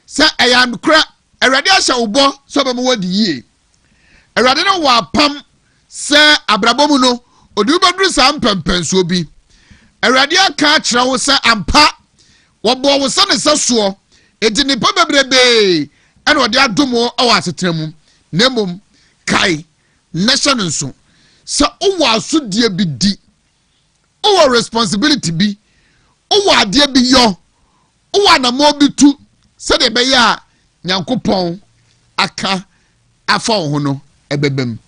se eyam kra Awurade ahya ubo so be mo wadi yie Awurade no wa pam se abrabomu no odi ubedru sa mpempenso bi Awurade aka kira wo se ampa wo bo wo se ne seso edi nipa bebrebe ene odi adomo awa asetremu nemom kai nation nso se owo asodie bi di owo responsibility bi owo ade bi yo owo anamo bi tu se de be ya Nyankopɔn aka afa ho no ebebem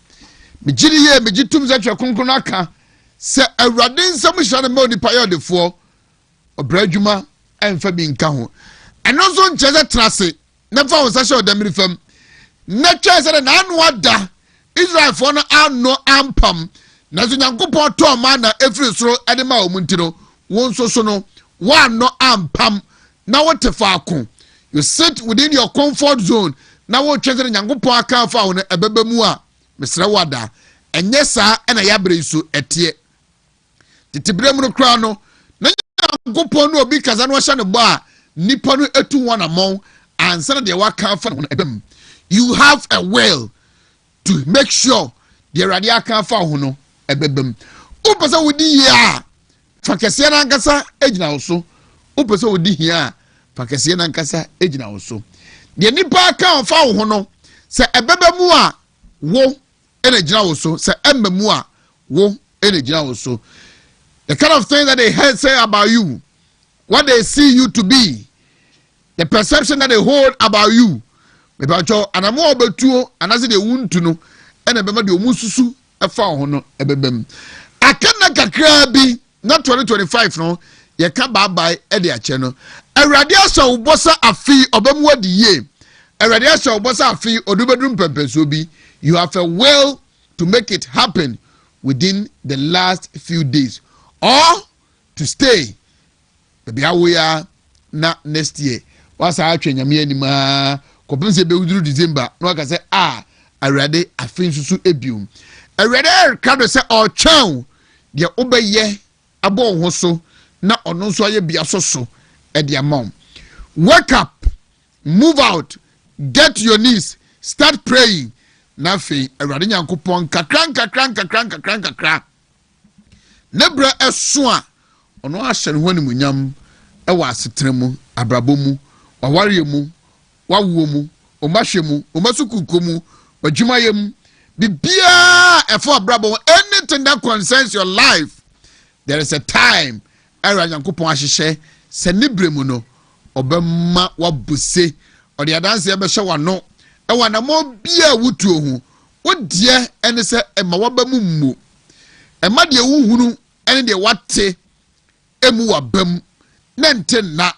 megiri ye megitum ze twa kronkron aka se Awurade nsam hya ne ma onipa ye odefo obra adwuma emfa bi nka ho eno so nkyeze trase na fa wo sahye odamiri fam na twa se na anu ada Israel for no ano ampam na so Nyankopɔn to ma na efiri soro ede ma wo muntino won so no wa no ampam na wo tefaako. You sit within your comfort zone. Now what treasure Nyankopɔn aka fa wo no ebebe mu a mesra wada enye saa ena ya bre so etie titibire mu no kra no na Nyankopɔn no obi kaza no hya ne bo a nipa no etu won amon ansa na de waka fa no ebem. You have a will to make sure the Awurade aka fa ho no ebebem. Upese wodi hia fa kese na nkasa ejina wo so. Upese wodi hia fakese na nkasa ejina wo so de nipa ka fa wo ho no se ebebe mu a wo ene jina wo so se emma mu a wo ene jina wo so. The kind of thing that they heard say about you, what they see you to be, the perception that they hold about you, about your anamo obetuo anase de wuntu no ene bema de omususu efa wo ho no ebebem akana kakra bi na 2025 no ye ka bye e de ache no Awurade asa ubosa afi obemu adi ye Awurade asa ubosa afi odubedrum pempenso bi. You have a will to make it happen within the last few days or to stay baby awya na next year wasa atwe nyame anima kopemse be uduru December no aka say Awurade afi nsusu ebium Awurade ka do say o chan de obeye abo ho so na ono nso aye bia so at the amount. Wake up, move out, get to your knees, start praying. Nafi, Awurade Nyankopɔn kakran. Nebra eswa ono ahye ne ho ne munyam e wa asetre mu, abrabo mu, waware mu, wawo mu, omahwe mu, omasukuko mu, badwumaye mu, bibia efo abrabo anything that concerns your life. There is a time Awurade Nyankopɔn ahyehye se nibremu no obemma wabuse ode adanse ebe hye wano e wanamo bia wutuo hu wodie ene se ema wabamu mmu ema de wuhunu ene de wate emu wabam na nte na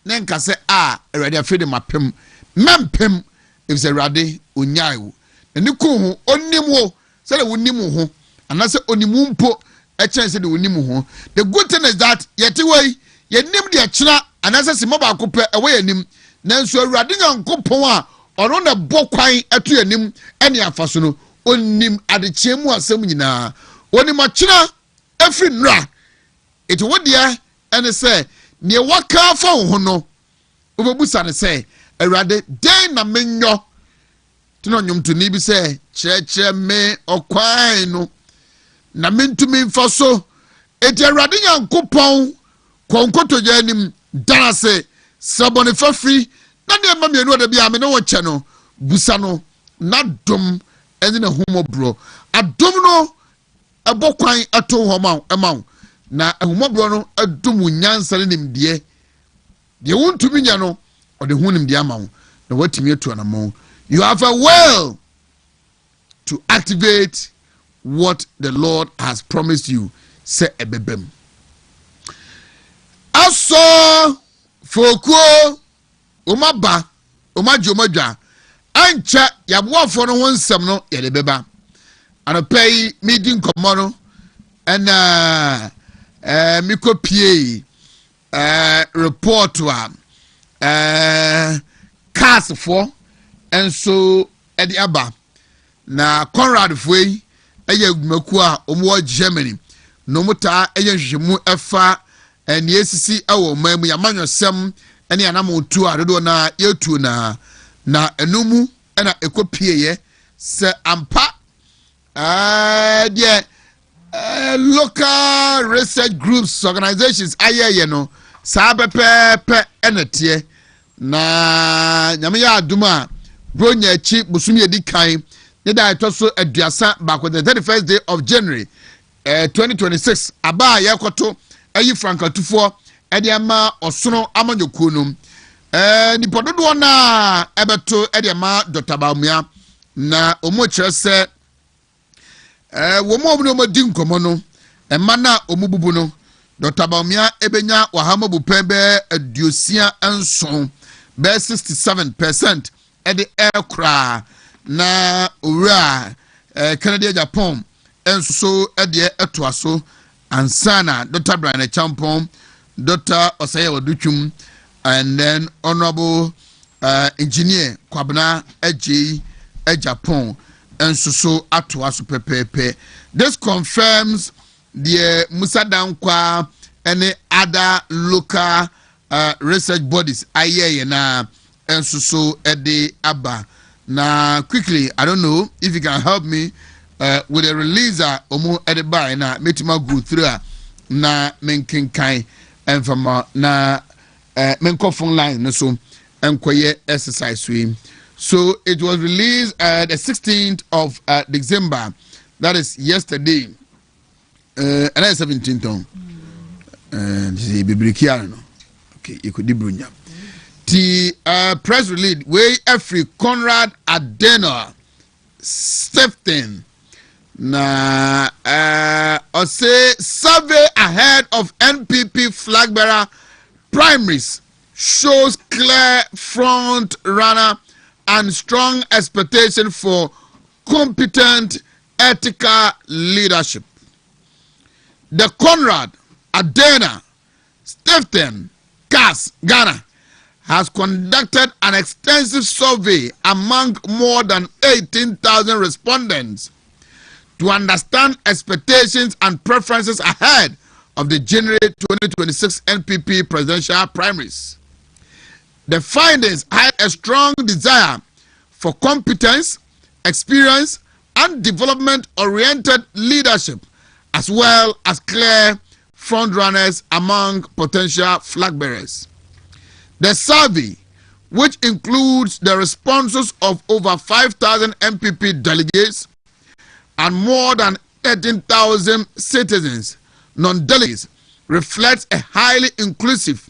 nka se Awurade afede mapem mempem if Awurade onyaiwo eni ko hu onimwo se le wonimu ho anase onimu mpo e chen se de wonimu ho. The good thing is that yeti wei yenim de akira anase se moba akopɛ ewe yanim nanso Awurade Nyankopɔn a ɔno na bɔkwan ato yanim ene afaso no onim adekyemu asem nyina onim akira afri nra eti wodia ene se ne waka fa ho no obebusa ne se Awurade den na menyo tino nyom to ni bi se kyerɛkyerɛ me ɔkwan no na mentumi mfaso eti Awurade Nyankopɔn konkoto janim danase sabone fafri na ne ma mienu da bia me ne wo kye no busa no na dom ene na humobro adom no ebokwan ato homa emaw na humobro no adom nyansa ne nimde de wontumi nya no ode hunim de amaw na watimi atu anamo. You have a will to activate what the Lord has promised you. Say ebebem aso fokuo omaba omajomadwa ancha yaboafo no ho nsem no yede beba anopai meeting komo no na mikopie report wa cast for enso edi aba na Conrad foi eye gumaku a omo Germany no muta eye hwehwemu efa eni esisi awo mamu yamanyosem ɛne anam tu a dodo na yetu na enumu ɛna ekopie ye se ampa deɛ local research groups organizations ayeye no saa pepepe ɛnɛteɛ na nyame ya aduma bronya chi busumi edi kan ne da eto so aduasa back with the 31st day of January 2026 aba yekoto ayi frankatufo ede ama osono amanyokuo no nipa dodo na ebeto ede ama Dr. Bawumia na omo kire se wo mo omo no di nkomo no ema na omo bubu no Dr. Bawumia ebenya wahama bupembe aduosia enson be 67% ede ekra na owura Canada Japan enso ede etoaso ansana Dr. Brian Champon, Dr. Osaya Waduchum, and then Honorable Engineer Kwabena Eji Japan enso atoaso pepepe. This confirms the Musa Dankwa and other local research bodies aye na enso ede aba. Now, quickly, I don't know if you can help me with a releaser omo edeba na metima go through na menkin kai and from na menko phone line no so enkoye exercise we. So it was released the 16th of December, that is yesterday, and I 17th on the biblical no. Okay, you could dibrunya. The press release way every Conrad Adenauer Stephen na say survey ahead of NPP flag bearer primaries shows clear front runner and strong expectation for competent ethical leadership. The Conrad Adenauer Stephen CAS Ghana has conducted an extensive survey among more than 18,000 respondents to understand expectations and preferences ahead of the January 2026 NPP presidential primaries. The findings had a strong desire for competence, experience, and development-oriented leadership, as well as clear frontrunners among potential flag bearers. The survey, which includes the responses of over 5,000 MPP delegates and more than 13,000 citizens, non-delegates, reflects a highly inclusive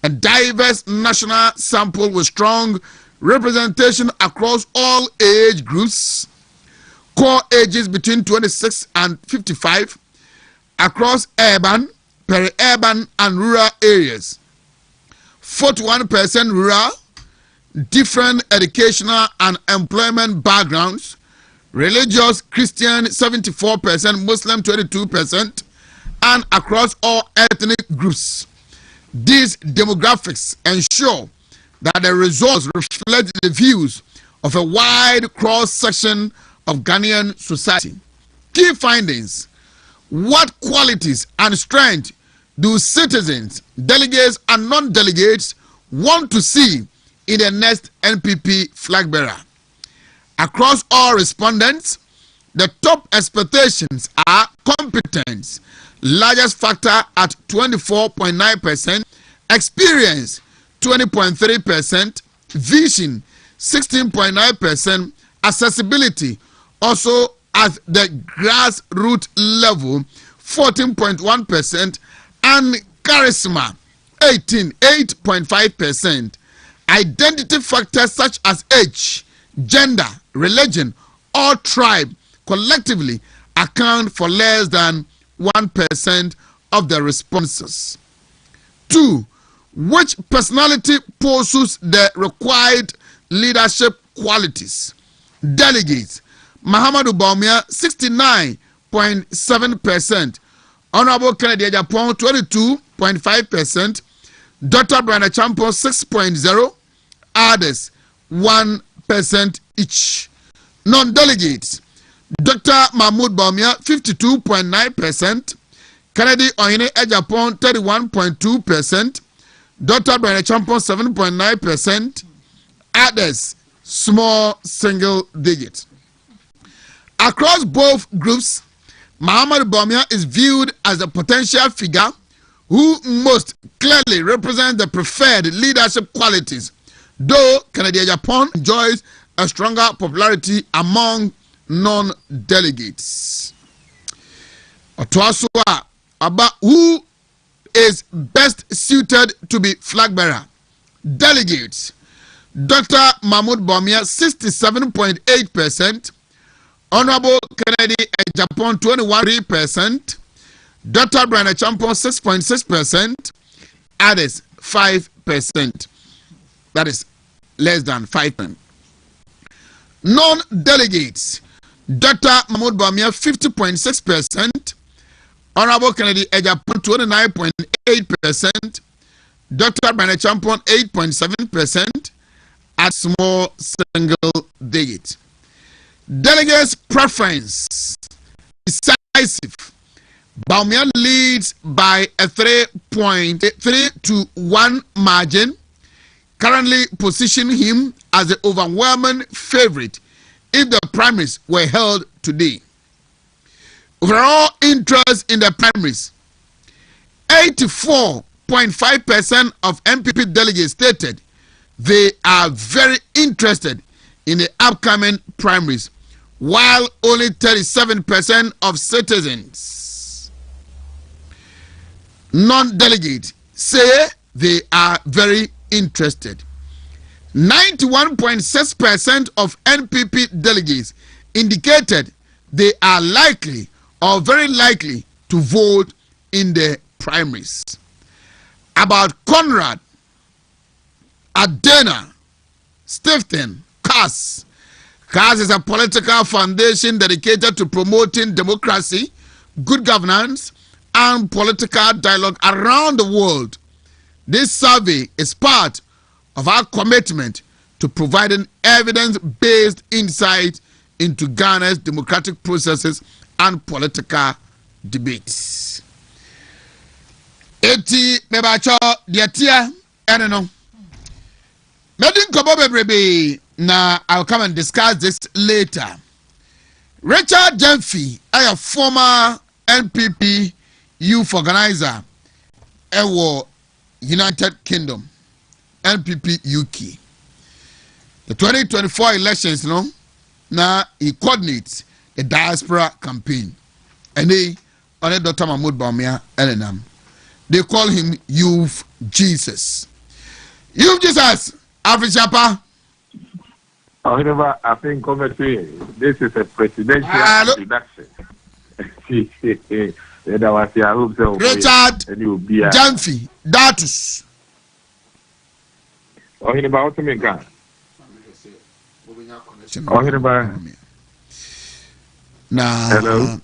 and diverse national sample with strong representation across all age groups, core ages between 26 and 55, across urban, peri-urban, and rural areas. 41% rural, different educational and employment backgrounds, religious Christian 74%, Muslim 22%, and across all ethnic groups. These demographics ensure that the results reflect the views of a wide cross-section of Ghanaian society. Key findings: what qualities and strengths do citizens, delegates, and non-delegates want to see in the next NPP flag bearer? Across all respondents, the top expectations are competence, largest factor at 24.9%, experience 20.3%, vision 16.9%, accessibility also at the grassroots level 14.1%, and charisma 8.5%. Identity factors such as age, gender, religion, or tribe collectively account for less than 1% of the responses. 2. Which personality possesses the required leadership qualities? Delegates: Mahamadou Bawumia 69.7%, Honorable Kennedy Japan 22.5%, Dr. Brian Champon 6.0%, others 1% each. Non-delegates: Dr. Mahmoud Bawumia 52.9%, Kennedy Oheneba Japan 31.2%, Dr. Brian Champon 7.9%. Others small single digit. Across both groups, Muhammad Bawumia is viewed as a potential figure who most clearly represents the preferred leadership qualities, though Kennedy Japan enjoys a stronger popularity among non-delegates. Otuasua about who is best suited to be flag bearer. Delegates: Dr. Mahmoud Bawumia 67.8%, Honorable Kennedy Japan 21%, Dr. Brian Champon 6.6%, others 5%. That is less than 5%. Non-delegates: Dr. Mahmoud Bawumia 50.6%, Honorable Kennedy Japan 29.8%, Dr. Brian Champon 8.7%, at small single digit. Delegates' preference: decisive. Bawumia leads by a 3.3 to 1 margin, currently positioning him as the overwhelming favorite if the primaries were held today. Overall interest in the primaries: 84.5% of MPP delegates stated they are very interested in the upcoming primaries, while only 37% of citizens, non-delegates, say they are very interested. 91.6% of NPP delegates indicated they are likely or very likely to vote in the primaries. About Conrad, Adena, Stifton, CAS. CAS is a political foundation dedicated to promoting democracy, good governance, and political dialogue around the world. This survey is part of our commitment to providing evidence-based insight into Ghana's democratic processes and political debates. Eti mebacho diatia eneno. Medin kobo bebrebe na I'll come and discuss this later. Richard Jemfi, a former NPP youth organizer, ewo United Kingdom, NPP UK. The 2024 elections, now he coordinates the diaspora campaign. And they, on Dr. Mahmoud Bawumia, Elenam, they call him Youth Jesus. Youth Jesus, Africhapa. However, I think this is a presidential introduction. Richard Jamfi Datus. Oheneba, what do you mean? Oheneba. Hello.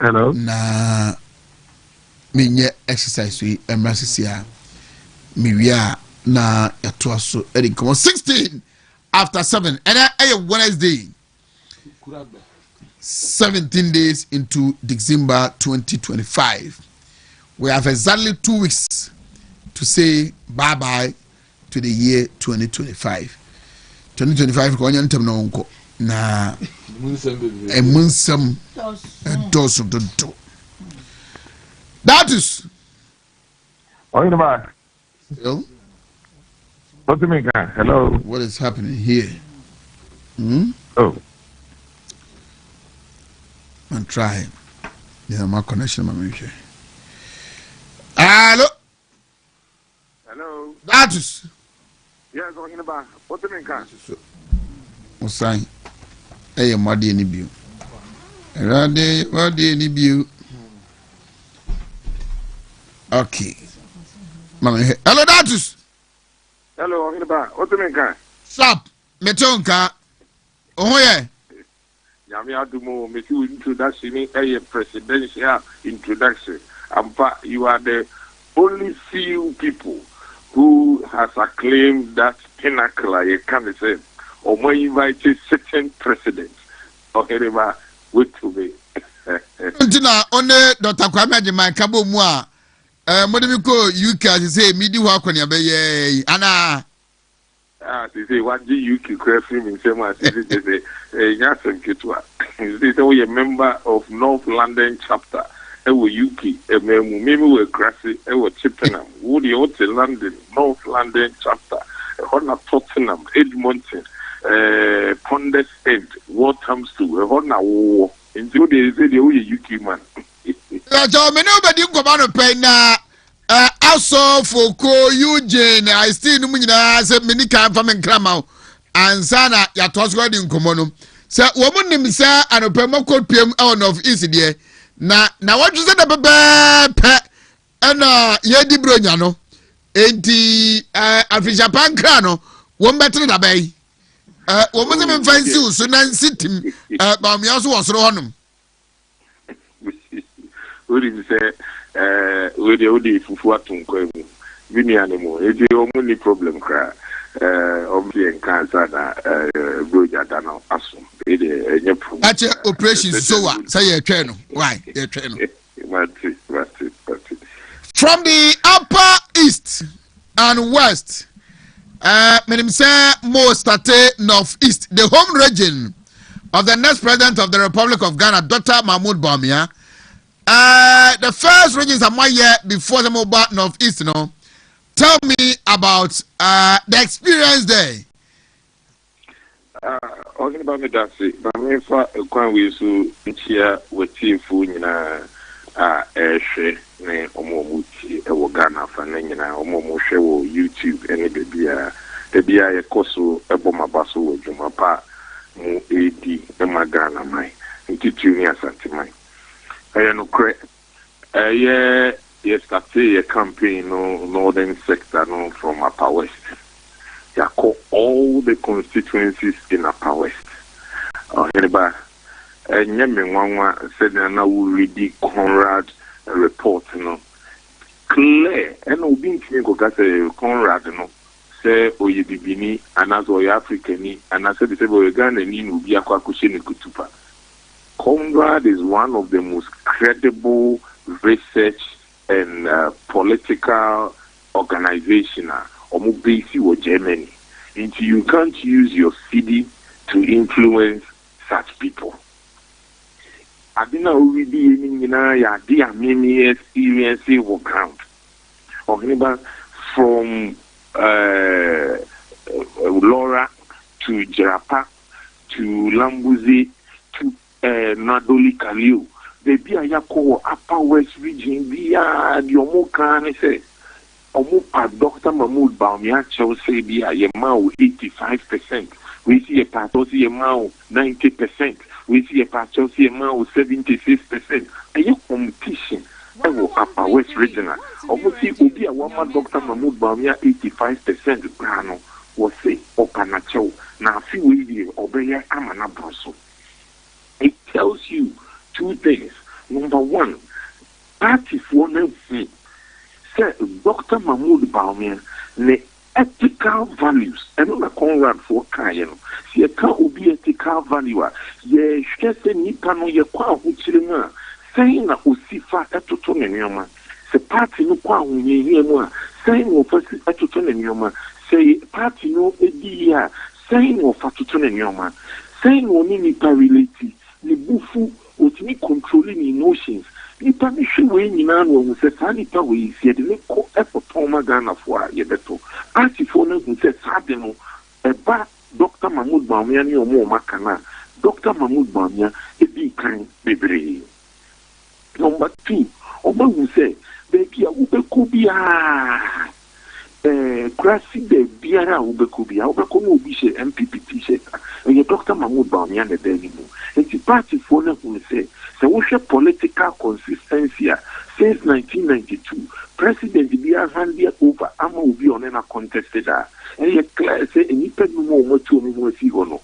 Hello. Na me exercise we emrasisia me wia na yato so e come 16 after 7 and I Wednesday 17 days into December 2025. We have exactly 2 weeks to say bye bye to the year 2025. 2025 ko nyantem na wonko na emunsam doso do. That is. Oheneba. Hello. What do you mean? Hello. What is happening here? Oh. And try. Yeah, my connection, my music. Hello. Hello. That is. Yes, Oheneba. What do you mean? Osai. Hey, Madi any view. Madi any view. Okay. Mama, hello, that is. Hello, Oheneba. What do you mean? Stop. Metonka. Oh, yeah. Yamiadumo, make you introduction, a presidential introduction. You are the only few people who has acclaimed that pinnacle, you can say, or more invited certain presidents. Oheneba, wait to me. Until only Dr. Kwame Jemai Kabo Mua Modimiko UK as say midi wa kwani abeye ana they say what do you craft him in same as they say Yasen Kitwa. They say we a member of North London chapter. UK, maybe we're grassy, Chippenham, Woody Hotel London, North London chapter, Honor Tottenham, Edmonton, Ponders End, Walthamstow, Honor War. Until they say the UK man. Nobody go on a also for Eugene, I still know as many can from Clamau and Sana Yatos in Comono. So, woman named Sir and a permacode PM out of Easy. Now what you said about pet and Yedi Brugnano, enti Afrisha Pancrano, one better than a bay. Woman even finds you, so then sit him, but me also was wrong. What did you say? With the Odi Fufuatum Quemu, Vini animal, it's the only problem cry. Obviously, in cancer, Brojadano, Asum. That's operation so say a channel. Why? A channel. From the upper east and west, Madam say most at northeast, the home region of the next president of the Republic of Ghana, Dr. Mahmoud Bawumia. The first regions are my year before the mobile northeast, you know. Tell me about the experience there. Talking about me that's it. But me for a we so here with Tifu na share ne omomuti e Ghana fa na nyina omomu hwe wo YouTube ene bebia ye koso eboma baso wo dwuma pa mu edi e magana mai ntitu ni asante mai no kre ye start a campaign no northern sector no from Upper West. They call all the constituencies in Upper West. Oheneba, Nyame said na we read Conrad report no clear and obi ntimi go gas Conrad no say oye bibini anazo oye Africani and I said the say Ghana ni no bi akwa kuche ne kutupa. Conrad is one of the most credible research and political organization or basi or Germany. Until you can't use your city to influence such people. I didn't already many experience on ground. Oheneba from Laura to Jerapa to Lambuzi to Nadoli Kaliu. The Biayako Upper West region, via the Omokan say. Dr. Mahmoud Bawumia say be a Yamau 85%. We see a Patosi Yamau 90%. We see a Patosi Yamau 76%. A young competition. Upper West regional. Almost see Ubi a woman Dr. Mahmoud Bawumia 85% grano was say Opanacho. Now few we obey Amana Broso. It tells you two things. Number one, party for no fee. Dr. Mahmoud Bawumia, the ethical values, and not a Conrad for Kayan. See a car will be ethical value. Ye stress any panel, ye qua which you saying that Usifa etoton and yoma. Se party no qua when ye hear more, saying of etoton and yoma, say party no edia, saying of atoton and yoma, saying only nipa related, ni bufu, with me controlling emotions. Nipa ni hwe nyina no hu se sa nipa we sie de ne ko epotoma Ghana for a yebeto party for no hu se sa de no eba Dr. Mahmoud Bawumia ni omo makana Dr. Mahmoud Bawumia e bi kan bebre. Number 2 omo hu se baby a ubeko bia Grassy de biara ubekubia ubeko no obi she MPP t-shirt and Dr. Mahmoud Bawumia ne deni mu enti party for no hu se we have political consistency since 1992. President Bia handed over Ama will be on a contested. And yet, clear say, any people more to me was he or no.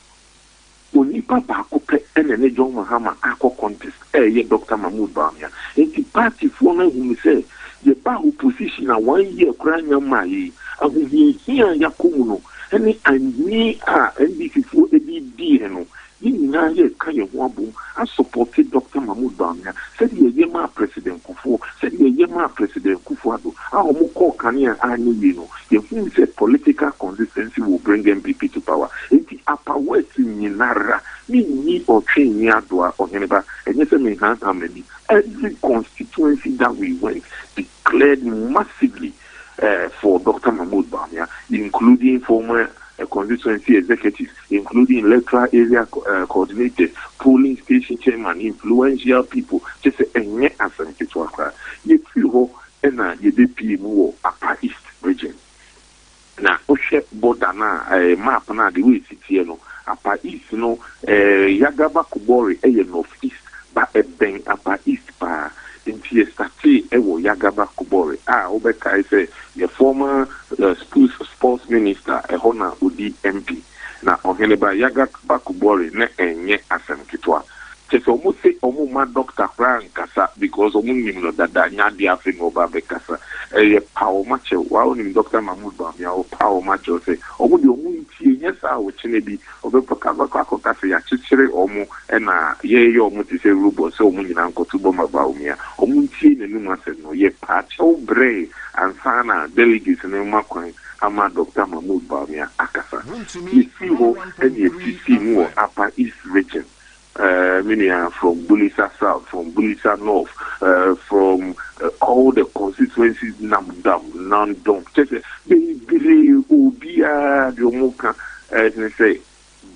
Only Papa Cope and a John Mahama Aqua contest. Yet Dr. Mahmoud Bawumia. And the party for no whom say, the Bahu position a 1 year crying your Mai, and we here Yakumuno, and me are NBC for a BD. I supported Dr. Mahmoud Bawumia. Said ye ma President Kufuor. Said ye ma President Kufuor. Our Moko Kania Anino. You said political consistency will bring MPP to power. In the upper west in Ninara, me or train Yadwa or Oheneba, and yes, I mean, how many? Every constituency that we went declared massively for Dr. Mahmoud Bawumia, including former constituency executives, including electoral area coordinators, polling station chairman, influential people, just a nye asante to akra. Ye feel na ye de PM Upper East region. Na oshe border na map na the way city no Upper East no Yagaba Kubori North East ba ben Upper East pa inti stati ewo Yagaba Kubori obeka ise the former sports minister ehona udi MP na Oheneba Yagaba Kubori ne enye asem kitwa so almost say my doctor Frank Kasa because nim no dada nya dia afin oba be kasa power match wa nim Dr. Mahmoud Bawumia power match say omo de omo tie nyesa wo chine bi obepaka bakwa kasa ya chichire omo na ye omo ti say rubo so omo nyina nkoto bo ma Bawumia omo tie ne numa se no ye patch bre and sana delegates ne makwan ama Dr. Mahmoud Bawumia akasa you see ho any FCC mu Upper East region many are from Bulisa South, from Bulisa North, from all the constituencies, Nandom. They Ubia, Yomoka, as they say,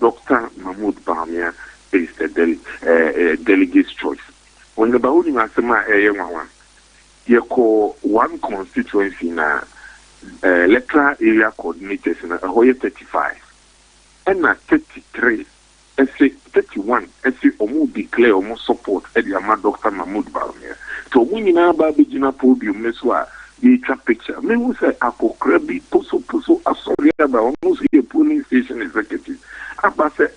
Dr. Mahmoud Bawumia is the delegate's choice. When the Baudi Masama you call one constituency na electoral area coordinators in a 35 and na 33. Say 31, say omu declare omu support Ediama Dr. Mahmoud Bawumia. So when you now babijina podium meswa ye tra picture. Me who say akokrabi poso asori aba almost a polling station executive. Aba say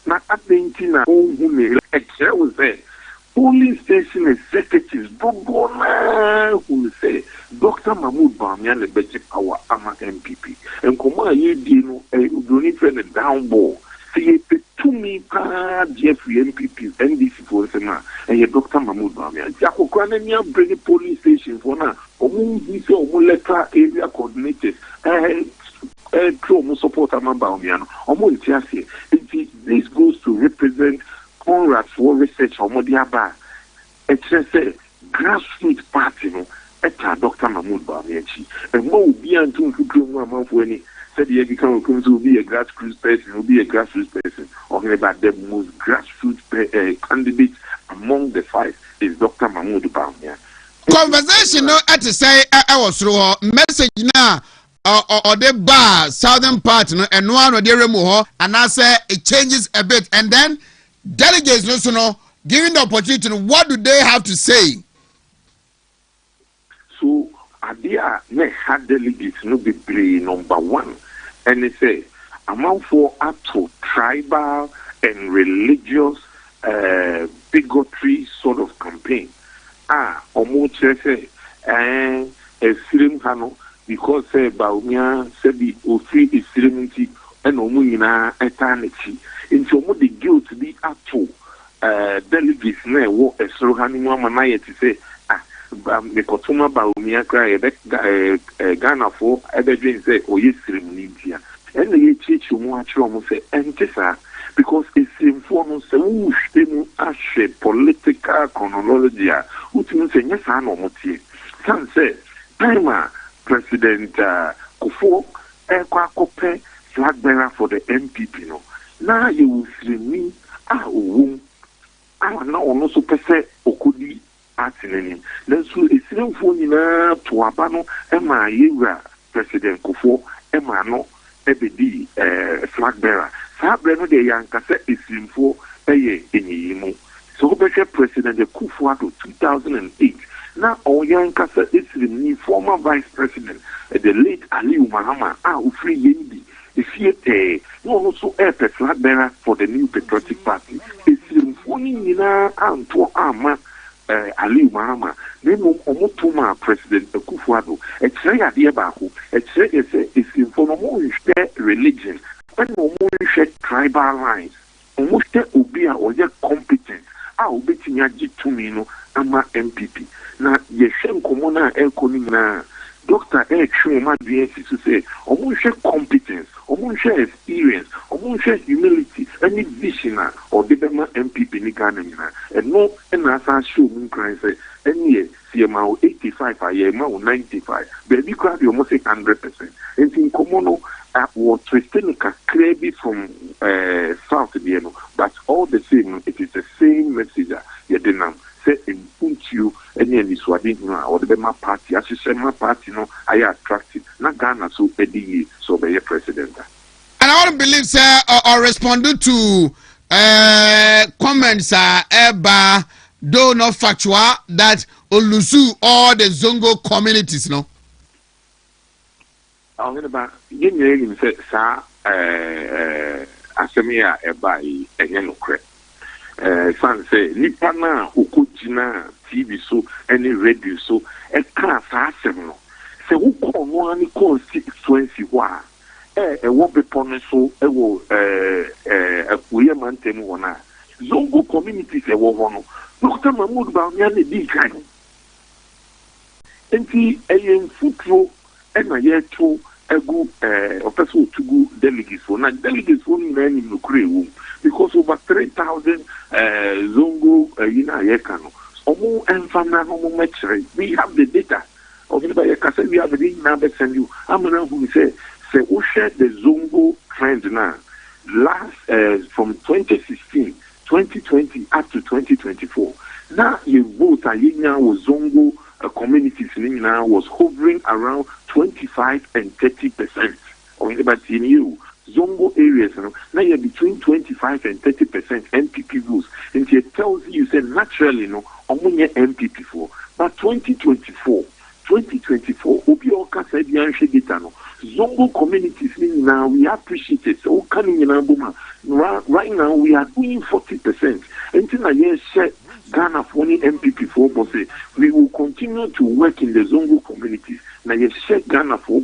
na adentina ohune lecture was there. Polling station executives Bogona who say Dr. Mahmoud Bawumia le beji power ama MPP. And koma ye dino udoni friend downball. See to me, Jeffrey MPP, NDC for Sema, and Dr. Mahmoud Bawumia. Jakokranania bring a police station for now. Omu letter area coordinators. Support Bawumia. Omu Itiasi. This goes to represent Conrad for research or Modiaba. It's a grassroots party, no. Dr. Mahmoud Bawumia. And more be until you said you will be a grassroots person, will be a grassroots person. Or about the most grassroots candidate among the five is Dr. Mahmoud Bawumia. Conversation no at to say I was through message now or the bar southern part no and one or the remove and I say it changes a bit and then delegates no know given the opportunity what do they have to say? So Adia ne had delegates no be play number one. And they say among for up to tribal and religious bigotry sort of campaign. Almost say a Slim Hano because Bawumia said the Ofi is Slimity and Omuna eternity. Into the guilt be up to delegates ne wo a Srohani Mamaya to say the Kotuma Bawumia cry Ghana for Ebedrin say Oye Slimnitia. And the teach you much almost say Entesa because it's informed say whoosh them ashe political chronology which means yes I know moti. Some say time President Kufuor Ekwakope flag bearer for the MPP no. Now you will see me now also pese okudi atineni. Let's so it's no phone na to abano ema yewa President Kufuor ema no ebedi flag bearer. Sabre no de yankase isimfo eye enyimu. So President Kufuor to 2008. Now yankase isimni former Vice President the late Aliu Mahama ufri yendi. If you no also a flag bearer for the New Patriotic Party. Isimfoni nina anto ama Aliu Mahama. Nemo omotuma President Kufuor. Exre ade baako. Exre ese isimfo no mo religion. When no more share tribal lines almost obia or yet competent. I'll bet in your G2 no, ama MPP. Now, ye shem commona elconina. Dr. Ed Shuma DNC to say, almost competence, almost experience, almost humility, any visioner or the MPP Niganina, and no, and as I show me cry say, and yes, see amount 85, I am 95, but you can't almost 100%. And in Komono, was twisting a crabby from South Diano, but all the same, it is the same message. Yet, say in you any Swadina or the Bema party, as you say, my party, no, I attractive. Not Ghana, so Eddie, so be a president. And I want to believe, sir, or responded to comments, Eba, though not factual, that Olusu all the Zongo communities, no? I'm going to say, sir, Asemia, Eba, and Yellow Crep. San say nipa na okojina TV so any radio so e kan sa asem no se wo ko no ani constituency wa wo bepo so e wo akuye mantem wona zongo community se wo hono Dr. Mahmoud Bawumia ne di kan enti eyen futuro e na ye to egu opeso tugu delegates for na delegates for ni no kure because over 3,000 zongo yekano omo enfana omo metre we have the data of anybody can say we have the number send you amana who say we share the zongo trend now last from 2016 2020 up to 2024 now you vote ayenya was zongo communities now was hovering around 25 and 30% of anybody in you Zongo areas, now you're between 25 and 30% MPP votes. And it tells you, say naturally, among MPP for. But 2024, Obioka said, Zongo communities now we appreciate it. So, right now we are doing 40%. Until I hear share Ghana for any MPP for, but we will continue to work in the Zongo communities. Now, you share Ghana for,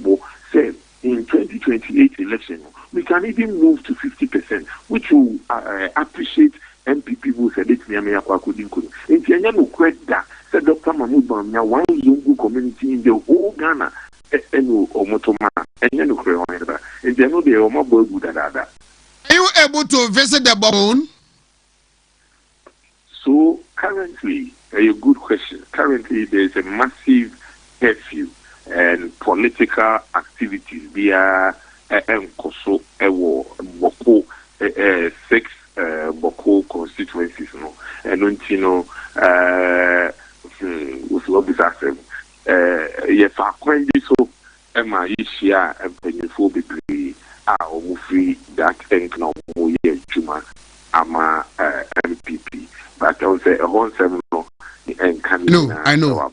say, in 2028 election, we can even move to 50%, which will appreciate MPP who said it near me. In Kenya, no credit said Dr. Mahmoud Bawumia, one Zungu community in the whole Ghana, and Omotoma, and Yano Oheneba. And they know they are more good than that. Are you able to visit the Baboon? So, currently, a good question. Currently, there is a massive curfew and political activities via Nkoso Ewo Boko 6 Boko constituencies no and untino with lobbies asem yes akwanji so ema yishia empenyefo bebre a omufri that think na omo ye juma ama MPP but I would say a whole seven no no I know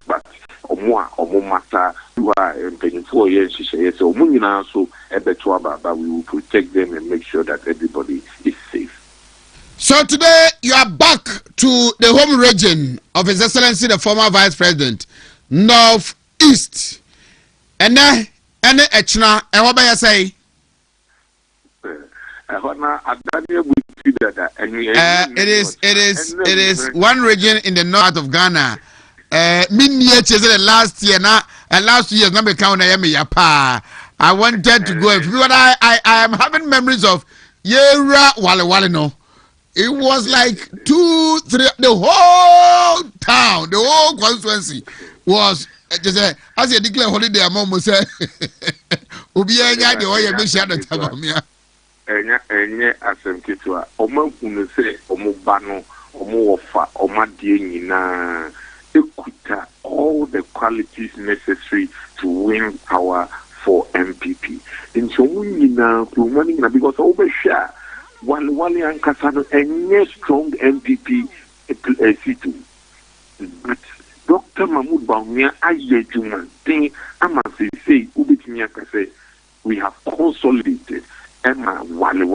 but omo matter who are paying 4 years so but we will protect them and make sure that everybody is safe. So today you are back to the home region of His Excellency the former Vice President, North East. And then Echna and what you say? It is one region in the north of Ghana. The last year now, last year's number count I wanted to go. But I am having memories of Yera Wale no. It was like 2, 3, the whole town, the whole constituency was just as you declare holiday among us. Ubianya the way you mentioned the Tamamia. Enya asemkitua omo kunu se omo bano omo ofa omo die na ekuta all the qualities necessary to win power for MPP. In so na kumani na because obesha wale ankasa no enye strong MPP situ. But Dr. Mahmoud Bawumia ayejuma thing ama say ubetimi akase we have consolidated Emma wale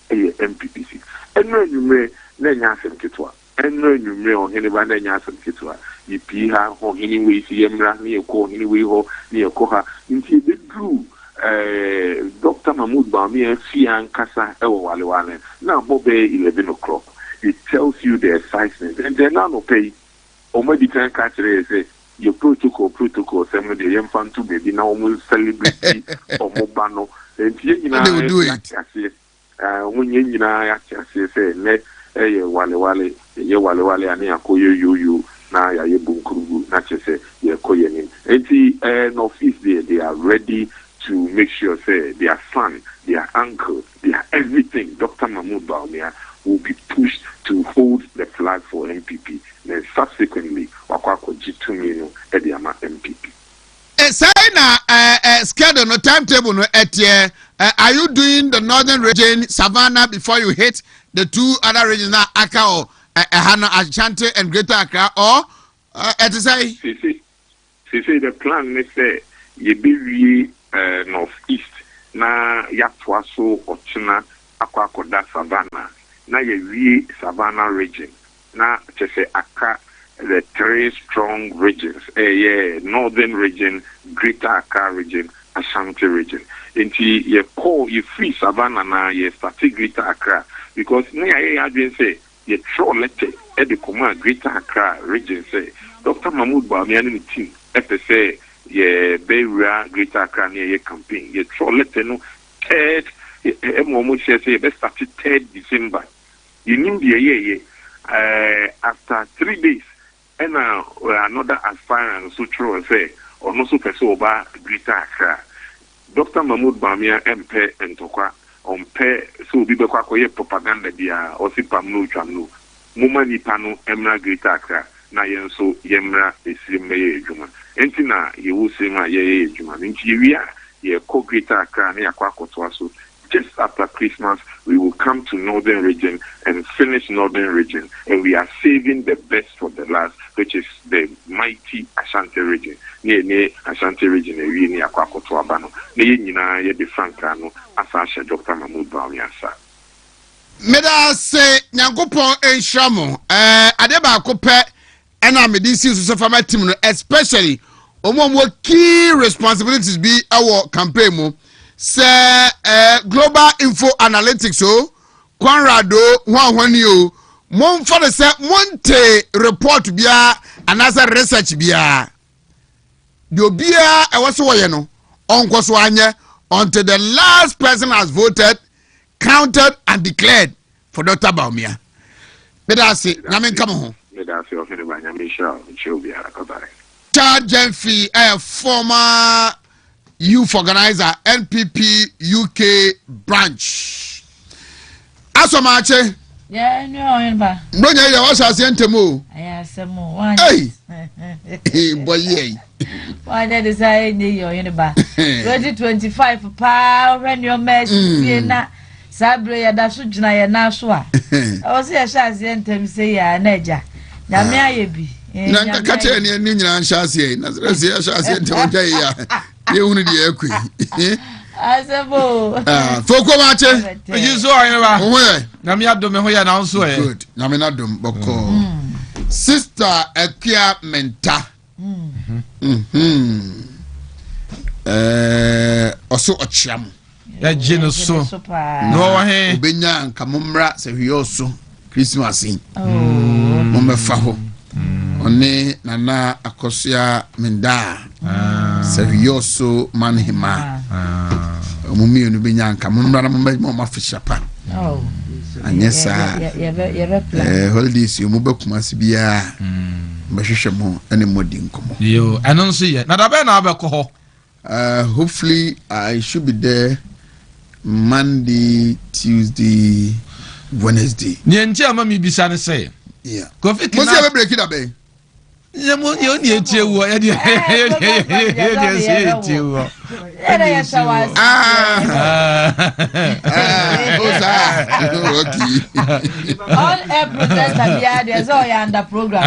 MPP seat. Eno enyume na nya asem ketwa. Eno enyume Oheneba na nya asem ketwa. Yipi ha ho hini we si emra ni eko hini we ho ni eko ha. Nti be dru Dr. Mahmoud Bawumia Fian Kasa Ewo Wale. Now Bobe 11 o'clock. It tells you the excitement. And then now no pay. Omedi can catch it say your protocol, some of the young fan to baby now almost celebrity or mobano. And you know, they will do it. When you know, say, net Wale, ye Wale, and Yakoyo you. Na ya yebunkuru na chese ye koyenin enti no fees they are ready to make sure say their son, their uncle, their everything, Dr. Mahmoud Bawumia will be pushed to hold the flag for MPP. Then subsequently wakwako Wontumi Ediama MPP. Schedule no timetable no etie. Are you doing the northern region Savannah before you hit the two other regions now Accra or Hana Ashanti and Greater Accra or say the plan is say you be northeast na yatwaso ochina akwakoda Savannah na ye Savannah region na say Accra the three strong regions northern region, Greater Accra region, Ashanti region. Inti ye call you free Savannah na ye start Greater Accra because na ye been say ye throw letter at the command Greater Accra region say Dr. Mahmoud Bawumia and the team say ye Beira Greater Accra near ye campaign ye throw letter no third say best start 3rd December. You need the after 3 days and another aspirant so throw say or no so person over Greater Accra. Dr. Mahmoud Bawumia MP and Tokwa on pay so be bakwakoye propaganda dia or si pamno twamno moma nipa no emra Greater Accra na yen so yemra esimbe ejuma enti na ye wo sema ye ejuma nti yewia ye ko Greater Accra na yakwakoto aso just after Christmas we will come to northern region and finish northern region and we are saving the best for the last which is the mighty Ashanti region ne Ashanti region we ni akwakoto abano ne nyina ye de franka no asasha Dr. Mahmoud Bawumia sa meda se nyankopon enhwamo ade ba akopɛ ɛna medisi so fama team no especially omo key responsibilities be our campaign mu se global info analytics so Conrado hwanhwani o momfa de se monte report bia anasa research bia de obia ewoso woye no onkoso anye until the last person has voted, counted and declared for Dr. Bawumia. Medasi nyame come home. Medasi Oheneba nyame sha nchobia akabare. Charge fee former youth organizer NPP UK branch. Asomache. Yeah, no, Oheneba. Bronya ya wasa sientemo. Aya semo. Hey, boy ye. Why that is I need your Oheneba. 2025 pa when your mess na sabre ya da so gina ya na so a. O se ya sha sientem say ya naja. Na me ayebi. Na ka che ni nyina sha sie na se ya sha sientem o jai ya. Ye hunu di ekwi. Asebo. Foko ma che. You so Oheneba. Owe. Na me adom ho ya na so e. Good. Na me na dom boko. Sister Akia Menta. Also ochiam. Ya jino so. No wa he. Obenya nka momra se hwioso Christmas in. Momfa ho. One nana akosia menda. Se hwioso manhima. Omumi onu benya nka momra na momma fishapa. Oh. Anyesa. Holidays you move kuma sibia. Bashishamo ene modi nkomo. Yo, anon so ye. Na da be na abekọ ho. Hopefully I should be there Monday, Tuesday, Wednesday. Ni enche ama mi bisa ne say. Yeah. Kofi kina. Mo se be break it up. Ye mo ye oni etie wo. Ye de say etie wo. Era ya sawas. Okay. All protest abia there so ya under program.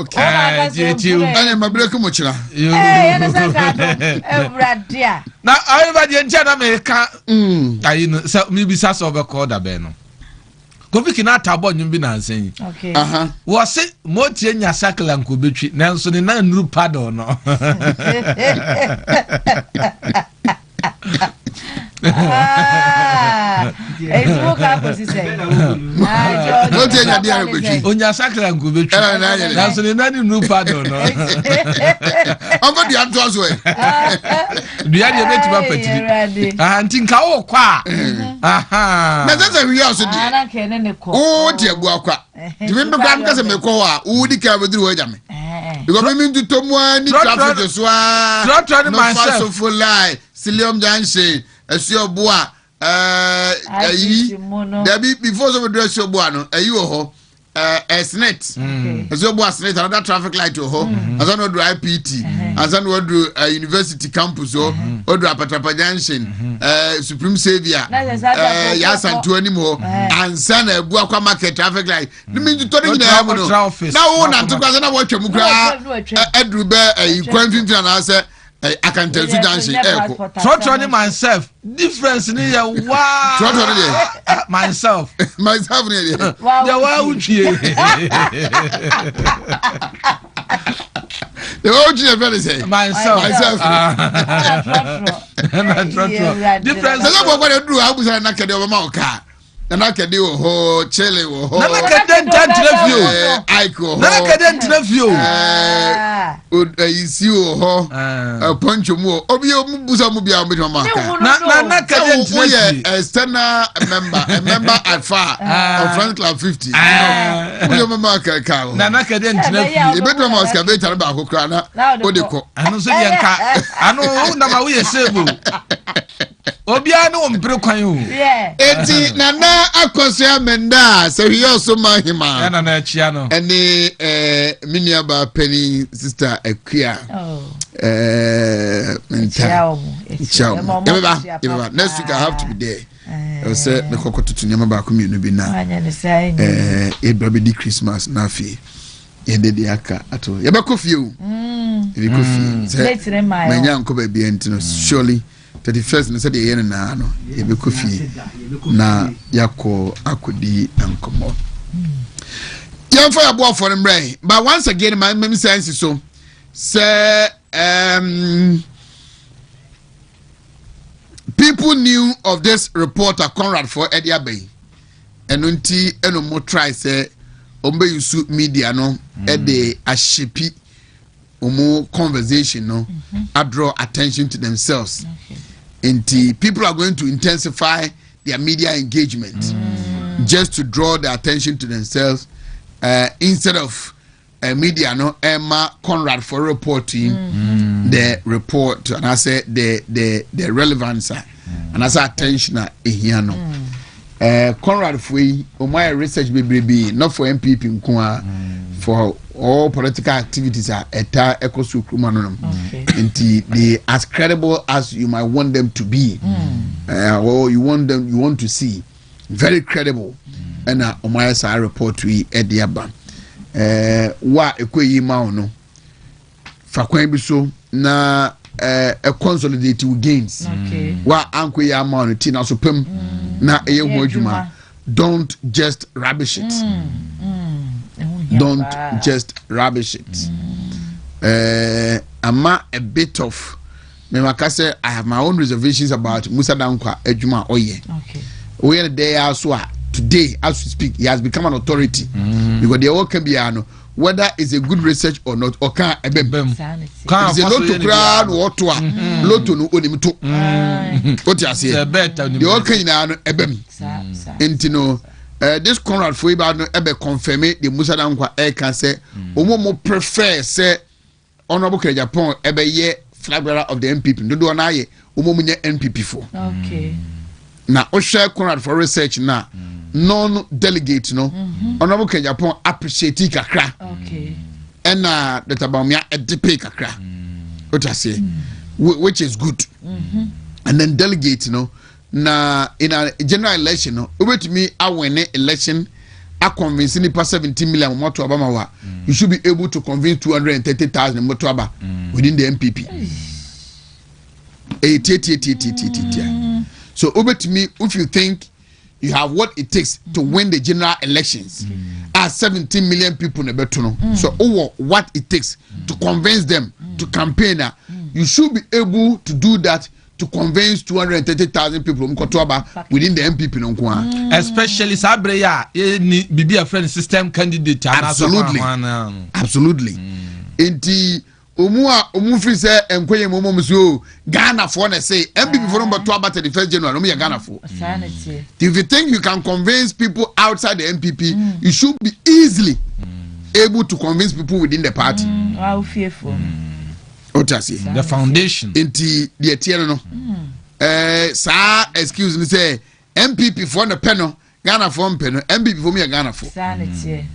Okay. Ane mabrek mo chira. Eh, ya na ka evradia. Na everybody enche na me ka ayi no se mi bisa so be call da be no. Kofi kina tabo nyum bi na nsen. Okay. Wo se mo tie nya sakla nko betwi nanso ne na nuru pado no. It's woke up as he said. No take a dear which on your sacral good be that's the name no pardon. I'm going to answer way. The idea bet to petty. I think how qua. Aha. That's a real so. Oh, dear Guaca. Do you remember Grandcas and Mekoa? Who did care with the way? Because I mean to Tomwa, traffic as well. Not trying to myself for lie. Cilium Janshi, as your bois. Debbie, before some dress your boano, a you ho, a snet, as your boss net, another traffic light to ho, as I know do IPT, as I know do a university campus or do a Patrapa Junction, Supreme Savior, yes, and two anymore, and son a Buaka market traffic light. You mean to turn in the office? Now, one and two thousand watch your Mukra, Edru Bear, a quantum and answer. I can tell you dancing. Trotting myself. Difference in here. Wow. Trotting myself. Myself. Why would you? The original friend say myself. Difference. That's what I do. I was an academic car. And I can do a whole chili or whole. Never can Iko. Never can interview. You see, a punch of more. Obio Musamubia with Mama. Not a Stena member at far of Friend Club 50. Mama Cow. Nana can interview. You better must have better about Hokrana. Odiko. I know, I know, Nama, we are Sebu. Obiano Mbrokayu. Yeah. Eti Nana Akosia Menda, so he also Mahima. And an Chiano. And the Miniaba Penny sister Equia. Oh. Next week I have to be there. I said the Cocoto to Yamaba community now. It be Christmas Nafi. Ended the Aka at all. Yabako few. If you could feel. My young Kobe be surely. 31st na said the na no e be kofi na yakọ akodi ankomo yan for abo for mbre but once again my mem sense so say people knew of this reporter Conrad for Edia Bay enunti enomo try say ombe use media no e de ashepi omo conversation no draw attention to themselves. And people are going to intensify their media engagement just to draw the attention to themselves instead of media no Emma Conrad for reporting the report and I say the relevance and I say attention here no Conrad for my research baby not for MPP nkoa for all political activities are eta ekosukrumanum and they as credible as you might want them to be or you want to see very credible and omaya sa report we ediaba wa ekoyi ma no fa kwan bi so na consolidate gains wa anko ya ma no ti na so pem na eye ho adwuma don't just rubbish it don't just rubbish it ama a bit of me makase I have my own reservations about Musa Dankwa adwuma oye we dey also today as we speak he has become an authority because they all can be whether it's a good research or not or can ebem it's a lot to crowd or to lot to no onimto what you say they all can ebem intino this Conrad for about no ebe confirm the Musa Dankwa can say omo prefer say honorable Japan ebe ye flag bearer of the MPP do do na ye omo munye NPP for okay na o share Conrad for research na non delegate no honorable Japan appreciate kakra okay and the tabamia edipe kakra what I say which is good and then delegate no na in a general election no wait me I win election I convince nipa 17 million moto abama wa you should be able to convince 230,000 moto aba within the MPP so over to me if you think you have what it takes to win the general elections as 17 million people in the no so over what it takes to convince them to campaign you should be able to do that to convince 230,000 people within the MPP no kwa. Especially sabre ya ni bibi a friend system candidate. Absolutely. Enti omu free say enkoye momo so Ghana for na say MPP for number 2 about the 1st January no Ghana for. If you think you can convince people outside the MPP, you should be easily able to convince people within the party. How fearful. The foundation. Enti the tier no. Sa excuse me say MPP for the penno Ghana for penno MPP for me Ghana for. Sanity.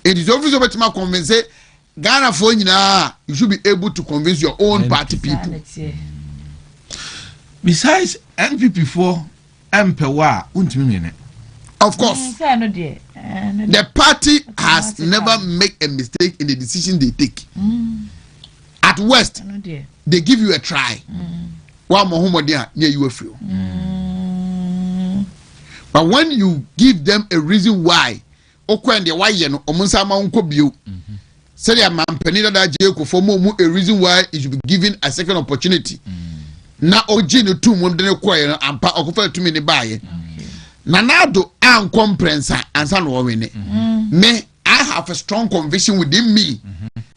It is obvious about to convince Ghana for you should be able to convince your own party people. Besides MPP for MPW Wontumi. Of course. The party has never made a mistake in the decision they take. At worst, they give you a try. But when you give them a reason why, say a reason why it should be given a second opportunity. Na oji no two mum de ko ye ampa okofa tumi ne baaye. Nanado an comprensa ansa no wene. Me I have a strong conviction within me.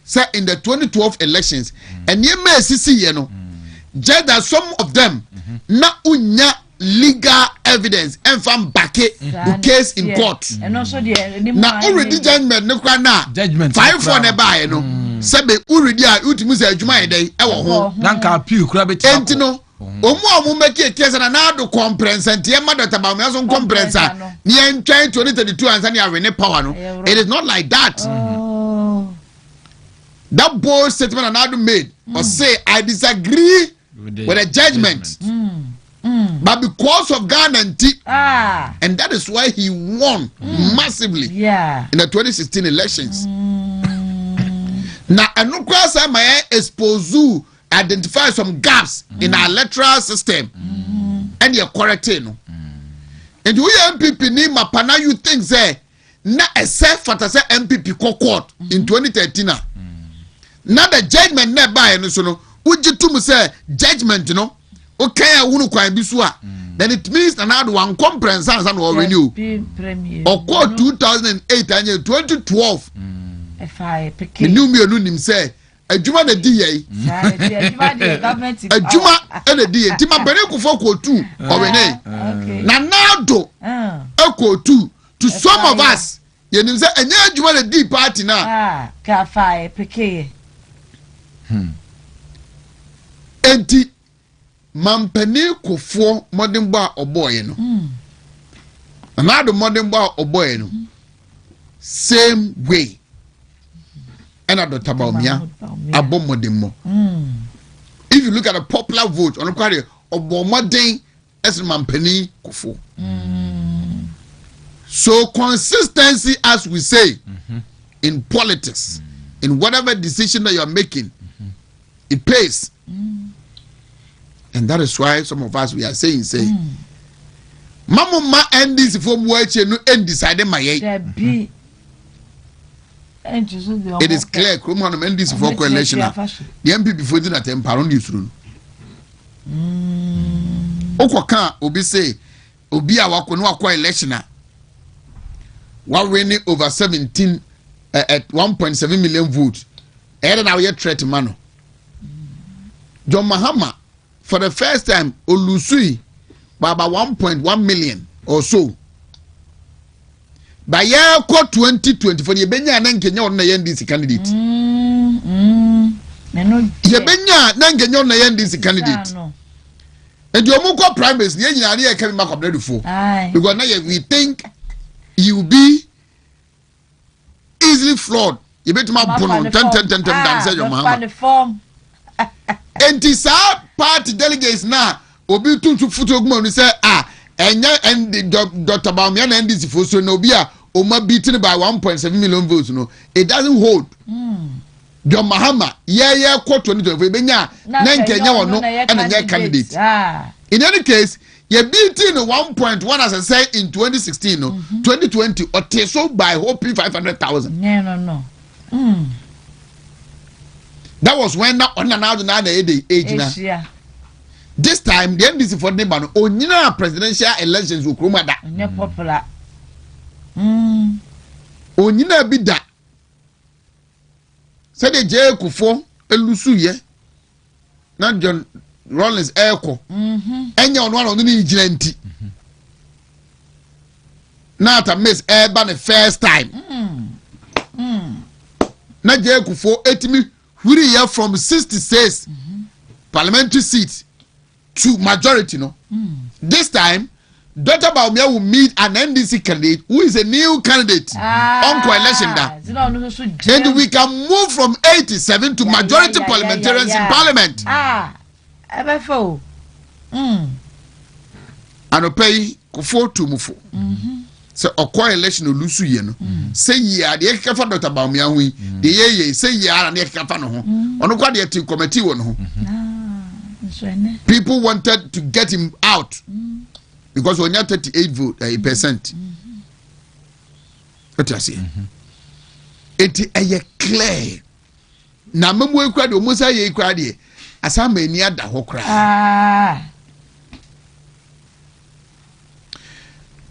Say in the 2012 elections and ye may see ye no. Just that some of them na unya legal evidence and from back the case in court. And also the na already judgment no kwa na judgment 5 for ne baaye no. Sebe already a utimu say adwuma ye dey e wo ho. Nanka appeal kura be enti no omu make a case na do conference and tie ma data ba me so conference ni en 2032 ansa ni awene power no. It is not like that. That bold statement Anadu made or say I disagree with the judgment. But because of Ghana and that is why he won massively in the 2016 elections. Now Anukwa Samaye expose identify some gaps in our electoral system and you're correcting. And we MPP ni mapana you think say na a self fantasy MPP court in 2013 na the judgment na buy no so no uji to say judgment no okay wunu kwan bi so a then it means na na one comprehensive and or renew or court 2008 and 2012 the new me no nim say adwuma na di yei adwuma na di yei tima bere ku for court 2 or rene na nado court 2 to some of us you nim say enya adwuma na di party na ka fa peke enti mampani kofo modern bar oboye no another modern bar oboye no same way and at the tabamia abo modern mo if you look at the popular vote on the obo modern as mampani kofo so consistency as we say in politics in whatever decision that you are making it pays. And that is why some of us we are saying Mama ma endis from work no end decide my it is clear come on endis for coalition the MPP for the temper on this room okoka obi say obi a wako no akwa election wa winning over 17 at 1.7 million votes and now you threat mano John Mahama for the first time Olusui by about 1.1 million or so. By year 2024, you benya na Kenya on the NDC candidate. You benya na Kenya on the NDC candidate. And you muko primaries, the engineer coming back up there before. Because now we think you will be easily flawed. You better my put 10 dance your Mahama. And this party delegates now obi tuntu futu ogmo ni say enya and Dr. Bamian and this for so no bia o ma beaten by 1.7 million votes no it doesn't hold John Mahama yeah quote 2024 benya na Kenya wono and enya candidate in any case you beating 1.1 as I said in 2016 no 2020 or so by hoping 500,000 no that was when now on now the age now. This time the NDC for the ban onyina presidential elections wo kroma da. Ne popular. Onyina bi da. Say the J Kufo elusu ye. Na John Rollins eko. Enya ono ni gina nti. Na ta miss eba the first time. Na J Kufo etimi huri ye from 66 parliamentary seats to majority, no. This time, Dr. Baumia will meet an NDC candidate who is a new candidate on election. And we can move from 87 to majority parliamentarians in parliament. MFO. And pay Kufo to Mufo. So, a election of Lusu Yen. Say ye are the Ekafa Dr. Baumia, the ye say ye are an Ekafano. On a to committee one. People wanted to get him out because when you 38%. What you say? It is clear. Na memo ekwa de omusa ye ekwa de asama eni ada ho kra.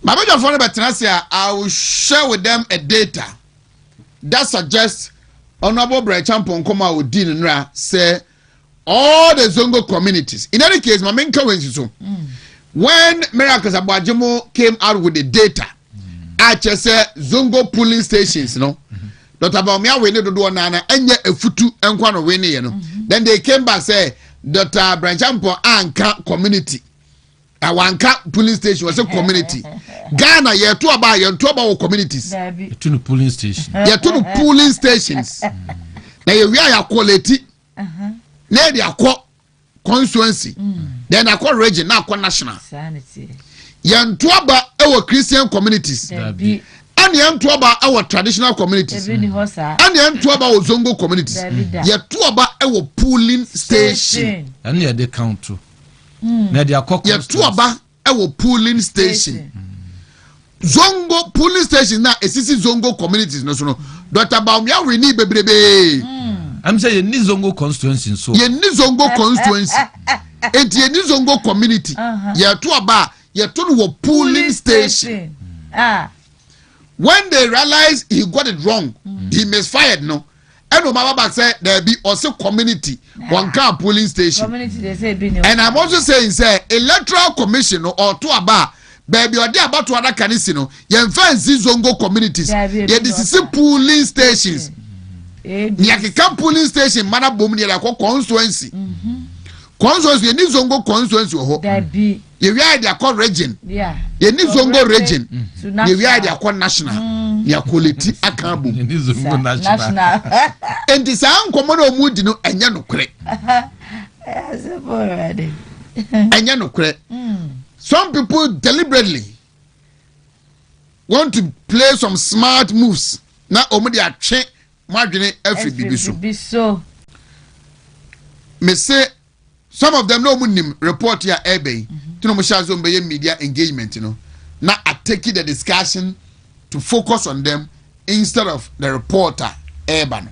My brother for the I will share with them a data that suggests Honorable Brian Champon come out with Dean Nra say all the Zongo communities. In any case, my main comment is so. When Miracles Abajimo came out with the data, I just said Zongo polling stations, you know. Dr. Baumia we need to do nana enye efutu enkwano we ni, you know. Then they came back say Dr. Branchampo anka community. Awanka polling station was a community. Ghana ye to about communities. To the polling station. Ye to the polling stations. Na ye we are quality. Na dey akọ constituency then akọ region na akọ national sanity yanto aba ewo Christian communities and yanto aba ewo traditional communities and yanto aba ewo Zongo communities yanto aba ewo polling station and they count too na dey akọ yanto aba ewo polling station Zongo polling station na esisi Zongo communities no so no Dr. Baumia we ni bebrebe I'm saying you need Zongo constituency so. You need Zongo constituency. And you need Zongo community. You to aba, you to polling station. When they realize he got it wrong, he misfired no. And no Mama said there be also community, one car polling station. Community they say be no. And I'm also saying say electoral commission or to aba baby or there about to other canisino. You find Zongo communities. Yeah, this is polling stations. Nyakika polling station mana bom ni la constituency. Constituency ye ni Zongo constituency ho. Dabi. Ye wi ide akọ region. Yeah. Ye ni Zongo region. Ye wi ide akọ national. Ye quality aka bom. Ye ni Zongo national. Enti sa nkomo na omudi no enye nokre. Enye nokre. Some people deliberately want to play some smart moves. Na omudi atwe Margin every bibiso. Me say some of them no munim report here ebe. To no mushazo mbeye media engagement, you know. Now I take the discussion to focus on them instead of the reporter ebano.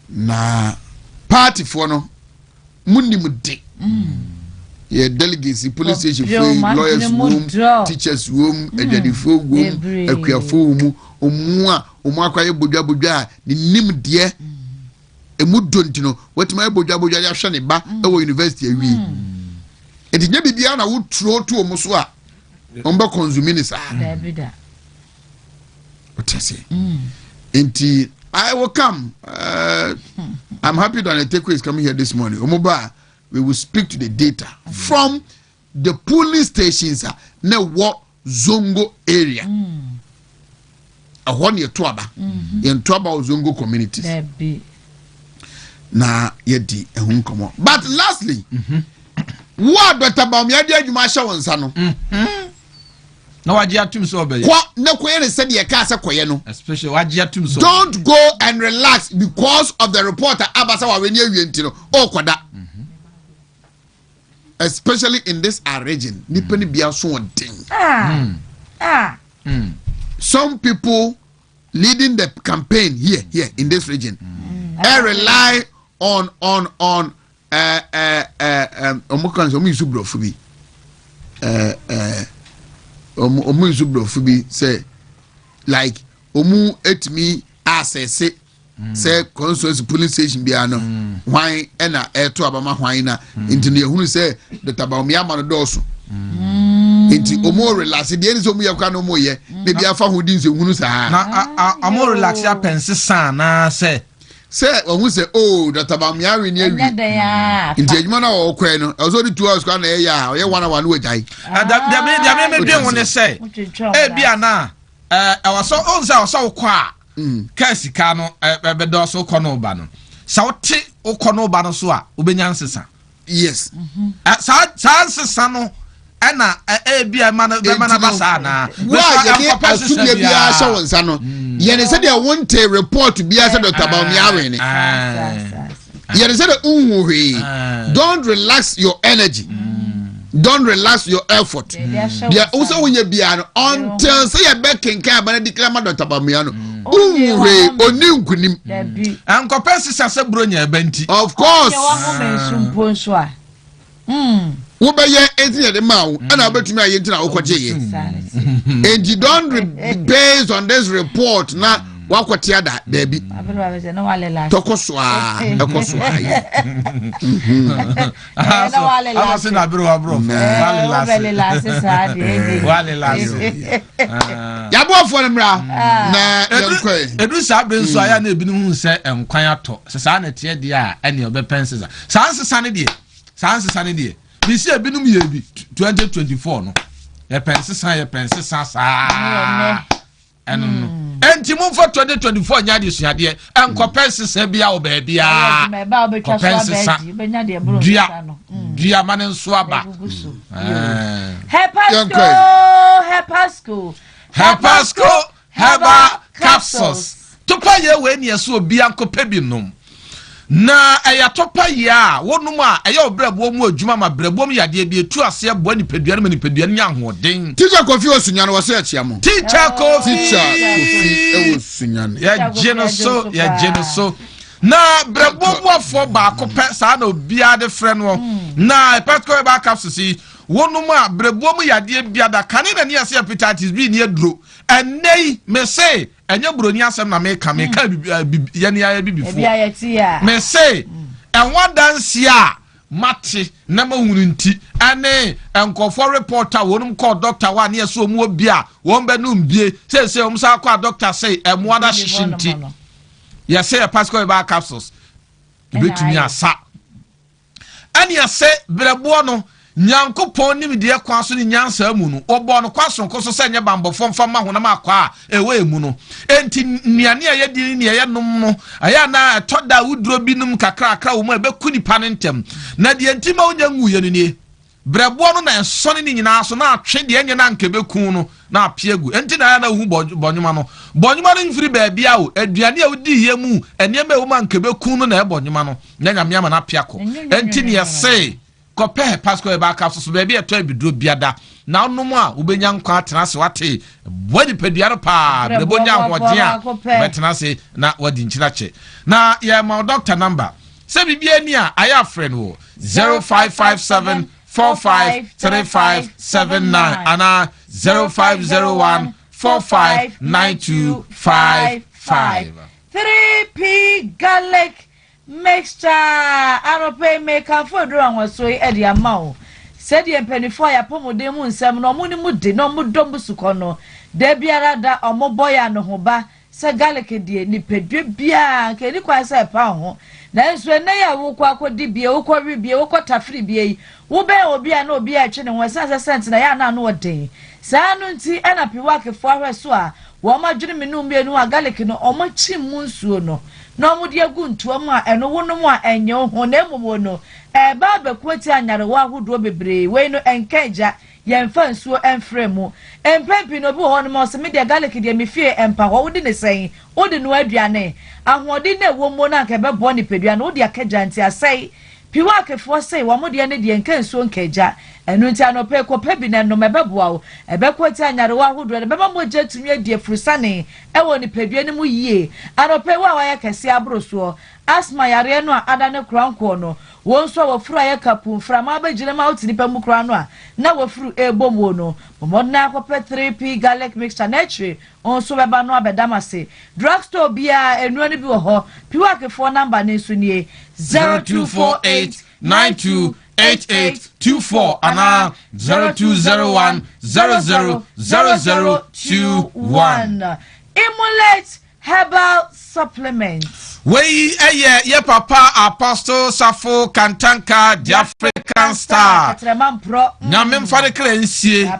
Na party for no munim de. Yeah, delegates, police station, lawyers room, teachers room, education room, equiafo room. Omwa ye bodwa ni nim de emu dontino wetima bodwa ya hwe ne ba e wo university awi entinya bibia na wo tro to omuso a omba consume ni sa Davida otese enti I will come I'm happy that Eteko is coming here this morning omoba we will speak to the data from the polling stations na what Zongo area a one year tuaba in tuaba Zongo communities na yedi ehun komo but lastly what Dr. Baumia dia dwuma sha wonsa no na waje atum so obeye kwa na koye said ye ka se koye no especially waje atum so don't go and relax because of the reporter abasa wa we ni awie ntino o koda especially in this our region nipani bia so odin some people leading the campaign here in this region they rely on omukan so omusu brofo bi omusu brofo bi say like omu etimi assess say constituency police station bi ano hwan na eto abama hwan na nti ne ehunu say the tabawmia ma no doso nti omo relax de ni so mu yakwa no mo ye be bia fa hodin se hunu sa na amo relax ya pense sa na say ohun say oh the tabawmia we ni awi nti ejuma na wo kwen no also the 2 hours kwa na ya ye 1 hour no wajai da me dwen won say e bia na awaso onza awaso kwa kasika no bedo so kɔ no ba no sa wote wokɔ no ba no so a obenya nsesa yes sa nsesa no ɛna bia ma na ba sa na wa ye ni asumye bia sha wonsa no ye ne se de wonte report bia se Dr. Bawumia ne ye ne se de unhuhwe don't relax your energy don't relax your effort dia also wonye bia no until say ye be kenkan ba na declare ma Dr. Bawumia no unhuhwe oni nkunim ankɔpɛ sisa sɛ bronya banti of course wo be ye enti de ma wo ana obetumi aye enti na wo kɔgye ye and you don't based on this report na wakwati ada baby tokosoa ekosoa aso na bro wale lase ya bo afo ne mra na yenkwe edu sa be nso aya na ebinu hu se enkwan ato se sa na tie de a ene obepense sa nsesa ne de bisi ebinu ye bi 2024 no ye pense sa sa enti mum for 2024 nya de suade enkɔpɛse sa bia wo ba bia dua mane nso aba Hepasco Heba capsules topa ye we ne so obi ankɔpɛ bi nom na eya topa ya wonum a eya obrabo mu adwuma ma brabo mu yade bi etu ase abo nipadua no nipadua nya ahoden teacher Kofi osunya no wose achia mo teacher Kofi osunya no ya jeno so na brabo mu afọ ba akopɛ sa na obia de frɛ no na Hepasco Heba capsules wonum a brabo mu yade bia da kane na ne ase hepatitis B ne aduro enei me say enye broni asem na meka ye ne ya bibifo me say enwa danse a mate na mahunu nti ane enkofo reporter wonum call doctor wa ne so mu obi a won be no mbie say om sa call doctor say emwa da hihhinti ya say Hepasco Heba capsules betumi asa ani ya say brebo no nyankopon nim de kwa so ni nyansa mu no obo no kwa so nkoso se nye bambofo mfa ma honam akwa ewe mu no enti niane ya di ni ya nom no aya na toda wuduro binum kakra wo mu ebeku ni panentem na de enti ma onya nwu ye ni brebo no na esone ni nyina so na atwe de enye na nkebeku no na apiegu enti na na hu bonyuma no mfiri ba bia o aduane a wudi ye mu enema wo ma nkebeku no na ebonyuma no nya nyamia ma na apiako enti ne yese kope Hepasco Heba capsules baby eto ebiduro biada na onom a ubenya nkwa atena se wate bodi pedua pa bebonya hoje a betena se na wadi nchirache na ya ma doctor number se bibia ni a aya friend wo 0557453579 ana 0501459255 3P garlic mixture arope make am for do an so e de amao said the penifo ya pomode mu nsem no mu ni mu de no mu dom suko no da biara da omoboya no ho ba se garlic de ni pedwe bia ke ni kwa se pa ho na nso na ya wo kwa akodi bia wo kwa wi bia wo kwa tafri bia yi wo be obi a na obi a twe ne ho se sent na ya na no odin saa no nti ana piwa ke fo ahweso a wo ma dwene me no mienu a garlic no o ma chi mu nsuo no no mu de agu ntuam a eno wonom a enye ho na emumo no ba bekwoti anyare wa ahodo bebre we no enkaja yemfa nsuo enfremu empempi no bi ho no se me de garlic de me fie empa ho wo de ne sen wo de no aduane ahodi na ewo mo na ka bebo ni pedua no wo de akaja nti asai piwa kefo sei wo mo de ne de enka nsuo nkaja enu nti anope ko pebi na no mebeboa wo ebekwoti anyare wa ahodo beba mo jetumi adi afurusane ewo ni pedua ni mu yie anope wa ya kese abroso asma yare no ada ne kranko no won so wofuru aye kapu frama ba gire ma otini pa mu kra no a na wofuru ebom wo no modna akopɛ 3p garlic mixture nature on so beba no abedamase drugstore bia enu ni bi wo ho piwakefo number ne so nie 0248928824 ana 0201000021 Emulate herbal supplements. We ye papa Apostle Safo Kantanka the African Star. Nyame mfare krensie.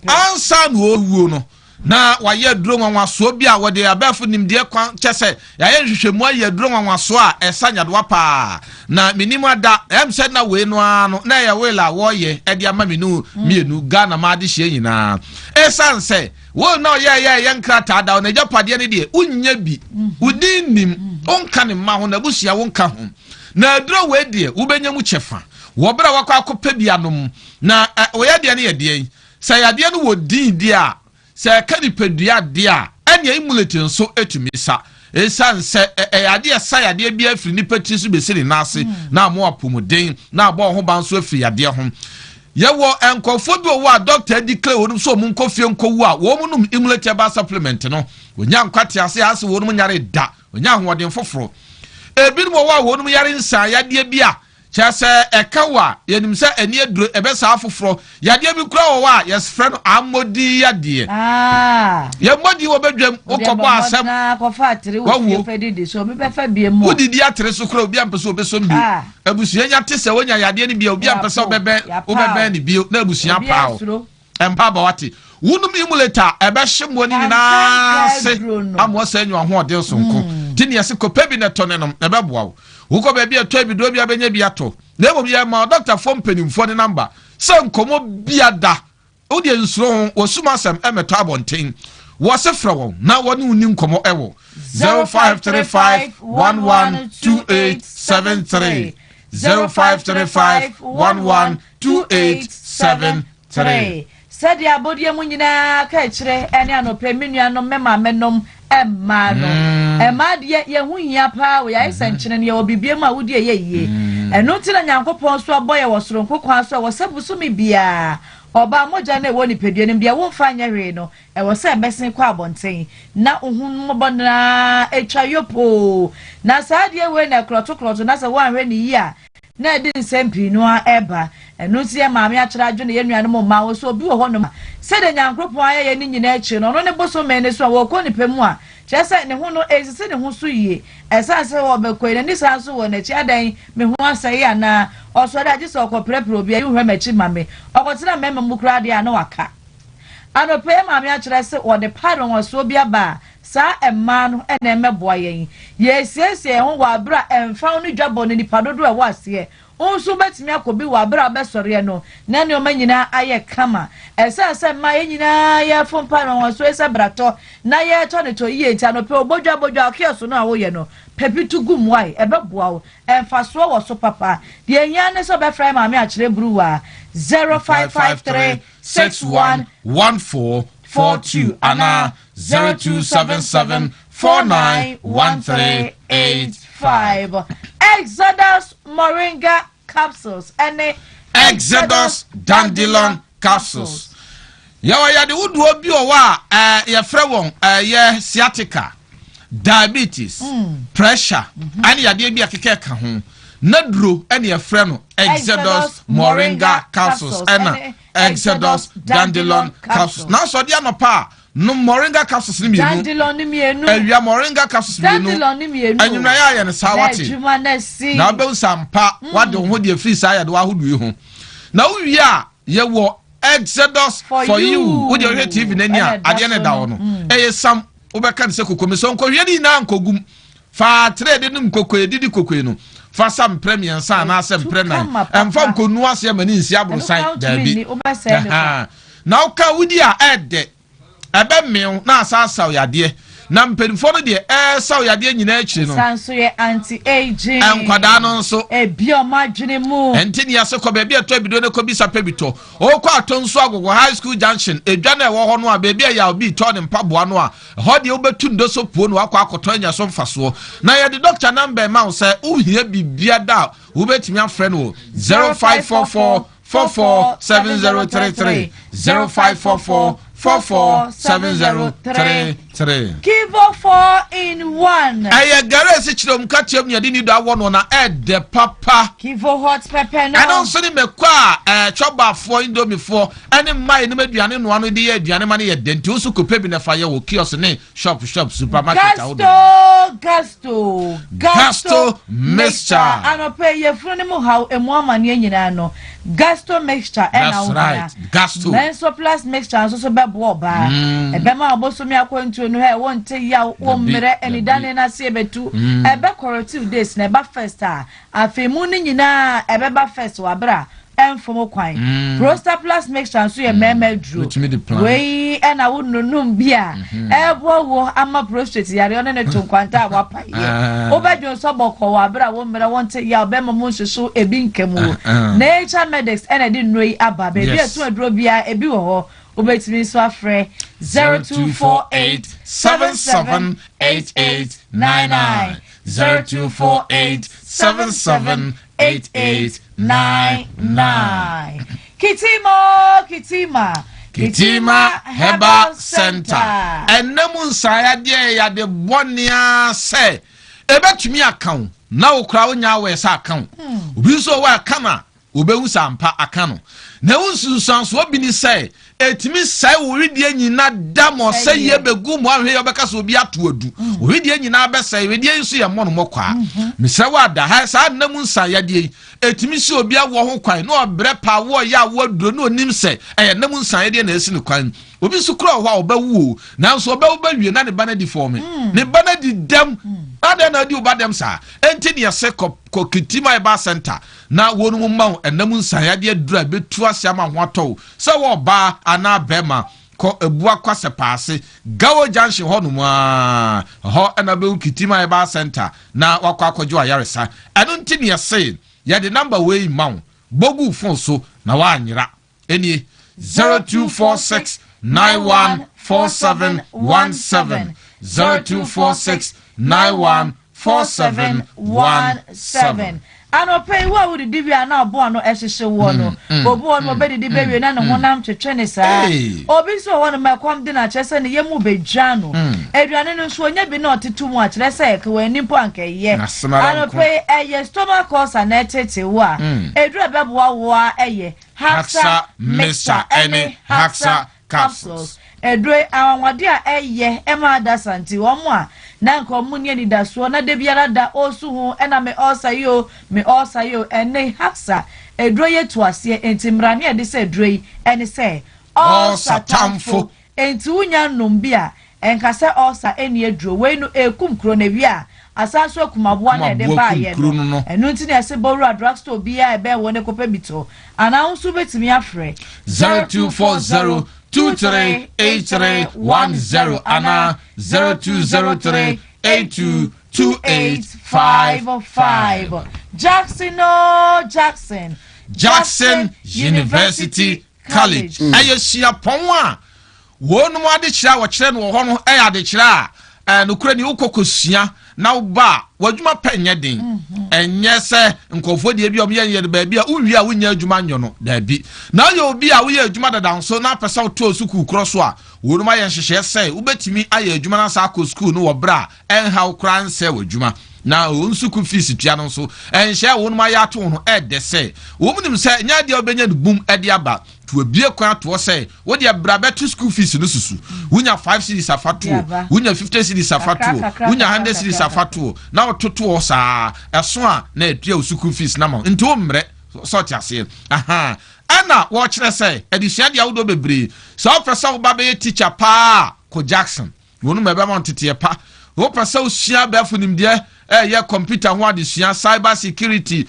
Ansa no owu no. Na waye duro nwanwaso bi a wode abafu nimde kwan kyese ya ye hwehwemu aye duro nwanwaso a esanya do pa na minimu ada em said na we no ano na ye wela wo ye e dia ma minu mienu Ghana ma de hye nyina esanse wo na ye nkrata da na japade ne de unya bi udinim onka ne ma ho na busia wonka ho na duro we de ubenya kyefa wo bra wakwa akopa bianom na wo ye de ne ye de say ade no wo din di a se kani pedua de a anya imulate nso etumisa esan se ade esa ade bia afiri ni pati so besiri nase na mo apomuden na abo ho ban so afiri ade ho yewo enkofo bi owo a doctor declare wonum so mu nkofie nkowu a wo mu num imulate ba supplement no onya nkwate ase wonum nyare da onya hoden foforo ebi no wo a wonum yare nsa yade bia chese ekawa yenim se eni eduro ebesa afoforo yade bi kura wo a yes friend amodi yade ye modi wo bedwam okobo asem na ko fatire wo fedidi so me be fa bie mo odidi atere so kura obi ampese obesom bi abusua nya tese wonya yade ni bia obi ampese obebe ni bi na abusua pao empa ba wati wunum emulator ebe hyemo ni nyina se amo se nyu ho ode sonko tini yesi kopa bi ne tonenom ebe boawo wuko be bia to ebido bia benya bia to na ebo bia ma doctor fo mpanimfo ne number se nkomo bia da odi nsuro ho osuma sam emeto abonten wo se fra won na woni uni nkomo ewo 0535112873 0535112873 said abodie mu nyina ka kire ene anope menuanom mema menom emma no emma de ye hu hia pa wo ya isenkyene ne obibie ma wodi ye yie eno tira nyankopon so aboye wo soro nkokwa so wo sabuso me bia oba moja na woni pedue ne bia wo mfa nya hwe no e wo se besen kwa abonten na ohun mbona etwayopo na saade we na kroto na se wo anhwe ne yi a na edi nsempi no a eba eno tie maame akira adwo ne yenuane mo ma wo so obi wo hono se de nyankropon aye ni nyina achi no ne boso me ne so wo ko ni pemu a chese ne ho no ezise ne ho so yie esase wo be ko ne sa so wo na chi adan me ho asai ana oso da ji so ko prepare obi ayi hwe machi mame okotena mema mukura de ana waka anope maame akira se wo de pardon wo so obi aba sa emma no ene meboa yen yesiesie ho wa bra emfa no dwabo ne nipadodo e wase onso betimi akobi wa bra besore no na ne o manyina aye kama ese ma yenyina ya fompa no wo so ese brato na ye to ne to ye ntia no pe obodwa akieso no a wo ye no pepitu gumwai ebeboa wo emfa so wo so papa de nya ne so be fry ma me akire bruwa 0553611442 ana 0277491385 Exodus Moringa capsules and Exodus Dandelion capsules. Yawa ya de wudu obi o wa ye frɛ won ye sciatica, diabetes, pressure, ani ya de bi akeke ka ho. Nadro ani ye frɛ no Exodus Moringa capsules and Exodus Dandelion capsules. Na so dia no pa no moringa capsules ni mienu dandelion ni mienu ewia moringa capsules mienu dandelion ni mienu anyuna ya ne sawate na be usampa wade ho de free sa ya de wa hodu ho na uwia ye wo Exodus for you wo de hwe TV nani a ade ne da wo no sam wo be kan se kokomi so nko hwe ni na nkogum fa trade ni nkokoi didi kokoi no fa sam premier sa na sam prena emfa nkonu ase mani nsi abrosan da bi na uka wudi a ede ebe mew na asasa yade na mpemfo no de saw yade nyina akyi no sanso ye anti aging enkwada no nso ebi o madwene mu enti ne ase ko be bia to abido ne ko bi sa pebito o ko atonso agogo high school junction edwa na ewo ho no a be bia ya obi to ne mpaboa no a ho de obetu ndo so puo no akọ akoto anya so mfaso na ye de doctor number ma wo say uhie bibia da wo betimi afre no 0544 447033 0544447033 Kivo 4-in-1 Aya garage chilom katiam yadi ni da wono na ede papa Kivo hot pepper no Ano so ni mekwa choba fo indomie fo ene mai ni maduane no ano de ye aduane ma ne ye denti osu kope bi na fa ye wo kiosk ne shop supermarket awodo Gasto mixture anope ye funu mu haw emu amane nyina no Gasto mixture ena wo right Gasto Menso plus mixture so bebo ba ebe ma obosomi akwantu no he wonte ya wo mmere enidane na se betu ebe corrective days na eba first afemu ni nyina ebe ba first wa bra enfomo kwan Roster plus mixture so ye mema duro we ena wo nunum bia ebo wo ama prostate yare one ne tunkwanta wa paye obadwo so boko wa bra wo mmere wonte ya ebe mo nsusu ebi nkemu nature medics ena di noi aba be bia to aduro bia ebi wo ho obetimi so afre 0248778899 0248778899 Kitima Herbal Center enemu nsaya de ya de bonia se ebetumi account na okra wonya we sa account obi so wa kama obewu sampa akano na unsusanso obi ni se etimi sai woridie nyina damo se ye begu mo ahwe yobeka so obi ato adu woridie nyina be sai wedie nso ye mono mokwa misra wa da ha sa namu nsaya de etimi se obi awo ho kwan no obre pa wo ya wo duro no onim se eye namu nsaya de na esi ne kwan obi su kura ho a obawu nanso obawu ba wie na ne bana di for me ne bana di dam ada na di obadem sa enti ne se ko Kitima Herbal Center na wonu mu ma enamu nsaya de adura betu ase ama ho atɔ se wo ba ana bema ko ebua kwase paase Gawo Junction ho no mu a ho na be Kitima Herbal Center na wakɔ akɔjo ayaresa eno nti ne se ya de number we ma bogu phone so na wa anyira eni 0246 914717 0246 914717 anope wa wudi divia na obo no ehhehye wo no obo no be di bewe na ne honam twetwe ne saa obi so wo no makwam de na kyese ne yemu bedwa no aduane no so onya bi na otetu mu a kyere se ke wani po ankeye anope eye stomach ulcer na etete wo a edura beboa wo a eye Haxa mixture ene Haxa capsules edre awanwade a eye ema da santi wo mo a na nkomu ne ni da so na de biara da osu hu ena me osayo ene Haxa edre ye to ase entimrane e de se edre ene se osa tamfo enti unya nombia enkase osa eni edro we no ekum kro na wi a asanso akumabo na de ba ye no enu nti na se boru drugstore bia ebe wo ne kopa bito ana unsu betimi afre 0240 238310 ana 0203822855 Jackson University College ayesia ponwa wonu mo ade kira wo kire no ho no ade kira no kura ni ukokosua na uba wadwuma penye den enye se nkofo de bi omye ba bia uwi a wonya adwuma nyono da bi na ye obi a wo ye adwuma dadanso na pesa wo to suku kroso a wonu ma ye nhehye se ubetimi aye adwuma na sa ko school no wo bra enha wo kran se wadwuma na onsuku fees tua no so enhye wonu ma ya to no ede se wo munim se nya de obenya bum ede aba to abie kwan to se wo de bra betu school fees no susu wonya 5 cedis afatuo wonya 50 cedis afatuo wonya 100 cedis afatuo na ototo o saa eso a na etua school fees na ma nto mre so tiase aha ana wo kire se edisua de awodo bebre so ofesa wo ba be teacher pa ko Jackson wonu mebe ma ntete pa wo pesa usua be funimde computer ho adesua cyber security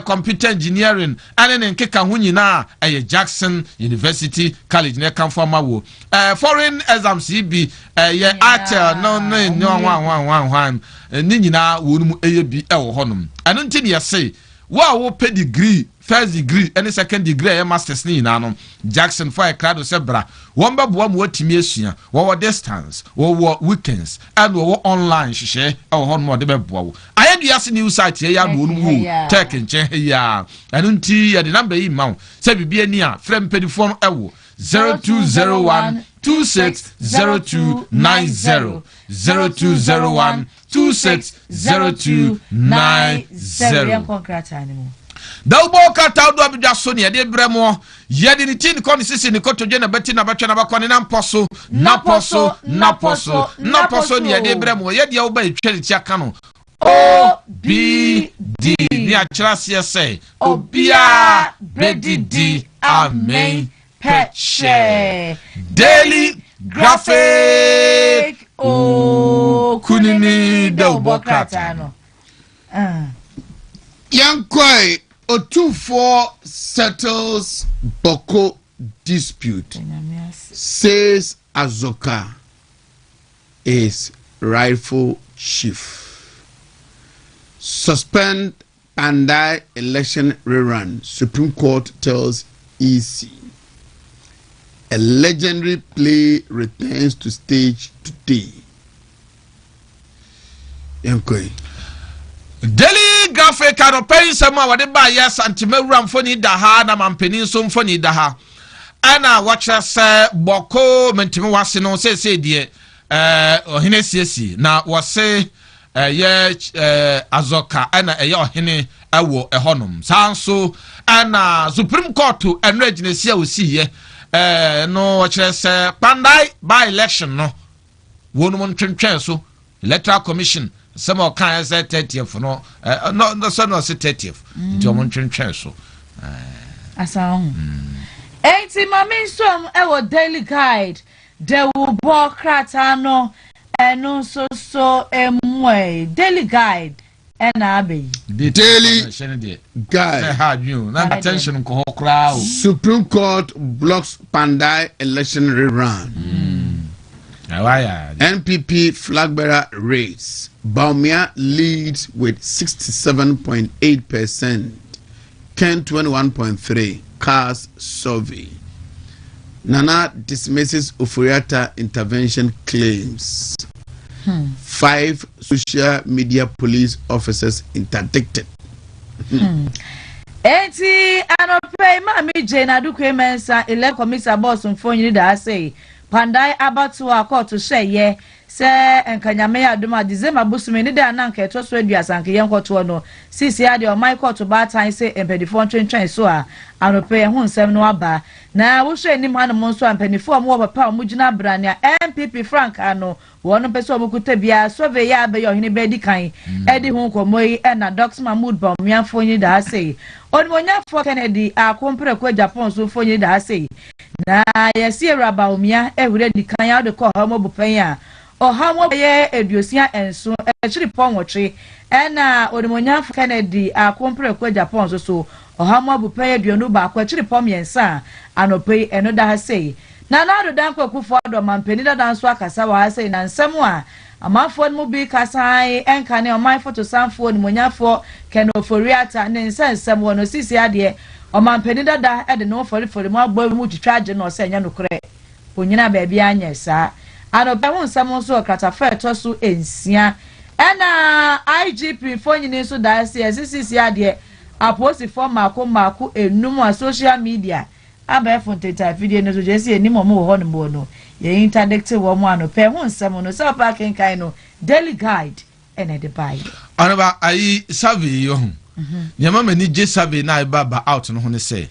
computer engineering ane ne nkeka ho nyina Jackson University College ne kan forma wo foreign exams bi art no ni nyina wo nu bi wo honom eno nti ne yese wo pe degree first degree and second degree masters ni nyina no Jackson for a crowd sebra won ba boa mo watimi asua wo distance wo weekends and wo online hwehwe wo honom de be boa wo ayedua se new site ya no nu tech nche ya eno nti ya de number yi ma wo se bibia ni a frem pedifon ewo 0201 260290 0201 260290 Daubo kata do abidwa so ne de bremo ye de ni tin ko ni sisi ni koto je na beti na batwa na bakọ ni na mposo ne de bremo ye de wo ba etwa ti aka no OBD ni achira se obia bedidi amen peche daily graphic kunini daubo kata no Yankoi Otufo settles Boko dispute, says Azoka is rightful chief. Suspend Pandai election rerun, Supreme Court tells EC. A legendary play returns to stage today. Yankoi Daily graphic and open some of the bias and Timuram Foni Daha, Namampeni, some Foni Daha. Anna watch us Boko Mentimu Wasino say, dear, Ohenesi. Now was say, Azoka, Anna a Yohine, a wo a honum. Sound so, Anna Supreme Court to and Reginesia will see, no watch us Pandai by election, no. Woman so electoral commission. Some of kind say 30th no some no say 30th nti omon twentwen so asan enti mami som e wo daily guide de wo bo krata no eno so emwe daily guide ena abe daily guide na attention ko kra Supreme Court blocks Pandai election rerun. NPP flag bearer race. Baumia leads with 67.8%. Ken 21.3%. Cars survey. Nana dismisses Ofuriata intervention claims. 5 social media police officers interdicted. Eti anope mami Jane Adukwe Mensa ele komisa boss mfonyi da say Pandai abatu akoto sheye se enkanyame ya duma December busumi ni da nanka etoso aduasa nke yenkoto no sisi ade o my court ba tan se empedifo twentwen so a anope hu nsem no aba na wo hwe ni man mo nso empedifo mo papa mo gina brania MPP Frank ano wono pese o mukuta bia survey ya be yo hene be di kan edi hu komoyi na Dr. Mahmoud Bamiafo nyi da say onimonyafo Kennedy akompre ko Japan so fonyi da say na yesi Ewraba Omia ehure di kan ya de ko hamo bupan a ohamo ye eduosia enso echiri ponwotwe na onimonyafo Kennedy akompre ko Japan so ohamo bupan eduonu ba ko echiri pomiensa anope eno da say na do dan ko kufo do mampeni da dan so akasa wa say na nsemu a amafo mu bi kasai enka ne omai photo sanfo onimonyafo Kenoforiata ne nsensem wono sisi ade o mampeni dada e de no forifori mu agbo mu twitwa age no se nya nokre onyina ba bia anya sa anope hu nsem so kratafa to so ensia na IGP fonyini so da sisi ade aposi for mako enum a social media aba fonteta video no so jesi enimo mo ho no mo no ye interdict wo mo anope hu nsem no so pa kenkan no daily guide ene de bai anaba ayi survey yo nyama mani je survey na ba out no ho ne say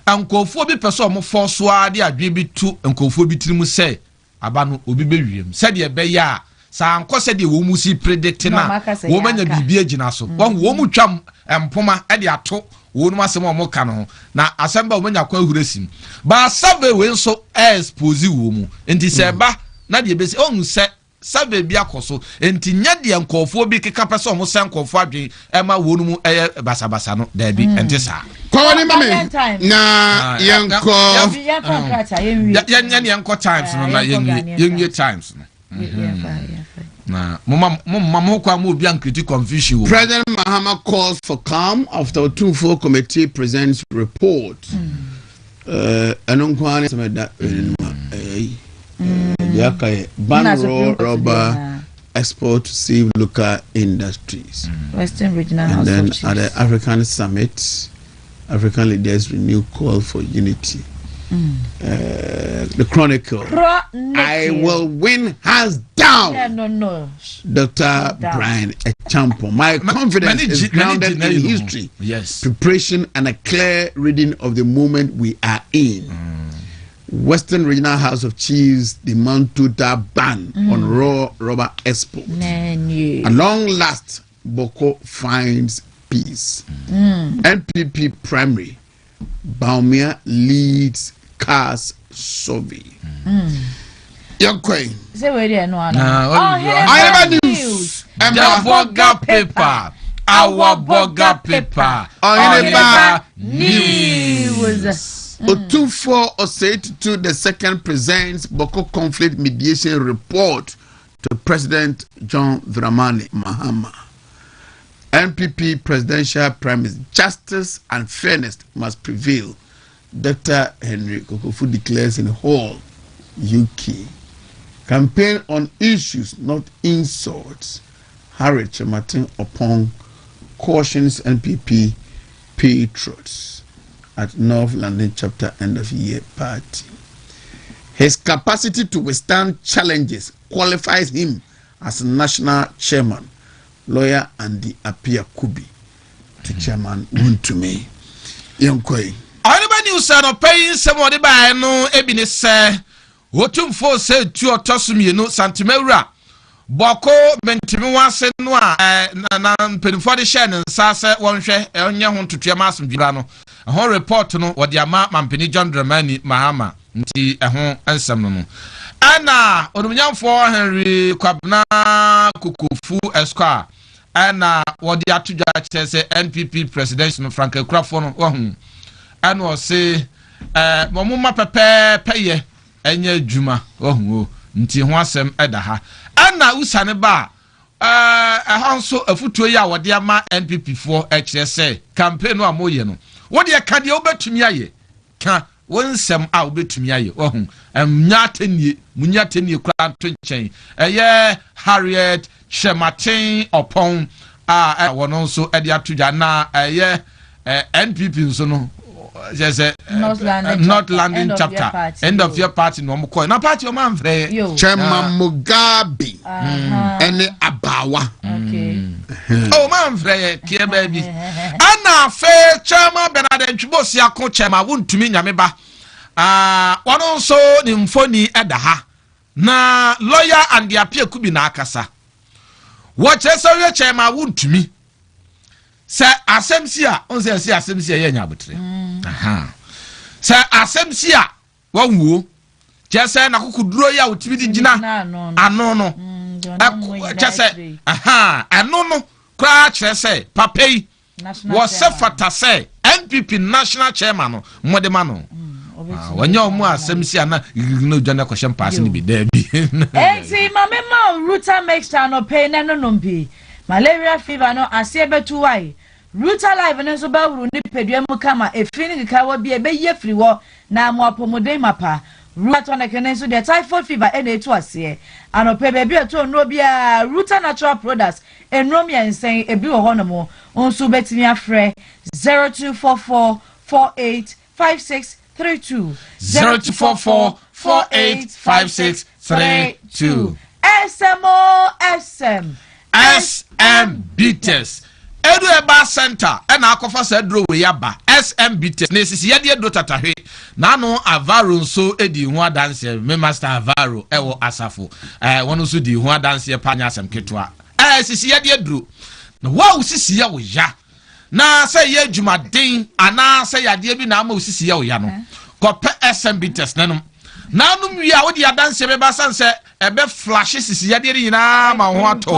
ankofo bi peso mo forso ade adwe bi tu ankofo bi tirimu say aba no obi bewiem said ye be ya sa anko said ye wo mu si predict na wo manya bibia agina so wo mu twam empoma ade ato wo no asem o mo ka no na asemba wo manya kwa huresim ba survey we nso expose wo mu enti se ba na de be se on se survey bi akoso enti nya de nkofo bi keka pese o mo sen nkofo adwen ema wonu mu basabasa no da bi enti sa kwani mame na yanko yanko times no na yenwie times no na mama kwa mo bi ankriti confusion. President Mahama calls for calm after Otumfuo committee presents report. Anonkwani semeda yaka ban rubber export to save local industries. Western Regional House and then of at the African Summit, African leaders renew call for unity. The Chronicle. I will win hands down. Yeah, no. Dr. Brian Echampo. My confidence is grounded in history, preparation, and a clear reading of the moment we are in. Western Regional House of Chiefs demand total ban on raw rubber export. At long last, Boko finds peace. NPP primary. Baumia leads cars survey. Young Queen. Say where they no. I have news. Boga paper. Our boga paper. Oheneba news. Otumfuo Asiedu the second presents Boko conflict mediation report to President John Dramani Mahama. NPP presidential premise: justice and fairness must prevail. Dr. Henry Kokofu declares in Hall, UK. Campaign on issues, not insults. Harry Chematin upon cautions NPP patriots at North London chapter end of year party. His capacity to withstand challenges qualifies him as national chairman. Lawyer Andy Apia Kubi to Chairman Wontumi. Yonkoi. Anybody who said or paying somebody by no ebini say Otumfuo said to Tosumi no Santimera Boko Bentimi wase no na penfo de share nsa se wonhwe onye ho totua masum bibra no ho report no wo de ama mampeni John Dramani Mahama nti ho ansam no ana onumnyamfo Henry Kwabna Kukufu Esquire ana wo de atudwa chese NPP president no Frank Ekrafo no wo ana o se momuma pepe peye enye adwuma wo nti ho asem eda ha ana usane ba hanso afutuo ya wo de ama NPP fo ekire se campaign no amoye no wo de ka de obetumi aye ka wonsem a obetumi aye ohun munyatenie kra to nchen eye Harriet Shematin upon wono so e de atudwa na eye NPP nso no just not landing chapter end of your party no mo na party o man frɛ Chairman Mugabe ene Abawa oh man frɛ kia baby ana fe Chairman Bernard Ntwibosi akọ Chairman Wontumi Nyameba wono so ni mfoni eda ha na lawyer and the appear kubi na akasa what say Chairman Wontumi say asemsi a on say asemsi ye nyabotre say asemsi a wanwo je say na kokuduro ya otimi di gina ano no je say ano no kra che say papei wo se fata say NPP national chairman no modema no wanya omu asemsi ana no jana ko pass ni bi da bi enti mamema ruta mixture no pay na no nompi malaria fever no Asiedu why Ruta live no so ba wuru ni pedua mu kama efini kika wo bi ebe ye firi wo na mo apomodem mapa Ruta to na kene so the typhoid fever e na etu ase anope bebi eto no bia Ruta natural products enrom ya nsen ebi wo hono mo onso betimi afre 0244485632 0244485632 SM Beaters Edu Eba Center ena akofa sa dro we yaba SM Beaters na esisi yade do tatahwe na no Avaro nso edi ho adanse me master Avaro ewo asafo wono so di ho adanse panya asem ketwa esisi yade dro na wa usisi ya wo ya na say ye adwumaden ana say yade bi na ama usisi ya wo ya no kope SM Beaters nanom na no wi a wo di adanse be ba sanse ebe flash sisi ya de nyina ma ho ato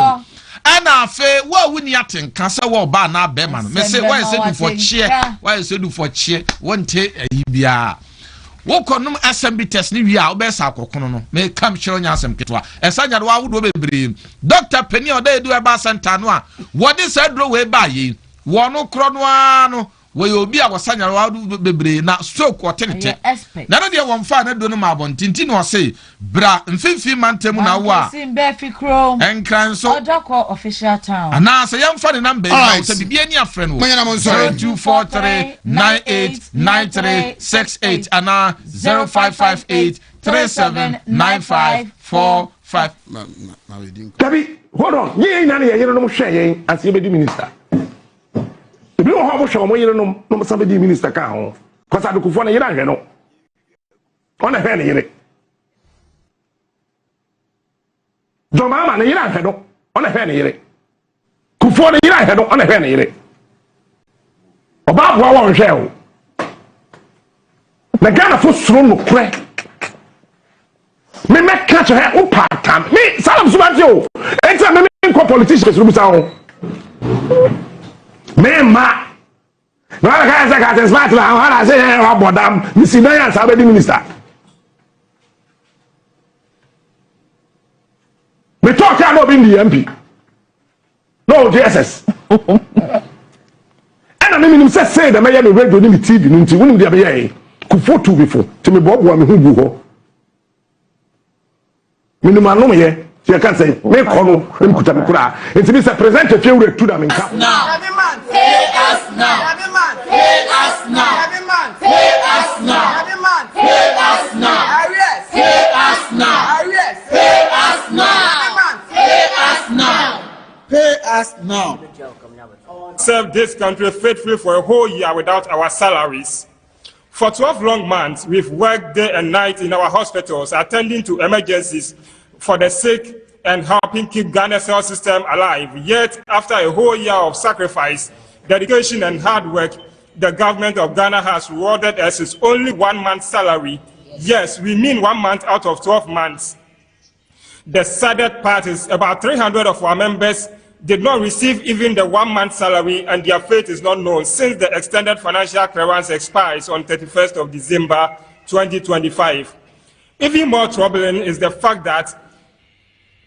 ana afe wo wuni atenka se wo ba na be ma no me se why say do for chie why say do for chie wonte ayi bia wo konum assembly test ni wi a wo be sa akokono no me kam chiro nya asem ketwa esanya do awodo bebre Dr. Penny Odedu e ba center no a wo de sa dro we ba yi wo no kro no ano we obi a wasanya awodo bebre na stroke otenete na no de wo mfa na do no ma bontinti no say bra mfimfi mantemu na wo a simbe fikro enkran so odoko official town ana say yamfa ne number na say bibia ni afre no 0243989368 ana 0558379545 Tabi, hold on. Ye na ye no hwe yen Asiedu minister. Ebi wo ho bo hwe mo ye no Asiedu minister ka ho. Kosa do kufo na ye na hwe no. Ona hwe na ye. Do mama na ye na hwe no. Ona hwe na ye. Kufo na ye na hwe no. Ona hwe na ye. Oba bo wa hwe o. Na Ghana fo suro no kure. Me catch her up part time. Me salam subatio. Enter me ko politicians rubusa ho. Me ma. No ka say ka smart la ha say abodam. Me si dan answer be minister. Me talk no be the MP. No DSS. And me nim say the me radio ni TV ni nti wonu dia be ye. Ku photo before. Ti me bobo me hu bu ho. Minimum no ye you can say me kono me kuta me kura enti me say present a few to them in cap now every man pay us now every man pay us now every man pay us now every man pay us now arrest pay us now arrest pay us now every man pay us now pay us now serve this country faithfully for a whole year without our salaries. For 12 long months, we've worked day and night in our hospitals, attending to emergencies for the sick and helping keep Ghana's health system alive. Yet, after a whole year of sacrifice, dedication, and hard work, the government of Ghana has rewarded us with only 1 month's salary. Yes, we mean 1 month out of 12 months. The saddest part is about 300 of our members did not receive even the 1 month salary, and their fate is not known since the extended financial clearance expires on 31st of December 2025. Even more troubling is the fact that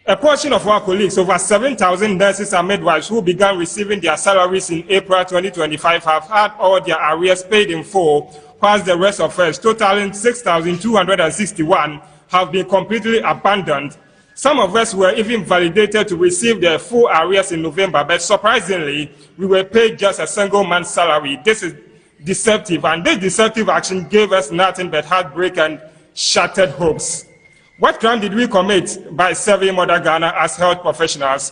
a portion of our colleagues, over 7,000 nurses and midwives who began receiving their salaries in April 2025, have had all their arrears paid in full, whilst the rest of us, totaling 6,261, have been completely abandoned. Some of us were even validated to receive their full arrears in November, but surprisingly, we were paid just a single month's salary. This is deceptive, and this deceptive action gave us nothing but heartbreak and shattered hopes. What crime did we commit by serving Mother Ghana as health professionals?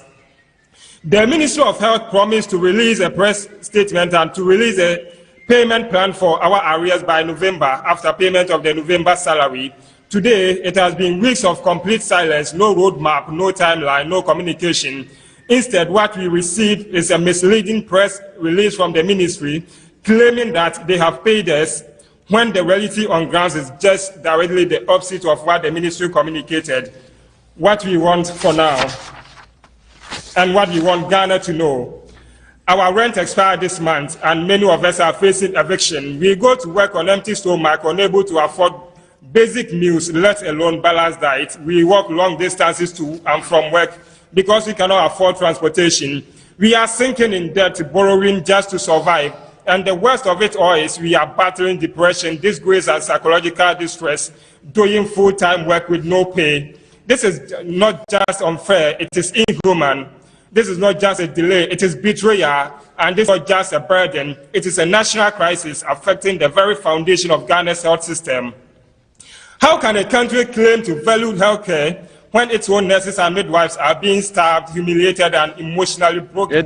The Ministry of Health promised to release a press statement and to release a payment plan for our arrears by November after payment of the November salary. Today, it has been weeks of complete silence, no roadmap, no timeline, no communication. Instead, what we received is a misleading press release from the ministry claiming that they have paid us, when the reality on grounds is just directly the opposite of what the ministry communicated. What we want for now, and what we want Ghana to know. Our rent expired this month, and many of us are facing eviction. We go to work on empty stomach, unable to afford basic meals, let alone balanced diet. We walk long distances to and from work because we cannot afford transportation. We are sinking in debt, borrowing just to survive. And the worst of it all is we are battling depression, disgrace, and psychological distress, doing full-time work with no pay. This is not just unfair, it is inhuman. This is not just a delay, it is betrayal. And this is not just a burden, it is a national crisis affecting the very foundation of Ghana's health system. How can a country claim to value healthcare when its own nurses and midwives are being starved, humiliated, and emotionally broken?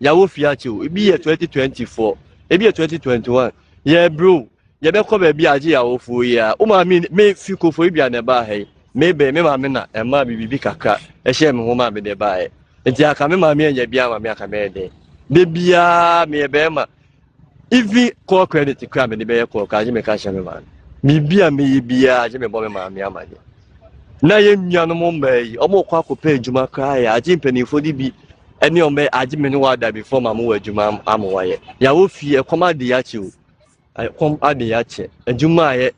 Yawo fiacho ebi ye 2024 ebi ye 2021 ye bro ye be ko be bi age yawo fu ya o ma me fi ko fo ebi aneba he me be me ma me na e ma bibi kakra e hye me ho ma be de ba e nti aka me ma me anya bia ma me aka me de de bia me bema if call credit cram me be call ka je me ka hye me man me bia me bia je me bo me ma me amade na ye nuano mo mbai omo kwa ko pe adwuma kra ya aje mpanifo di bi ene ombe aje me no wada before ma mo adwuma amowaye ya wo fie koma de ya che o kom ade ya che adwuma ye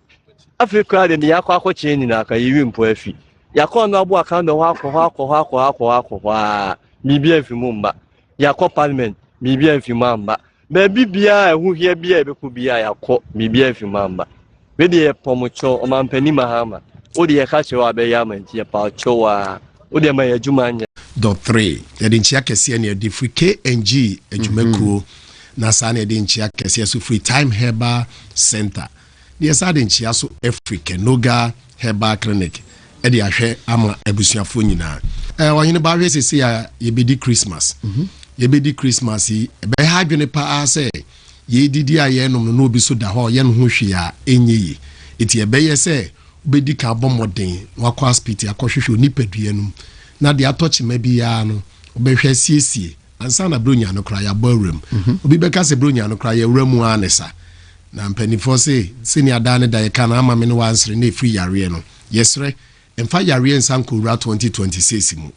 Africa de ya kwa che ni na ka yiwi mpo afi ya ko no abo aka no akọ mi bia fi mu mba ya ko parliament mi bia fi mamba ba bibia ehu hie bia ebeku bia ya ko mi bia fi mamba we de pomocho o mampani mahama o de ka che wa be ya manti ya pa chowa o de ma ya juma anya dot 3 ya de nchia kese ne de free KNG adwumakuo na sa ne de nchia kese so free time herbal center ne sa de nchia so Africa Noga herbal clinic e de ahwe ama abusuafo nyina wanyene ba hwe sese ya yebedi Christmas yebedi Christmas yi be ha dwene pa ase ye didi aye no no obi so da ho ye no ho hwe ya enye yi eti ebe ye se obedi ka bomoden wakwa hospital akohwehwe onipadua num na de atochi ma bia no obehwe siesie ansa na bronya no kra ya bawrem obi beka se bronya no kra ya wramu anesa na mpanifo se senior dane da ye kana ama me no wansre na free yare no yesre emfa yare nsanko ra 2026 mu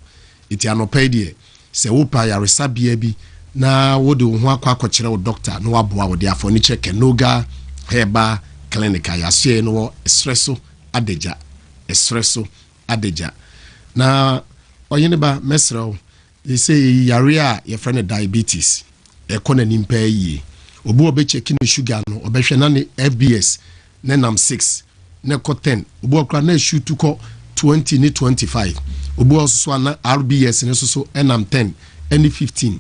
eti anopa die se wo pa yare sabia bi na wo de ho akwa wo doctor no waboa wo de afoni check Noga Herbal Clinic ya se no espresso adeja na Oheneba mesro they say yare a your friend diabetes e kona nimpa yi obu obe check no sugar no obehwe na ne FBS na nam 6 na ko 10 obu okra na shoot ko 20 ni 25 obu oso na RBS ne so nam 10 any 15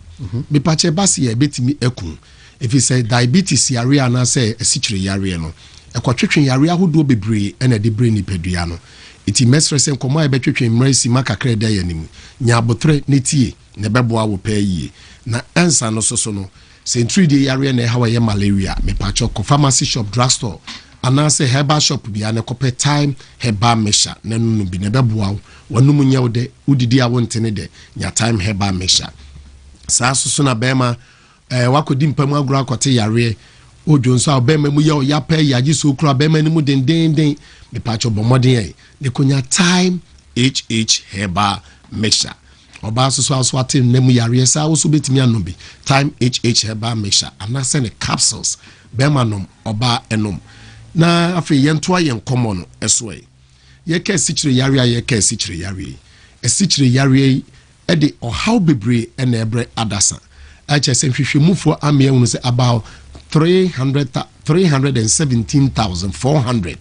me pache basi ya betimi ekun if you say diabetes yare na say esichire yare no ekotwetwe yare ahodo bebre na de bre ni pedua no iti mesre sen komo e betwetwe mresi makakra da yanim nya abotre netie ne beboa wo pa yi na ansa no so no century de yare na hawa ye malaria me pacho ko pharmacy shop drugstore anase herbal shop bia ne kope time herbal mesha na nunu bi ne beboa wanum nyawo de udidi a wontene de nya time herbal mesha saa so na bema wakodi mpamu agura akote yare ojonso a bema mu ye ya pa yaji so kura bema ni mu den me pacho bomoden e ne konya time HH herbal mesha oba so aswate nemu yare saa so betimi anom bi time HH herbal mesha anase ne capsules bema nom oba enom na afi yento ayen common eso e ye ka sichire yare ye ka sichire yare esichire yare e de ohaw bebre na ebre adasa acha se hwehwemufo amia unu se about 317,400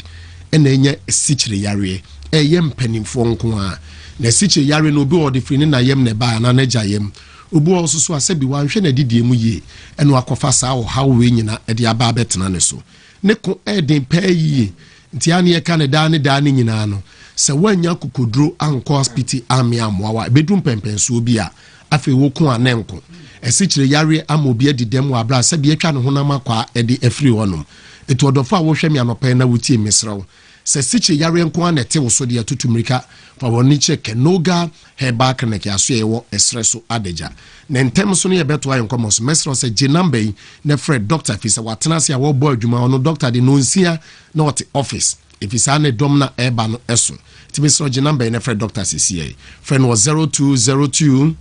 ena enya esichire yare ye mpanimfo nko a na esichire yare no bi odi firi na yem na ba na naja yem obu osusu asabi wanhwe na didie mu ye eno akofa saa ohaw we nyina e de aba betena ne so ne ko eden payi nti ane ye ka ne da ne nyina no se wanya kokodro anko hospital ami amwa bedum pempenso bi a afi wo ko anenko esichire yare amobi adidem wa bra se bi atwa ne honam akwa ede afri wonom etu odofo a wo hwe mi anopa na wutie mesrawo se sichire yare nko anete wo so de atutumrika fa woni check Noga Herbal Clinic aso ye wo espresso adeja na ntem so ne ye beto ayen komos mesrawo se ginamba yi na Fred doctor fi se watena se a wo boy adwuma ono doctor de no nsia na what office if is an domna eba no eso timisro ginamba na Fred doctor CCA friend was 0202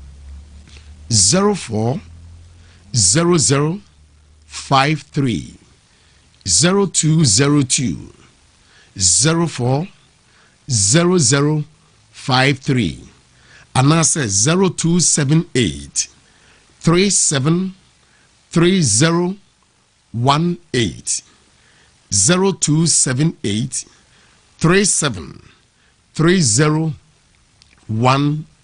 04 00 53 0202 04 00 53 anase 0278 37 30 18 0278 37 30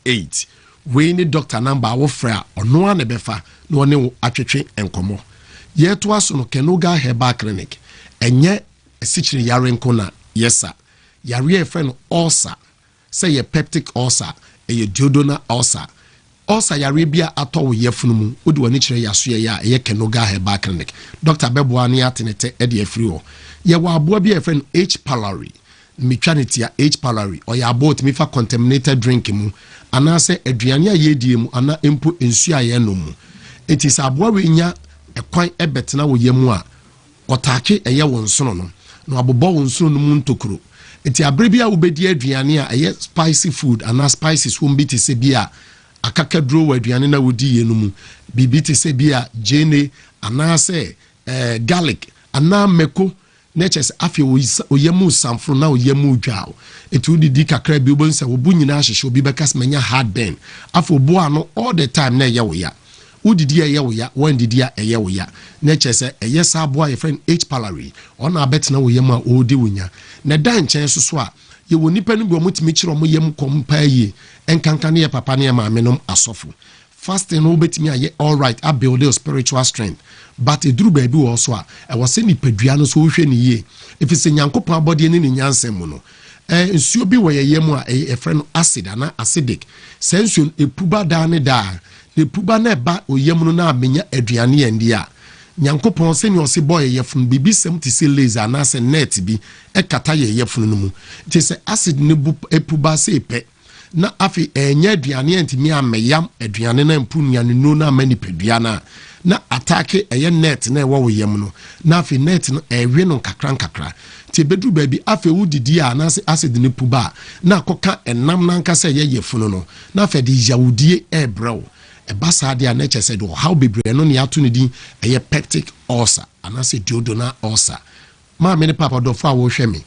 18 we ni doctor number wo fra ono ane befa na one atwetwe enkomo ye to aso no Noga Herbal Clinic enye esichire yare nko na yesa yare e friend ulcer say ye peptic ulcer ye duodenal ulcer yare bia atọ ye funumu odi wani kire yaso ye ya ye Noga Herbal Clinic doctor beboa ni atenete e de afri ho ye wa aboa bia friend H pylori mitwanity H pylori or ya about me fa contaminated drink mu anase aduane a ye die mu ana empo ensu a ye no mu it is aboa we nya ekwan ebetena wo yemu a otake eye won sono no no abobɔ won sono no mu ntokuro enti abrebia wo bedi aduane a eye spicy food and spices won bi te se bia akakadro wa aduane na wodi ye no mu bibi te se bia jene anase garlic ana meko natures afi oyemu samfro na oyemu dwao etu didi kakra bi obonsa wo bu nyina ahyehe obi bekas manya heartburn afo bo ano all the time na ye wo ya udidi ye wo ya wan didi ye wo ya natures yes abo a friend H pylori ona abetena wo yemu a odi wonya na dan chen so a ye wo nipa no bi omutimi kire omo yem kompa yi enkanka ne ye papa ne ye maame nom asofo fasting no betimi aye all right I build your spiritual strength but eduru ba bi wo so a e wo se nipadua no so wo hwe ne ye efise nyankopon abode ne nyansem mu no nsuo bi wo ye yemu a e friend acid ana acidic sensuo epuba da ne da ne puba na ba oyem no na amenya aduane yandi a nyankopon se ne ose boy yefun bibi sem ti se laser na se net bi e kata ye yefun no mu ti se acid ne bu epuba se pe na afi enya aduane antimi ameyam aduane na mpu nuane no na mani pedua na atake eye net na ewo yem no na afi net no ewe no kakra ti bedru ba bi afi wudidi a na se acid ne puba na koka enam na nka se ye yefun no na afi de yawudie ebrew basa dia nature said how bebre no ne ato ne din eye peptic ulcer anase duodenal ulcer ma me ne papa do fa wo hwe me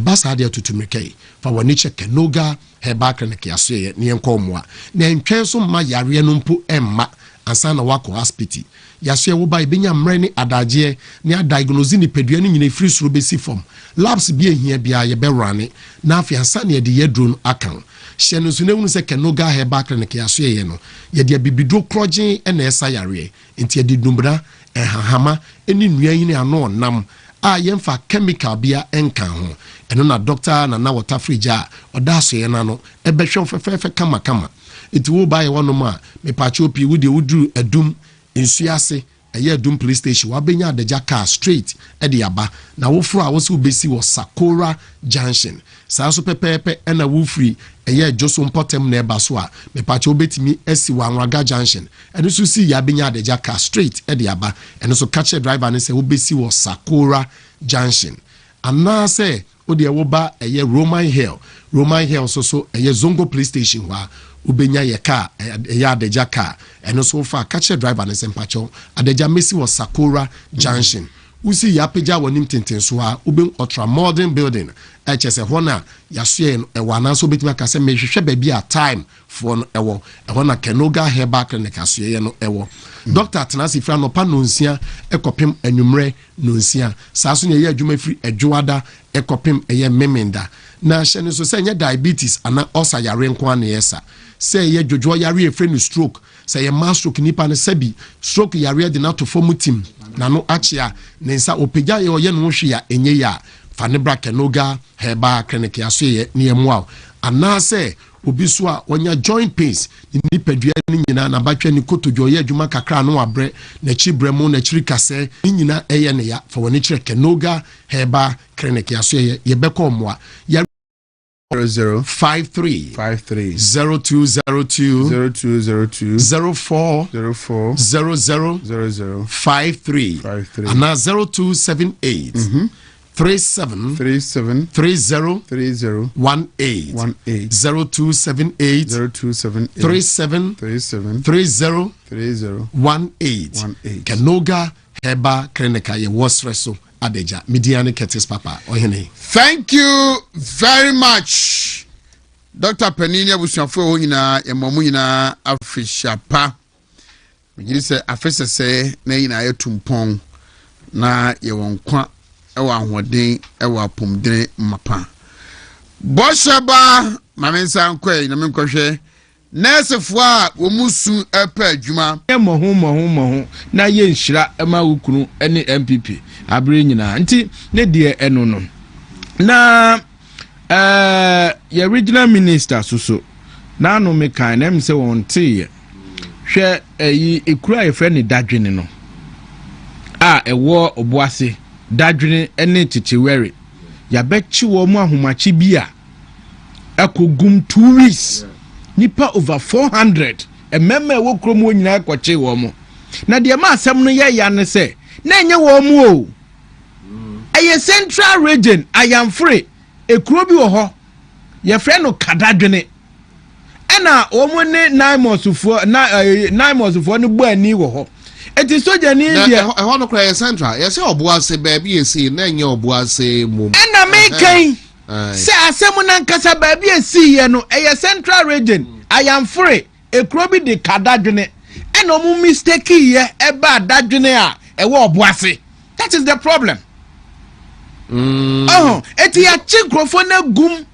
basa dia tutumike fa woni check noga herbal clinic yaso ne enkomoa na entwen so ma yare no mpo emma ansa na wako hospital yaso wo ba ibenya mre ne adaje ne diagnose ni pedua ne nyina free suro besi form labs bi ehia bia ye be rane na afi ansa ne de yedron akan shenu so ne hunu se kenoga herbal clinic yaso ye no ye de bibido krogen na esa yare enti ye de dumbra ehahama eni nua yin ano nam a yemfa chemical bia enka ho eno na doctor na water fridge a odaso ye na no ebehwe fefefe kama enti wo ba ye wono ma me pacho pi wo de wudru adum nsuase eye adum police station wa benya adaja car straight e de aba na wo fro a wo se obesi wo Sakora junction sa so pepepe na wo free eye joso mpotem na eba so a me pacho obetimi esi wa Anwaga junction eno so si ya benya adaja car straight e de aba eno so catch driver ne se wo besi wo Sakora junction ana se o de wo ba eye Roman Hill so eye Zongo police station wa ubenya ye car eye adaja car eno so fa catch driver ne se mpacho adaja mesi wo Sakora junction usi ya peja wonim tenten so a ube ultra modern building hs hona yasoe ewana so betima ka se mehwehwe ba bi a time for no ewo hona kenoga herbal clinic asoe no ewo doctor tenasi fra no pa nonsia ekopem anwumre nonsia saa so ne ye adwuma firi adwoada ekopem eye memenda na hye so se nya diabetes ana ulcer yare nko ana yesa se ye dwodwo yare efre no stroke se ye mass stroke nipa ne sabi stroke yare de na to fomutim na no achia nensa opegya ye oye no hwe ya enye ya fanebra kenoga herbal clinic aso ye ne mua anase obi so a onya joint pains ni padua ni nyina na batwa ni kotodwo ye adwuma kakra no abre na chibremu na chiri kase ni nyina eye ne ya fa woni chire kenoga herbal clinic aso ye beko mua ya 0053 0202 04 00 53 and now 0278 37 30 18 0278 37 30 18 Kenoga Heba Klinika ye wasreso adeja Midiani Ketis Papa Ohene. Thank you very much Dr. Penini abusuafo nyina emomu nyina afishapa migiri se afese se na nyina yetumpon na ye wonkwa ewa ahoden ewa pomdene mapa bosheba mamensa nkwe na menkwohwe nurse fo a womusu epa adwuma mohu na ye nhira ema wukunu ene MPP abre nyina nti ne de eno no na ye regional minister so na no me kan na me se won tie hwe yi ekura ye friend dadwene no a ewo oboase dadwene ene titewere ya bechi wo mu ahomachi bia akogum 2 weeks nipa over 400 emema wo krom wo nyina kwache wo mo na de ma asem no ye ya ne se na enye wo mu o eye central region ayamfre ekuro bi wo ho ye frɛ no kadadwene ɛna wo ne naimosufo no bu ani wo ho eti soja ni dia ɛhɔ no kra ye central ye se oboase ba bi esi na enye oboase mum ɛna mekan se asem na nkasa ba bi esi ye no eye central region ayamfre ekuro bi de kadadwene ɛna omu mistake ye eba dadwene a ɛwɔ oboase. That is the problem. Eti ya chikrofo na gum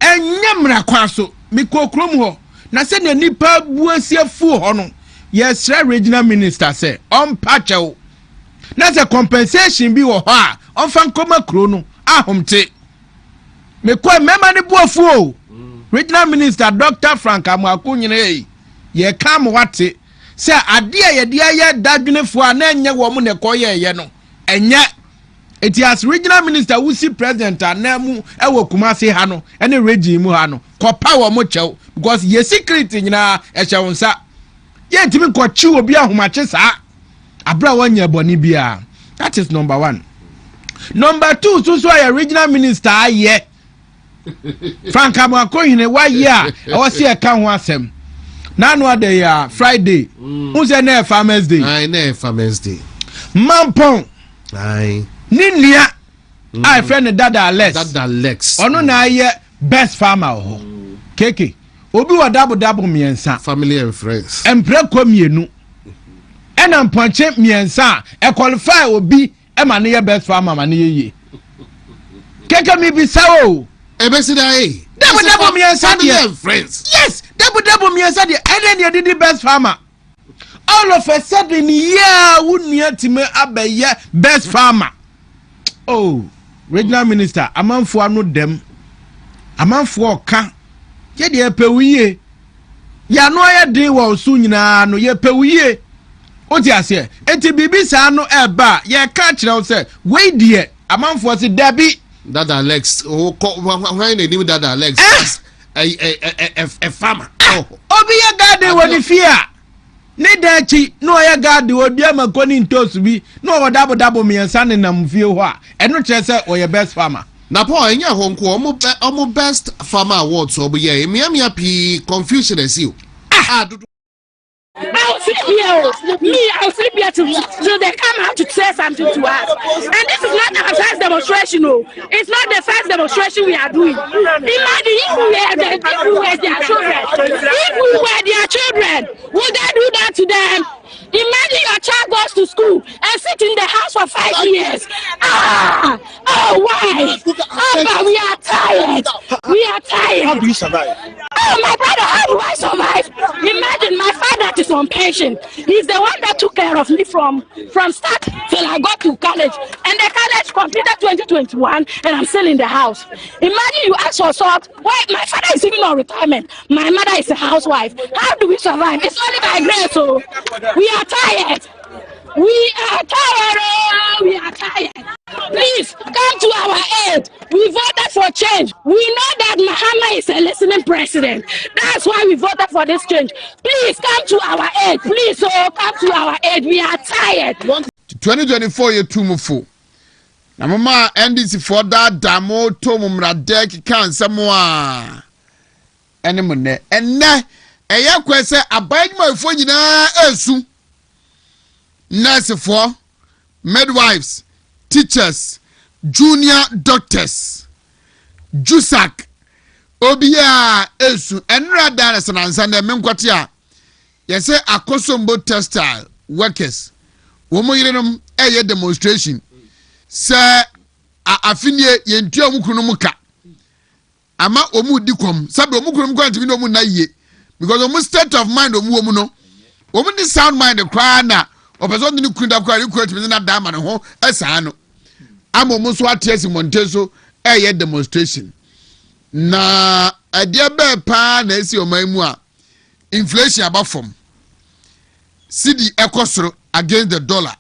enyemra kwaso mikokrom ho na se na nipa buasiefu ho no yesra regional minister say on pachew na se compensation bi wo ho a on fan koma kro no ahomte mekwa mema ne buafu o regional minister Dr. Frank Amakunyene ye kam wate se ade a ye de aye dadwenefo a na enye wo mo ne koye ye no enye. It has regional minister who see president and nemu ewo Kumasi hano any regime hano ko power mo chew because ye secret nyina e chewonsa ye ntimi ko chi obi ahomache sa abra wanya boni bia. That is number 1. Number 2 so a regional minister aye Frank Amakohine wa ye a o se e ka ho asem na no ade ya Friday who say na Farmers Day na Farmers Day mampon Ninia, I friend Dada Lex. Ono na ye best farmer ho. Keke. Obi wa double miensa. Family and friends. Empre kwa mienu. Ena mponche miensa. E qualify obi e ma ye best farmer ma ye. Keke mi bisa o. Ebesi da e. Double miensa family and friends. Yes, double miensa de. Eden ye di best farmer. All of a sudden yeah, wunua time abeye best farmer. Oh, regional minister, amanfo anu dem. Amanfo oka. Ye de pewiye. Ya no ye de wo su nyina no ye pewiye. Oti ase. Enti bibi sa no eba, ye ka kire wo se, we die amanfo se dabi. Dada Alex, oh, why na name Dada Alex? A farmer. Obi ye gade wo ni fia. Ne dachi no ya gade obi amakoni ntosu bi no double miensa ne namfie ho a eno kire se o ye best farmer na Paul enya ho nko omo best farmer awards obo ye miamia pi confusion asio I'll sleep here till they come out to say something to us. And this is not our first demonstration, no. It's not the first demonstration we are doing. Imagine if we were their children. If we were their children, would they do that to them? Imagine your child goes to school and sit in the house for 5 years. Oh, why? Oh, we are tired. We are tired. How do you survive? Oh, my brother, how do I survive? Imagine my father is on pension. He's the one that took care of me from start till I got to college. And the college completed 2021 and I'm still in the house. Imagine you ask for salt. Why? My father is even on retirement. My mother is a housewife. How do we survive? It's only by grace, so we are tired. We are tired. Oh, we are tired. Please come to our aid. We voted for change. We know that Mahama is a listening president. That's why we voted for this change. Please come to our aid. Please, come to our aid. We are tired. 2024 ye tumufo. Na mama NDC for that damo to mumrade kika nsemo a. Ene mo ne. Enne eye kwese abayima efo nyina esu. Nurse for midwives, teachers, junior doctors, Jusak, Obia Esu, and Radaras and Ansanda Menkwatia. Yes, a Kosombo textile workers. Womoyinum a demonstration. Sir, Afinie Yentia Mukunumuka. Ama Omu Dikom, Sabu Mukunum going to be no munaye. Because almost state of mind of Womuno. Woman the sound mind of Krana. Opeson ni kunda kwa request me na dama ne ho esa no amomo so atese monteso demonstration na adia be pa na esi oman a inflation abafom cedi ekosoro against the dollar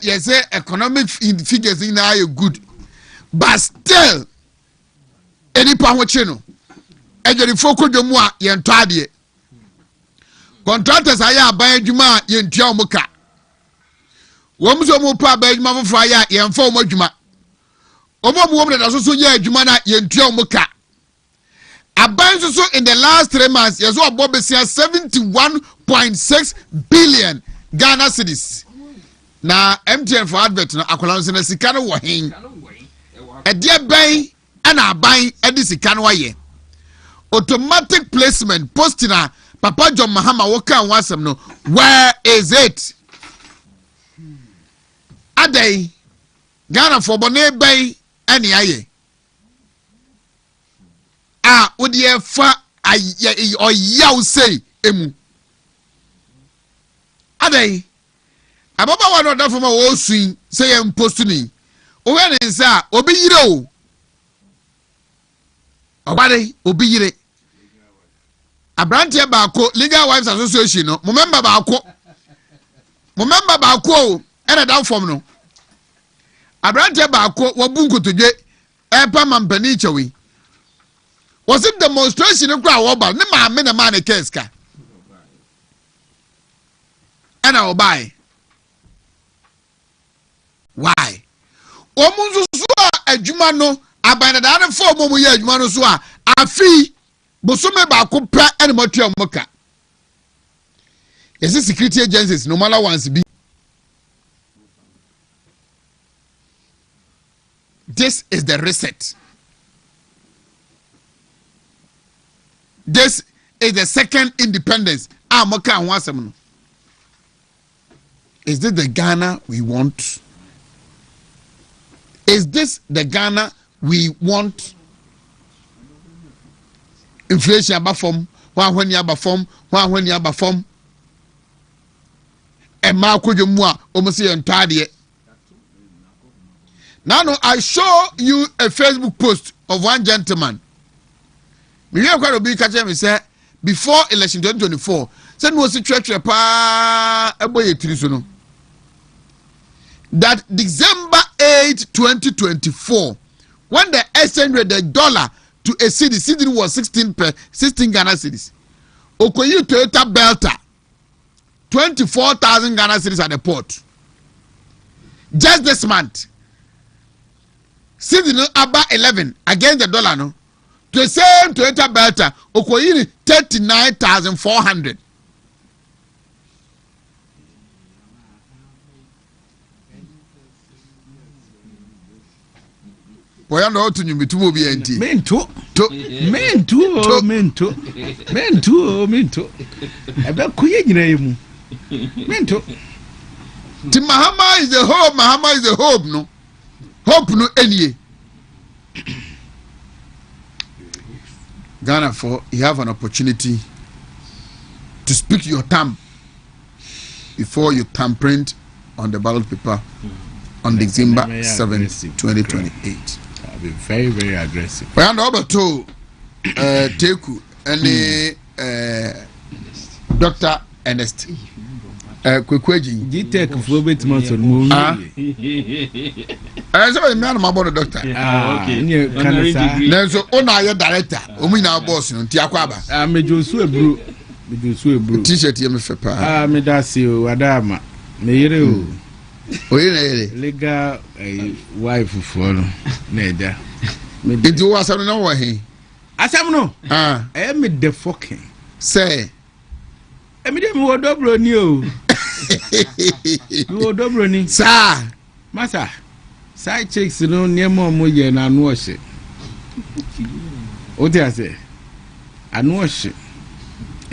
yes economic figures in are good but still any pa ho che no ejeri foko dwomu a ye nto ade contractors aya aban adwuma yentua omuka wom so mu pa aban adwuma foforo aya yemfa omo adwuma omo da so ye adwuma na yentua omuka aban so in the last 3 months yeso obobesia 71.6 billion Ghana cedis na MTN for advert no akolanso na sika no wo hen ede ban ana aban ede sika no aye automatic placement postina Papa John Mahama woka wasem no where is it adai Ghana for bone ban ani aye odi fa oyaw sei emu adai ababa wa no dafo ma wo suin say em post ni o we ne nsa obi yire o obade obi yire Abrantie baako Legal Wives Association no mo member baako o ene down form no Abrantie baako wabu nkotodwe epa mampani chewi was it demonstration kwa woba ne maame na ma ne keska ana obai why omunzu so adwuma no abanada na form mo ye adwuma no so a afi Bosome baako pra ene motua moka. Yes, security agencies no matter once be. This is the reset. This is the second independence. Moka and wasem. Is this the Ghana we want? Is this the Ghana we want? Inflation aba form, when you aba form, when you aba form. And Marco Mua, almost entire. Now, I show you a Facebook post of one gentleman. Me here quite a big catch me say before election 2024. Send was a church pa a boy trisono. That December 8, 2024, when the exchange rate the dollar to a city was 16 Ghana cedis. Okoyi Toyota Belta 24,000 Ghana cedis at the port. Just this month, city no about 11 against the dollar no. To the same Toyota Belta Okoyi 39,400. Boy, I know how to you to move BNT. Mento. Ebe kuye nyina yemu. Mento. Ti Mahama is the hope, Mahama is the hope no. Hope no any. Ghana for you have an opportunity to speak your term before you thumbprint on the ballot paper on December 7, 2028. I'll be very, very aggressive. We are over to Teku and Dr. Ernest. Kwekweji. G-Tech for bit months on movie. I saw a man about the doctor. Okay. There's a director. Omina boss in Tiakwaba. I'm a Joshua Brew. T-shirt, Yemifepa. I'm Dasio, Adama. Mayero. Legal wife for Neda. It was I know he. Asamno. I am the fucking. Say. I mean, you are double new. You are double new. Sir. Massa. Side chicks, no near more moye and wash it. What did I say? And wash it.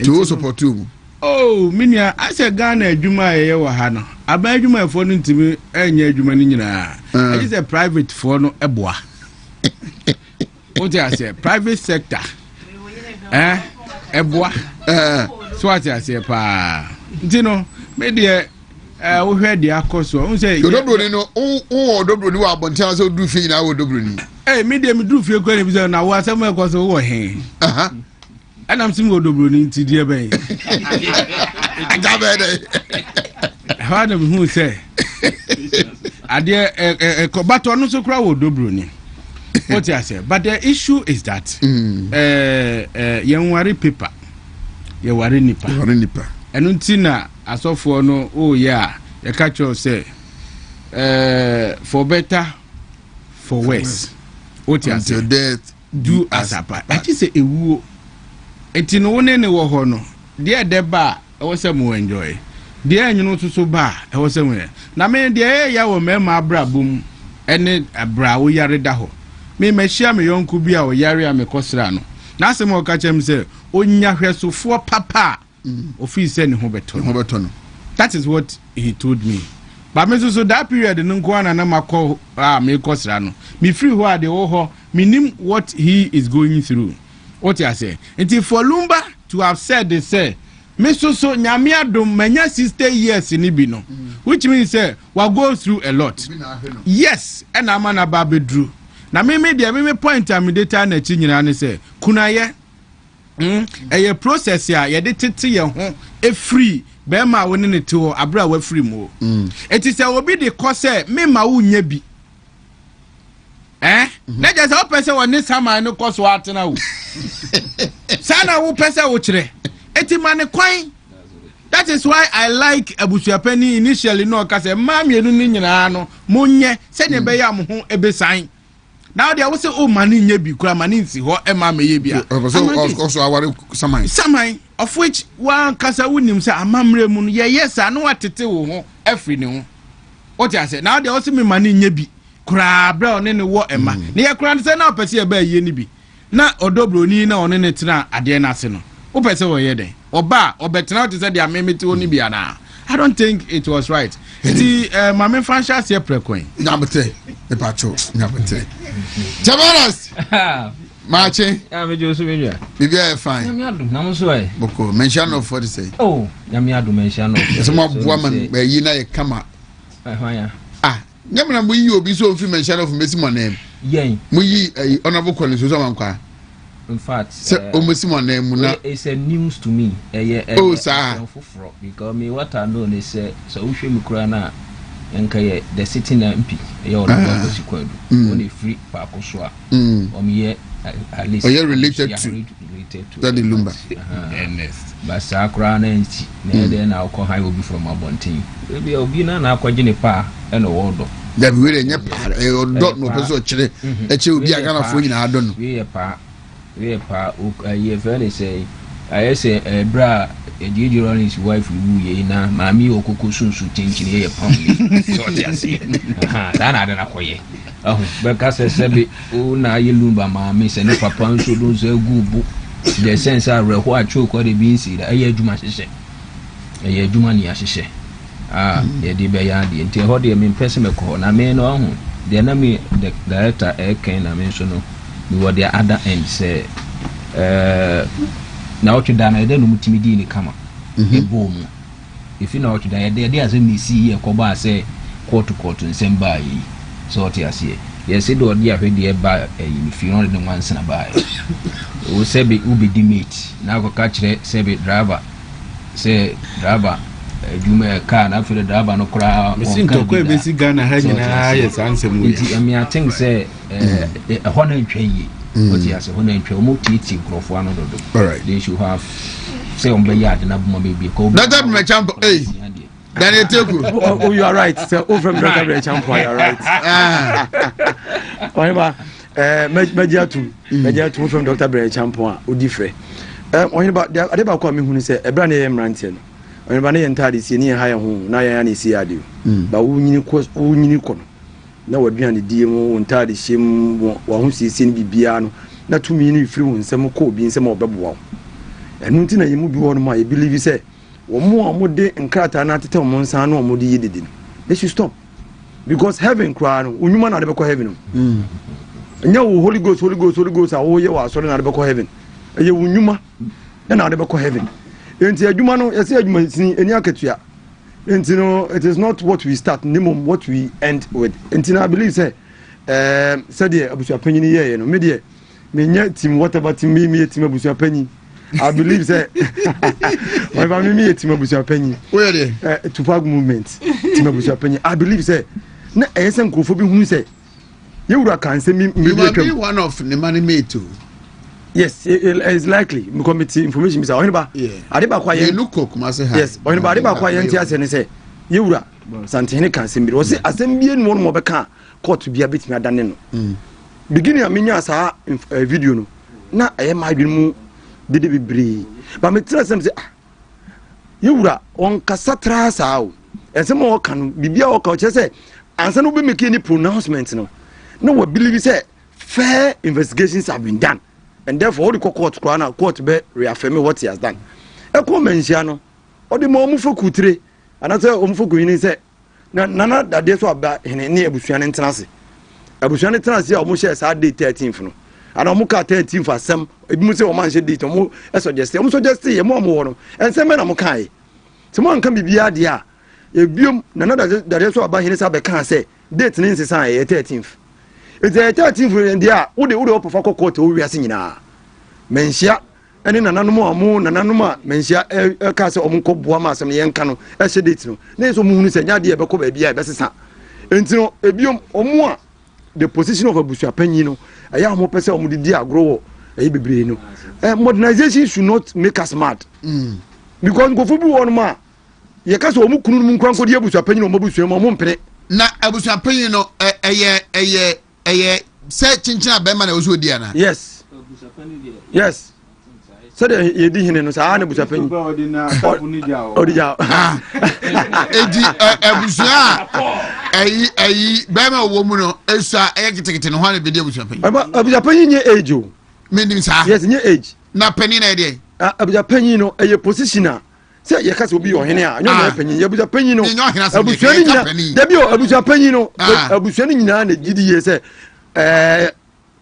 To support you. Oh, Minia, I said Ghana, Juma, Hana. I buy you my phone to me, and your Jumanina. It is a private phone, a bois. What did I say? Private sector. A bois. So what I say, pa. Dino, maybe we heard the accoso. Who say, you don't know, oh, double do our bontas or do feel our double. Eh, medium do feel going to now was somewhere was over here. And I'm single double into dear bay. How do who say? I dear a cobato no so crowd double. What I say, but the issue is that young worry paper. You worry nipa. ɛno nti na asɔfoɔ no oyɛ a yɛka kyerɛ sɛ for better for worse until death do as apart ati sɛ ewuo enti no wone ne wɔ hɔ no deɛ ɛdɛ ba a ɛwɔ sɛ mo enjoy deɛ ɛnwono nso so ba a ɛwɔ sɛ mo na me deɛ ɛyɛ wɔ mɛma abrabom ɛne abra wo yare da hɔ me mɛhyia me yɔnko bi a ɔyare a mekɔsra no na asɛm a ɔka kyerɛ m sɛ onya hwɛsofoɔ papa ofii sɛ ne ho bɛtɔ no that is what he told me but me so that period no nko ana na makɔ a mekɔsra no me free hɔ a de wo hɔ menim what he is going through what you say nti for Lumba to have said they say me so nyame adom manya 60 years ni bi no which means say we go through a lot yes and am na ba bedru na me point am data na chi nyina ne say kunaye eye process ya ye de tete ye ho e free be ma woni ne te ho abra wa free mo eti say obi de ko say me ma wo nya bi na je say o pese woni sama ne ko so atena wo sana wo pese wo kire eti mane kwan. That is why I like abusuapani initially no ka say ma mienu ni nyina no monye se ne be ya mo ho ebesan. Now they will say oh mani nye bi kura mani nsi ho e ma meye bia. Also aware saman of which one kasa wunim say amamre mu no yes anu atete wo ho afri ne ho. What you say now they also me mani nye bi kura bra one ne wo ema. Ne ye kura say na opese e ba ye ni bi. Na odobroni na one ne tena ade na ase no. Opese wo ye den. Oba obetena to say dia memete oni bia na. I don't think it was right. The mama Francia se prekwen. Nyabete. E pacho nyabete. Jamaras. Mache. Me jo so menua. Bibia fine. Nyame adum na mo so ai. Boko mention of what say. Oh, nyame adum mention of. Some boa man yi na ye kama. Hwan nyame na mo yi obi so fi mention of mesi mo name. Yen. Mo yi honorable Collins so man kwa. In fact, it's a news to me. Oh, sir. Because me what I know is so we should Ukraina and the sitting MP. You're only free Pakoswa. At least related to that Lumba. But Sakran and then I'll call high will be from Abontin. Maybe I'll be now Quajinipa and a ward. That we don't know person actually. That you be a kind of food. I don't know. We very say I say bra Didi run his wife ye na mami okoko sunsu chinchini ye pamli so they say that na na koye because say o na ye Lumba mami say no papa nso do so gubu the sense are reho acho ko de bi nsi da ye adwuma hyehyɛ ye adwuma ni ahyehyɛ ye de be ya de nti ho de me pese me ko na me no ho de na me the director ken na me so no we were the other end say na otu da na ede no mutimi di ni kama ebo mu if you know otu da ede as me see here ko ba say court nsem ba yi so otu ase ye say do odi ahwe de ba yi fi no de nwansa na ba o say be ubi di mate na ko ka kire say be driver Juma car na feel driver no kra mesin to ko be si Ghana ha nyina yes ansem we I think say a hono ntwe what you say hono ntwe mo titi grofo ano dodo. All right, they should have say on be yard na buma baby ko na that me champ Daniel Teku. Oh, you are right. So over from Dr. Champo, you are right. Oheneba media from Dr. Champo odifre. Oheneba adeba ko me hunu say ebra na ye mrantie no. Oheneba na ye ntade sie ne ha ye ho na ye na Asiedu. Ba wo nyini ko no. Na waduane die mu ntade hyem wo ho siesie ne bibia no. Na tumi ni firi wo nsem ko obi nsem obeboa. Enu nti na ye mu bi wo no ma ye believe say Omo de nkrata na tete omo nsa na omo de yedede no. They should stop. Because heaven cry no, unyuma na de be heaven no. Nya wo Holy Ghost a wo ye wa sori na de be heaven. Eye unyuma na de be heaven. Enti adwuma no yesi adwuma sini eni akatua. Enti no it is not what we start, minimum what we end with. Enti na I believe say said the abusua panyin ye no. Me de me nya team whatever team me team abusua panyin. I believe that my family team abusua panyin. Where dey? Tupac movement team abusua panyin. I believe say na esen krofo bi hunu say ye wura kan say me be one of the money made too. Yes, it's likely. Committee information is Oheneba. Adeba kwa yen look Kumasi ha. Yes, Oheneba adeba kwa yen ti ase ne say. Yewura Santene kan sembiri. O say asembie no mo beka court bia betimi adane no. Beginning amenya sa video no. Na aye madwin mu dede bebre. Ba me tira sem say Yewura on kasatra sa o. Ensem o kan bibia o ka o che say ansa no be make any pronouncement no. No we believe say fair investigations have been done. And therefore, all the court be reaffirming what he has done. A mention, or the more for kutre, and I say, Omfuku say, Nana, that there's what about in near Bushan and Transi. A Bushan and Transi almost shares our day 13th. And Amuka 13th for some, it must say, man, she did to move, as suggest, almost just say, a more, and some men Amukai. Someone can be Biadia. If you, Nana, that is what about his Abbey can say, date in society 13th. It's a 13th in the would the open for court we are singing now. Mensia, and in an animal moon and animal, Mensia, a castle of Munko Buama, some young canoe, as she did. There's a moon is a yadia Bako baby, best. And so, a biom or more, the position of a Busha Penino, a young more person of the dear grow, a baby. Modernization should not make us mad. Because go for one ma, Yakaso Mukunum Kranko Busha Penino Mobus, Mompene. Na Abusha Penino, say chinchina bema na ozo diana. Yes. Yes. So the yedi hine no sa na busa panyi. Odija. Eji abusha ayi bema wo mu no esa ekitekete no hwane bede abusha panyi. Abusha panyi nye age o. Menim sa. Yes, nye age. Na panyi na ede. Abusha panyi no eye positioner. Say ye kase obi ohene a nyo na panyi abusha panyi no. Abusha ni nyina. Debi o abusha panyi no. Abusha ni nyina na gidi ye say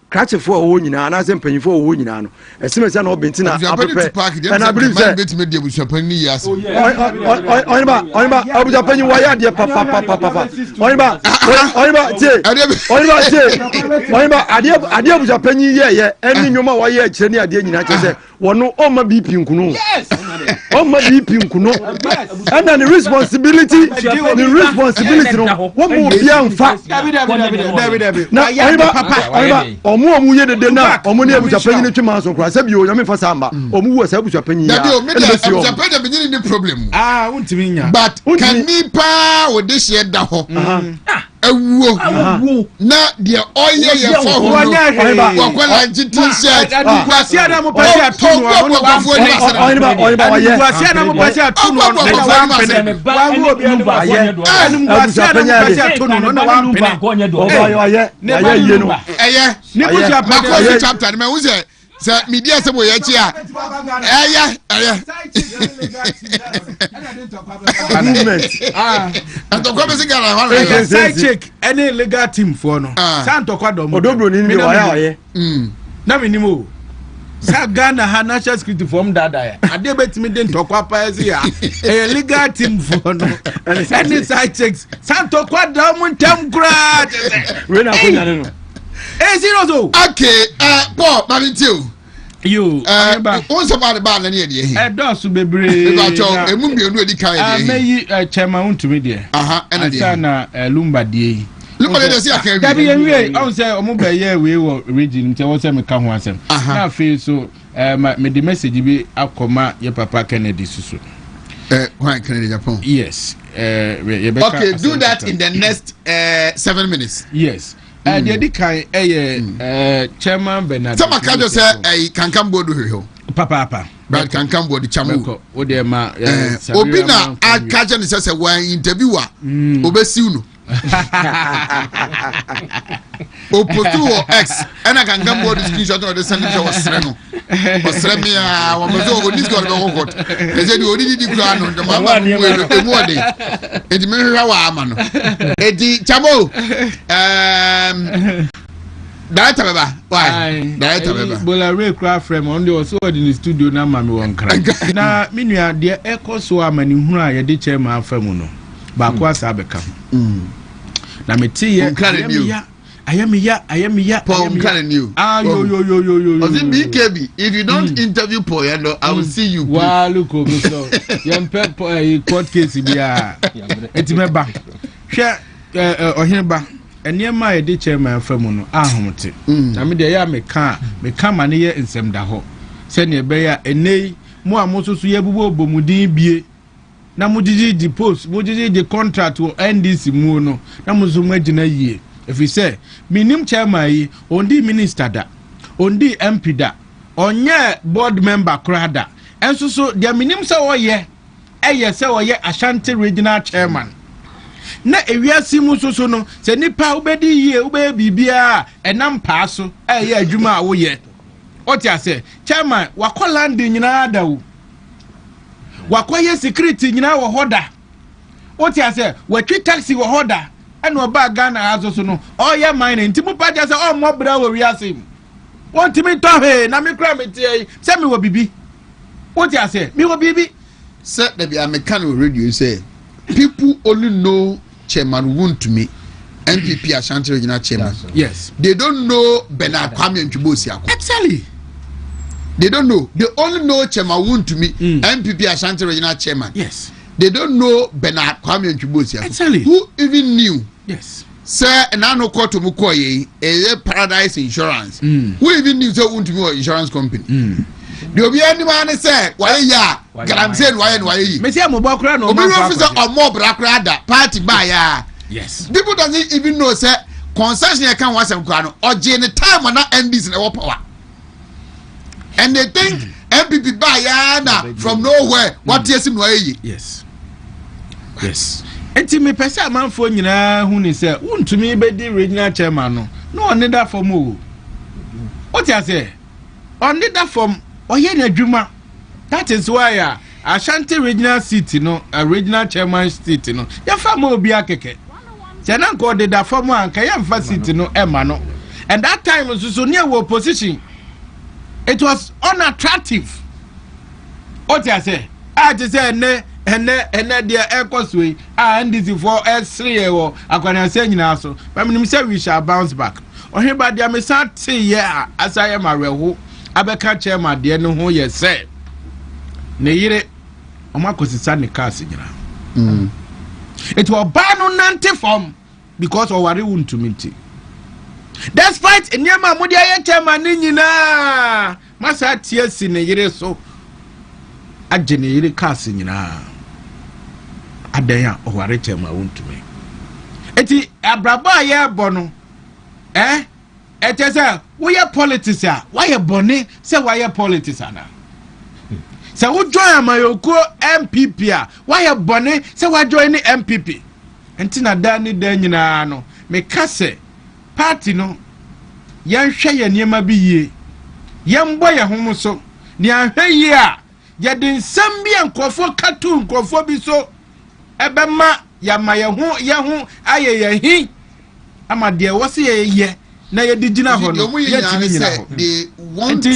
Catch for a woman and I send penny for a woman. As soon as I know Bentina, and I believe that bit made with your penny. Yes, I'm penny. Why are you, Papa? I dear with a penny, yeah, and no more why you're Chenny, I didn't say, one no, oh, my beeping kuno. Yes, oh, my beeping kuno. And then the responsibility, what more young fat. Now, Papa. Omu omu ye de na omu ne abuja panyi ne twema so kra sabi o nyame fa samba omu wo sa abuja panyi ya abuja panyi be nyini problem untimi nya but can nipa wo de share da ho awuo na de oye ye fo ho wo kwala njitin shirt kwasi ada mo pasi atunu no no kwasi ada mo pasi atunu no na wa mpene wa wo bi nu ba ye kwasi ada mo pasi atunu no na wa mpene obaye ye no eye ni buja pa chapter me wo se media se bo ye chi a eye antokwa be sigara wa side check any legal team for no santokwa do mo odobro ni ni wa ye na minimo sa Ghana ha national security form dada ya ade betimi de ntokwa pa ezi ya legal team for no any side checks santokwa do mo ntem kra we na ko nyane no zero. Okay, Paul, Marintio. You, once about the bar, and here, does bebre. A movie on the kind. May chairman to me, dear. And a sana Lumba D. Look at this. I was a mobile year we were reading until I was a come once. Now, feel so. May the message be Akoma, your Papa Kennedy Susu. Why Kennedy Japan? Yes. Okay, do that in the next 7 minutes. Yes. The kind chairman Bernard. Some can just say a can come board with you. Papa. But can come board the chamu. Odema. Obina, I catch and says a one interviewer. Obesiuno. Opotu X. And I can come board the screenshot of the senator was Sreno. Was Sremia, one was over this got a hot. They said you already did ground on the mama the morning. It's Mirawaman. Eddie Chamo. Director Baba. Why? Director Baba. Bola craft frame on the also in the studio na mami won kra. Na minua de eko so amani hunu a ye de chairman famuno. Ba kwa sa beka. Na meti ye I am ya. Paul, I'm telling you. Yo. BKB, if you don't interview Paul, I will see you. Wow, look over so. Young court case, yeah. It's my back. Share Oheneba. enema e de chairman famu no ahomte na me de ya meka ma ne ye nsem da ho se ne be ya enei mo amososo ye bubo bomudin bie na mujiji di post mujiji di contract wo NDC mu no na muzo magina yie efi se minim chairman yi ondi minister da ondi MP da onye board member krada enso so dia minim se wo ye eye se wo ye Ashanti regional chairman na ewiasi mu soso no se nipa ubedi yie ube bibia enam paaso eye adwuma wo ye oti ase chairman wakoland nyina dawo wakoye security nyina wo hoda oti ase watwi taxi wo hoda eno oba Ghana azo so no oye mine ntimu pa dia se o mo bra wo wiase wonti mi tohe na mi kra mi tie se mi wo bibi oti ase mi wo bibi se da bia mechanical radio say people only know Chairman Wontumi, MPP Ashanti Regional Chairman. Yes. They don't know Bernard Kwame Nchubosi. Exactly. They don't know. They only know Chairman Wontumi, MPP Ashanti Regional Chairman. Yes. They don't know Bernard Kwame Nchubosi. Exactly. Who even knew? Yes. Sir, Nano Koto Mukoye, a Paradise Insurance. Who even knew so Wontumi or insurance company? The be anyone say, why ya? I'm saying why and why. Monsieur Mobokra no officer or more brackrada party buyer. Yes. People doesn't even know say concession can was some crano or Jane time on MDs in our power. And they think MPP buyer from nowhere. What yes in way? Yes. Yes. Enti me pesa manfo nyina hu ni say Wontumi be di regional chairman no on that for mo. What you say? On that from oye na dwuma. That is why Ashanti regional city no a regional chairman city no ya fama obi akeke jana ko de da fama anka ya mfa city no ema no and that time so near wo position it was unattractive what I say just say ene dia ekoswe and this for S3 wo akwana say nyina so but me say we shall bounce back Oheneba dia me sa te ya asaya mareho abeka chairman de no ho ye say ne yire omakosisa ne cars nyina it was ban on anti-form because of worry Wontumi. Despite enyama mudi aye chairman nyina masa tie si ne yire so agye ne yire cars nyina adanya o worry chairman Wontumi. Eti abrabo aye bono etese wo ye politics a why ye bone say why ye politics ana say wo join amayoko MPP a why ye bone say why join the MPP enti na da ni da nyina no me kase party no yan hwe ye niema bi yie yan boye homo so ni ahwe yie a ye de nsam bi enkofo katu enkofo bi so ebema ya ma ye ho aye ye hi ama de wo se ye na ye digina ho no ye timi nyina ho they want to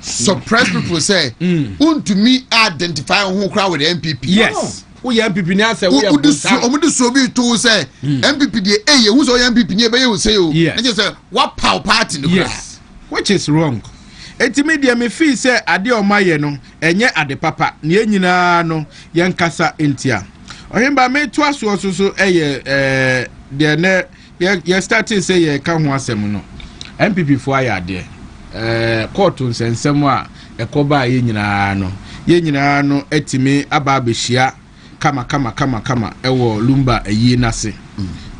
suppress people say Wontumi identify who crowd with the MPP. Yes. We MPP na say we omudu so bi to say MPP dey who so MPP ne be you say o and just say what power party no. Yes. Which is wrong. Etimi dia me feel say ade o maye no enye ade papa ne nyina no ye nkasa entia Oheneba me to aso so de ne ye starting say ye ka ho asem no MPP fo ayade court nsensem a ekoba ye nyina no etimi aba abehia kama ewo lumba ayi nase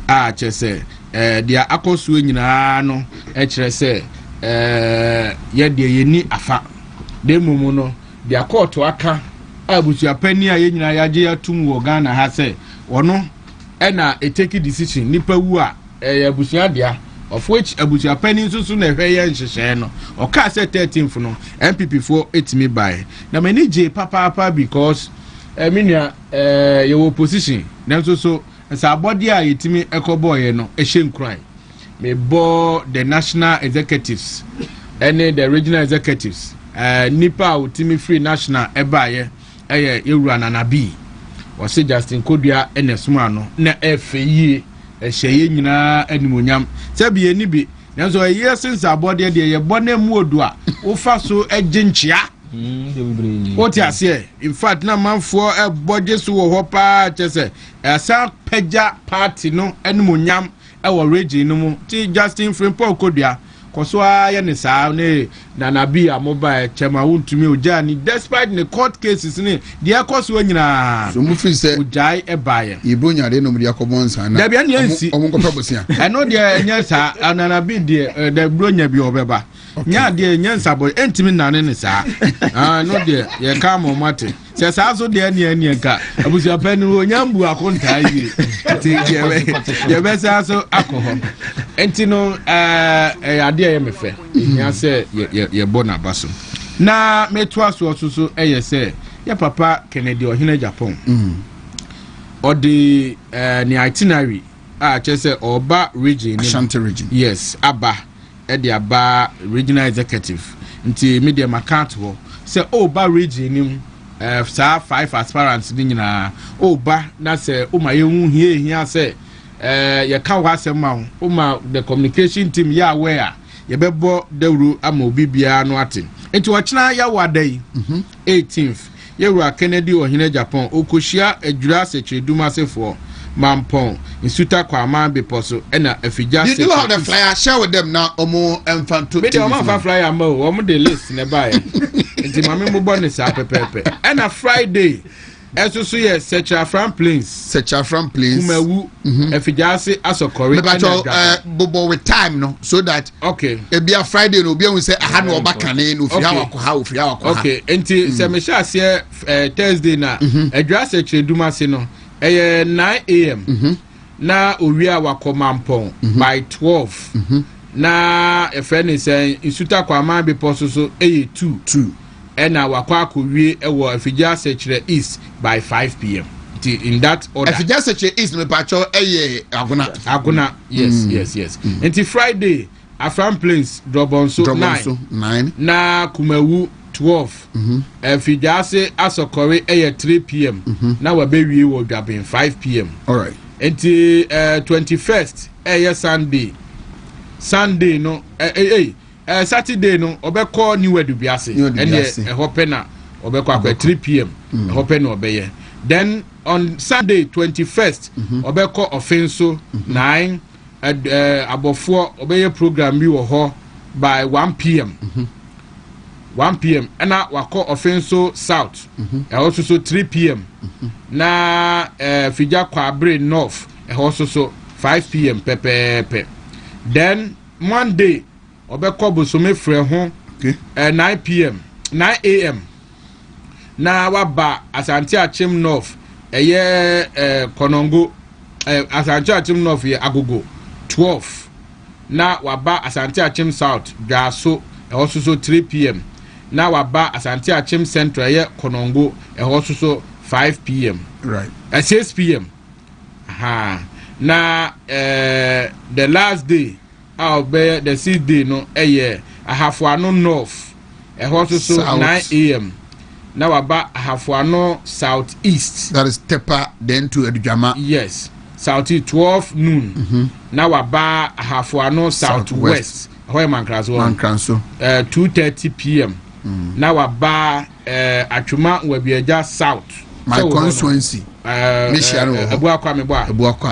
a chese dia akosuo nyina no kire se ye de ye ni afa de mumu no dia court aka abutua pani a ye nyina yaje yatum wo Ghana ha se wono na take decision nipa wu a abutua dia of which abutua pani susu na hwe ye nhyehyɛ no oka se 13th no MPP for etimi buy na mani je papa because minia your opposition na so sa body a etimi ekoboye no ehye nkran me bo the national executives and the regional executives nipa utimi free national ebaye ewura nanabi o se Justin Kodua enesuma no na efeyie ehye nyina animonyam sabi eni bi nanso ye since abode de ye bone mu odu a wo fa so eginchia what you say in fact na manfo ebodje so wo ho pa chese esa peja party no animonyam ɛwɔ region no mu ti Justin Frimpong Kodua kɔsoa yɛ ne saa ne Nanabi a mobile Chema Wontumi Ojani despite the court cases ne deɛ kɔsoa nyinaa so mu fi sɛ Ojai ɛbaayɛ Ibronya de no mu de akɔbɔ nsa na dabi anya nsi ɔmo nkɔpɛ bosia ɛno deɛ nyɛ saa Nanabi deɛ da Ibronya bi ɔbɛba nya deɛ nyɛ nsabɔ ɛntimi nane ne saa no deɛ yɛ ka ma ɔmate sɛ saa so deɛ ne nka abusua pɛni wo nyambu akontaa yi ti yɛbɛ saa so akɔ hɔ enti no adeɛ yɛ mefɛ nya sɛ yɛbɔ na ba so na metoa so so ɛyɛ sɛ yɛ papa Kennedy Ɔhene Japan ɔde ne itinerary a kyerɛ sɛ ɔba region Ashanti region yes aba ɛde aba regional executive nti media account ho sɛ ɔba region nim saa 5 aspirants ni nyinaa ɔba na sɛ ɔma yɛhu hia sɛ yɛka ho asɛm ma ɔma the communication team yɛ aware yɛbɛbɔ dawuro ama obi biara no ate nti ɔkyena yɛwɔ ada yi 18th yɛwura Kennedy Ɔhene Japan ɔkɔhyia adwura sɛkyerɛdum asefoɔ Mampong Insuta Kwama Beposo ena Afija you have the flyer share with them now omo emfanto me dey omo fa flyer mo omo the list ne buy nti mame mo bonus apepepe ena Friday esusu ye Sechafran Plains Kumawu Afija se asokore bobo with time no so that okay e bia Friday no obi ehun say aha no obakane no ofia wakɔ okay nti se me sha se Thursday na adwa Sechreduma se no 9 a.m. Na owia wakɔ Mampong by 12. Na a friend is saying Insuta Kwama Beposo so 2. And na wakɔ akɔwie ɛwɔ Afija Sechre East by 5 p.m. In that order. Afija Sechre East me pacho Aguna. Yes. Until Friday Afran Plains Drobonso 9. Na Kumawu 12. Fijase Asokore 3 p.m. Now we be will drop in 5 p.m. All right. Until 21st Sunday no Saturday no obeko New Edubiase and hopena obeko 3 p.m. hopena obeye. Then on Sunday 21st obeko offenso 9 abofo obeye program bi wo ho by 1 p.m. 1 p.m. and now wako offenso south also so 3 p.m. Na Fija Kwabre north also so 5 p.m. pepe. Then Monday obeko bosome frɛ ho 9 p.m. 9 a.m. na waba Asante Achim north Konongo Asante Achim north ye Agogo 12 na waba Asante Achim south Gaso also so 3 p.m. Now waba Asante Achim Central ye Konongo also so 5 p.m. Right. 6 p.m. Na the last day I'll be the 6th day no Ahafuano North also so 9 a.m. Now waba Ahafuano Southeast. That is Tepa then to Edujama. Yes. Southeast 12 noon. Now waba Ahafuano Southwest. Where Mankranso 2:30 p.m. Now waba Achuma Webiaja South. My constituency. Abuakwa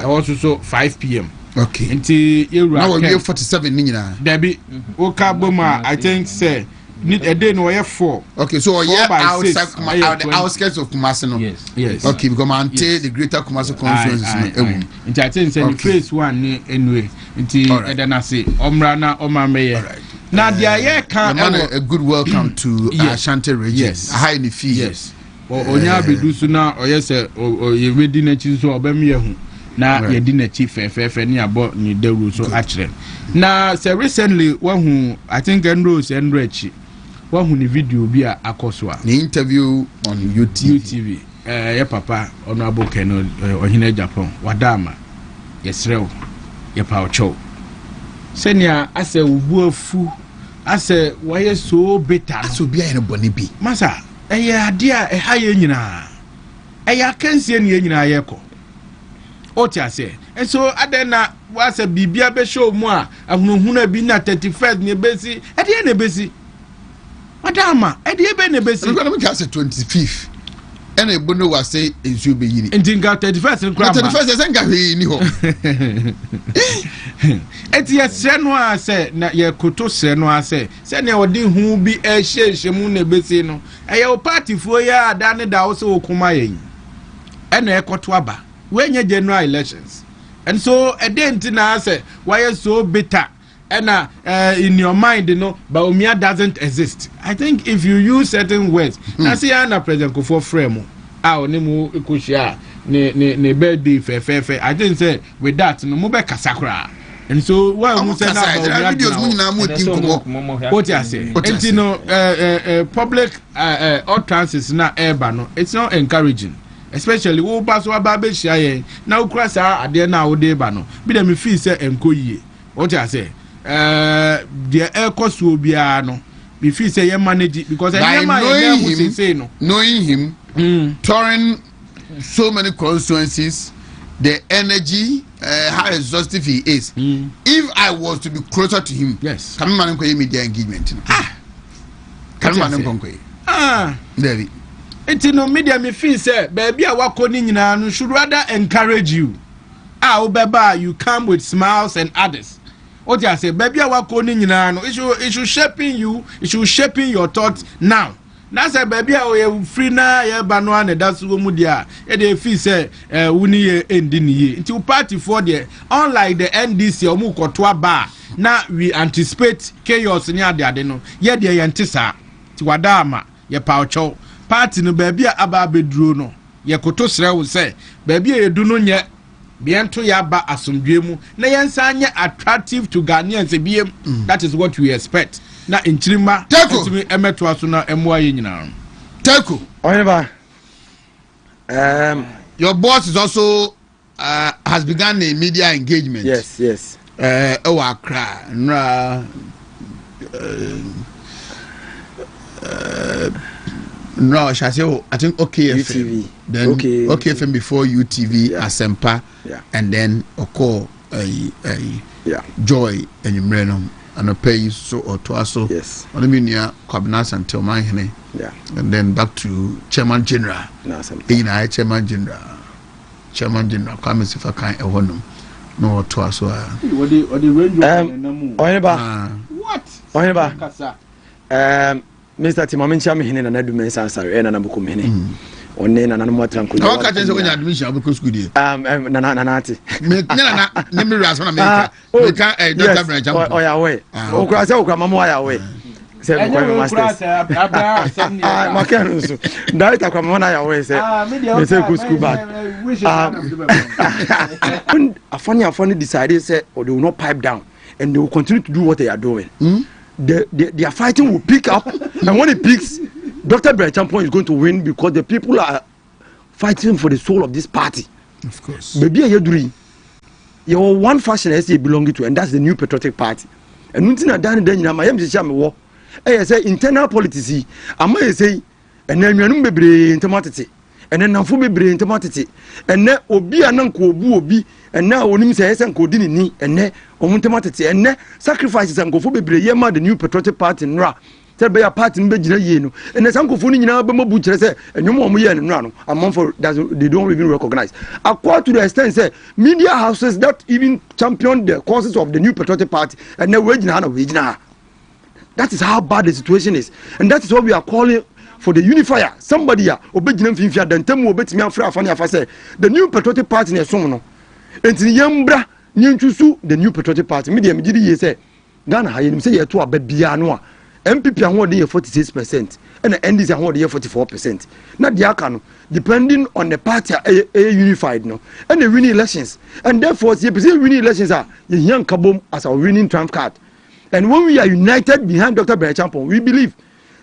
also so 5 p.m. Okay. Now we have 47 nina. Debbie Okaboma, I think say need a day no 4. Okay, so outside the outskirts of Kumasi. Yes. Okay, because Mante the greater Kumasi constituency. I think say phase 1 anyway. Then I say Omrana Omameye. Now there can a good welcome to Ashanti region. Yes. High in the fee. Yes. Onya bedu so na oyese o ready na chi so obam yehu na ye di na chi fe ni abo ni dawu so akire na say recently wahu I think Enrose Enrechi wahu ni video bi a akoso a the interview on UTV ye papa honorable Kennedy Ɔhene Japan wadama yesrew ye pa ocho senia ase obu afu ase waye so better so bia ye no boni bi masa eya dia eha ye nyina eya kansie ne nyina ye ko o ti ase enso adena wasa bibia be show mu a ahunuhuna bi na 31st ne besi ede ne besi madama ede be ne besi no go make us 25th ɛna ebu no wa say nsuo be yiri nti nka 31st nkura ma 31st ɛsɛ nka hwee ni hɔ eti yɛsrɛ no a sɛ na yɛkoto srɛ no a sɛ sɛnea wɔde hu bi ɛhyehyɛ mu na ebesi no ɛyɛ wo partyfoɔ yi a da ne da wo sɛ wɔkoma yɛn ɛna ɛkɔto aba wɔnyɛ general elections and so ɛde nti na sɛ wɔyɛ so bitter ɛna in your mind no Baumia doesn't exist. I think if you use certain words na say na president Kofo frame a oni mu ekohia ne birthday fe I think say with that no mo be kasakra and so why mu say na videos mu nyina mu tin komo what you say and no public utterances na eba no it's not encouraging, especially wo ba so aba be hia yen na ukura sa ade na wo de ba no bi dem feel say enkoyie what you say the air cost will be no if he say you manage because knowing him touring so many constituencies, the energy, how exhaustive he is. If I was to be closer to him, yes, come on, media engagement. Come on, David. It's no media me feel say baby I walk on in should rather encourage you. Obeba, you come with smiles and others. What you say, baby, I walk on in it should shaping you, it should shaping your thoughts now. That's a baby, I free now, yeah, Banuan, that's Womudia. They feel say, Uni ending ye. Until party for the unlike the NDC or Muko bar. Now we anticipate chaos near the adeno. Yet the antisa, Tiwadama, ye paucho. Party no baby, Ababe Druno. Ye Kotosra will say, baby, you do not yet. Biento yaba asomdwemu na yensanya attractive to Ghanaians ebiem. That is what we expect. Na inchirima etimi emeto aso na emwa ye nyina. Teko Oheneba, your boss is also has begun a media engagement. Yes. Accra no, I say I think UTV. Then OKFM before UTV, Asempa, and then Oko Joy and Umrenum and a pay so or twaso. Yes. On the minia Cabinas until my and then back to Chairman General. Chairman General comes if I can't no twaso. What? Mr. Timamencha me hine na nadu men sansare na nabuko me hine onne na nanu matran ko o ka tense ko nya admission abiko school die na ati me na me ras na me ka Dr. Brancham o ya we o kura se o kura mama ya we se ko me masters makano so director kwa mama ya we se me se go school back afani decided say or they will not pipe down and they will continue to do what they are doing. Their fighting will pick up, and when it picks, Dr. Brancham is going to win because the people are fighting for the soul of this party. Of course. Maybe you're doing your one faction as you belong to, and that's the New Patriotic Party. And nothing I done then I am just war. I say internal politics. I may say, and then you be intematity, and then Nafu be intematity, and then Obi and Uncle Obi, and now Onim says and Codini, and then Omuntematity, and then sacrifices and go for the New Patriotic Party in Ra. Tell by a party in Bejino, and as Uncle Funi now Bemo Butcher say, and no more and run among for that they don't even recognize. According to the extent, say media houses that even champion the causes of the New Patriotic Party and the wage now. That is how bad the situation is, and that is what we are calling for the unifier. Somebody obedient Finfia, then Temu obet me afra Fania say the New Patriotic Party in Somono. And the Yambra, Nyusu, the New Patriotic Party, medium GD say Ghana, I say to a babianoa. MPP are there 46%, and the NDC are there 44%. Not the Akano, depending on the party unified no, and the winning elections. And therefore, the winning elections are the young Kabum as our winning trump card. And when we are united behind Dr. Brancham, we believe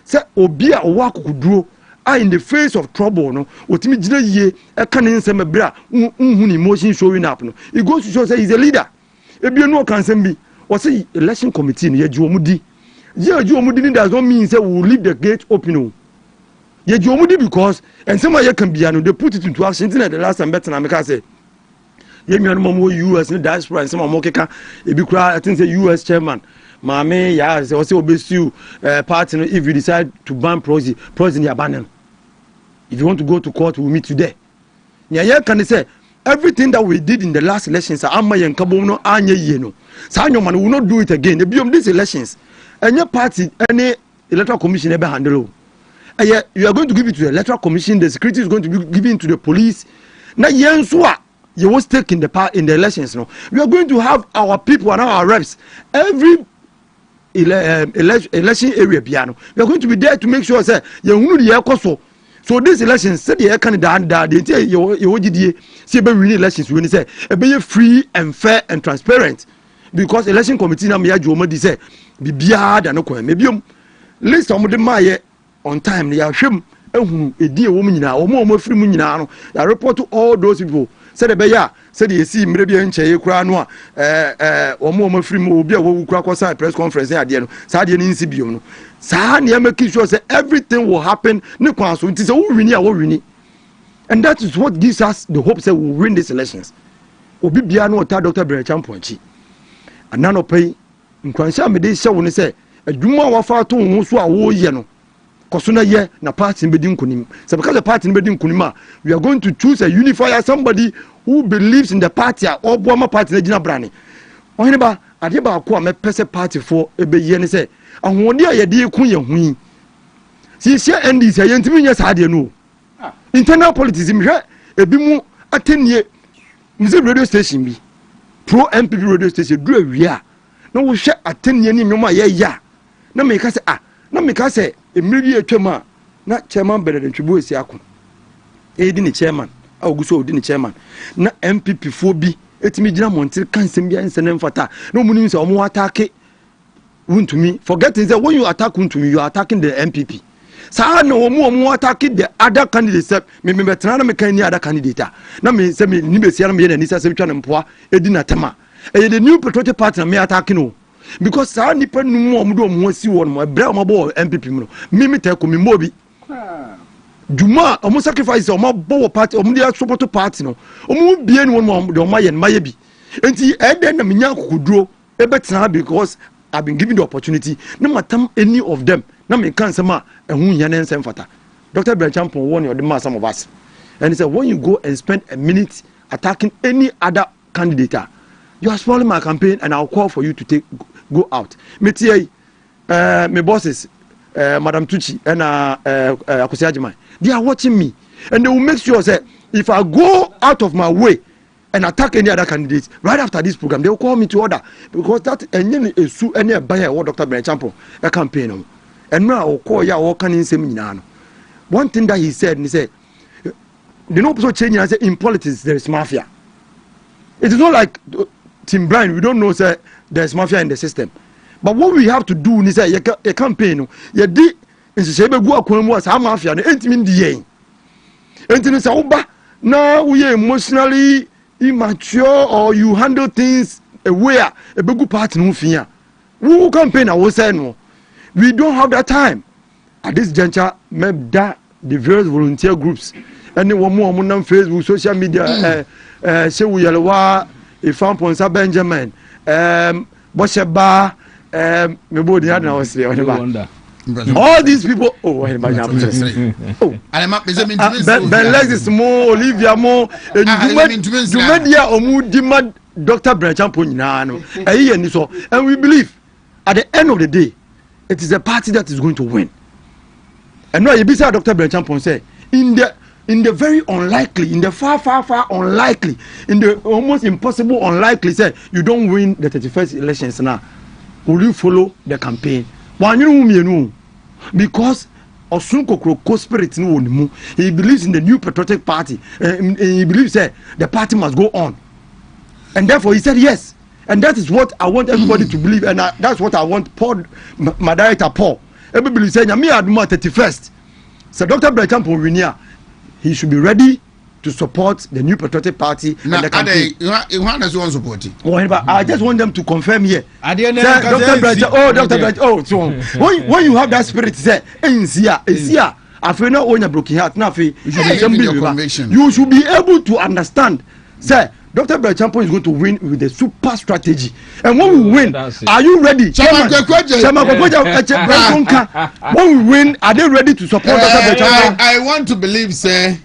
say Obia Owa Kuduro are in the face of trouble. No, Otimi Jina ye a canon semebra, emotion showing up. No, it goes to show say he's a leader. If you know can be or say election committee, ye Jomudi. Ye Jomudi does not mean say we will leave the gate open. Ye Jomudi because and some of can be they put it into action. The last time better I say. Ye me no US in diaspora and some of Mokeka, it be cry, I think the US chairman. Mame, yeah, they also obey you party if you decide to ban proxy in your banner. If you want to go to court, we'll meet you there. Yeah, can say everything that we did in the last elections, Amma and Kabono, Anya Yeno. Sanyoman will not do it again. Beyond these elections, and your party, any electoral commission ever handle. And yet, you are going to give it to the electoral commission, the security is going to be given to the police. Now, Yansua, you was taking the part in the elections. No, we are going to have our people and our reps every election area piano. We are going to be there to make sure that you so this election said the candidate that they you see win elections when say be free and fair and transparent because election committee na me adwo ma say bibia da no kwa maybe list of the on time ya hwem ehunu edi ewo mu nyina omo free mu nyina no ya report to all those people said be ya said the see mre bia nche kura no omo free mu obi a wo kura kwa press conference ya de no sa de ni nsi biom no sa na make sure say everything will happen ne kwa so nti say wo wini a wo wini and that is what gives us the hope say we will win these elections obi bia no ta Dr. Berecham Ponchi anano pay nkwansia me de hye wo ne say adwuma wa fa to ho so a wo ye no kosuna ye na party be din kunim so because the party be din kunim we are going to choose a unifier, somebody who believes in the party or Boma party na gina brane Oheneba ade ba ko a me pese party for ebe ye ne say ahwode a ye de ku ye hu si hye NDC ye ntimi nya saade no internal politics mi hwe ebi mu atenie music radio station bi pro MPP radio station do awia na wo hwe atenie ni nwoma ye ya na me ka se emiri etwema na chairman bere ntwibo esi akon edi ni chairman aguso odi ni chairman na MPP fo bi etimi gina montir kansem bia nsene mfata na omuni nse omo attack Wontumi forgetting that when you attack Wontumi you are attacking the MPP sa na omo attack the other candidates me betra na me kan ni other candidate na me se me ni besia na me na ni sa se twa na mpoa edi na tema the new patriotic party na me attacking no because sa nipa numu omudo omo si won mo ebra omo bo MPP mu no me te ko me mobi Juma omo sacrifice omo bo party omo dia support party no omo bie ni won mo de omo ye maye bi enti eden na menya kokuduro ebetena because I've been given the opportunity no matter any of them na me kan sama ehun yan ensem fata Dr. Berecham warn you the some of us and he said when you go and spend a minute attacking any other candidate you are spoiling my campaign and I'll call for you to go out. Metie my bosses, Madam Tucci and Akosi Ajimai, they are watching me and they will make sure that if I go out of my way and attack any other candidates right after this program, they will call me to order because that any sue any buyer or Dr. Berecham a campaign and now I'll call ya or can in one thing that he said the no also change and say in politics there is mafia. It is not like Tim Bryan, we don't know say there's mafia in the system. But what we have to do is say a campaign, you did in the go was how mafia and intimate the and say oba now we are emotionally immature or you handle things aware a big part no fear. Who campaign I was saying no. We don't have that time. At this juncture, the various volunteer groups and one more on Facebook, social media, say we are a fan Ponsa Benjamin, Bosheba, Mebodi, I was all these people. Oh, Ben Lexis Mo, Olivia Mo, Jumedia Omu Dima, Dr. Berecham Ponchi, and we believe at the end of the day, it is a party that is going to win. And now you be said Dr. Berecham Ponchi in the very unlikely, in the far unlikely, in the almost impossible unlikely, say you don't win the 31st elections now. Will you follow the campaign? Because Osunkokro spirit he believes in the new patriotic party. He believes that the party must go on. And therefore he said yes. And that is what I want everybody to believe. And that's what I want Paul, my director Paul. Everybody saying, me Aduma 31st. So Dr. Berecham Ponchi, he should be ready to support the new patriotic party. Now, I just want them to confirm here. Dr. Berecham, so when you have that spirit, say, I feel not own a broken heart. You should be able to understand. Say, Dr. Belchampo is going to win with a super strategy. And when we win, are you ready? When we win, are they ready to support Dr. Belchampo? I want to believe, say,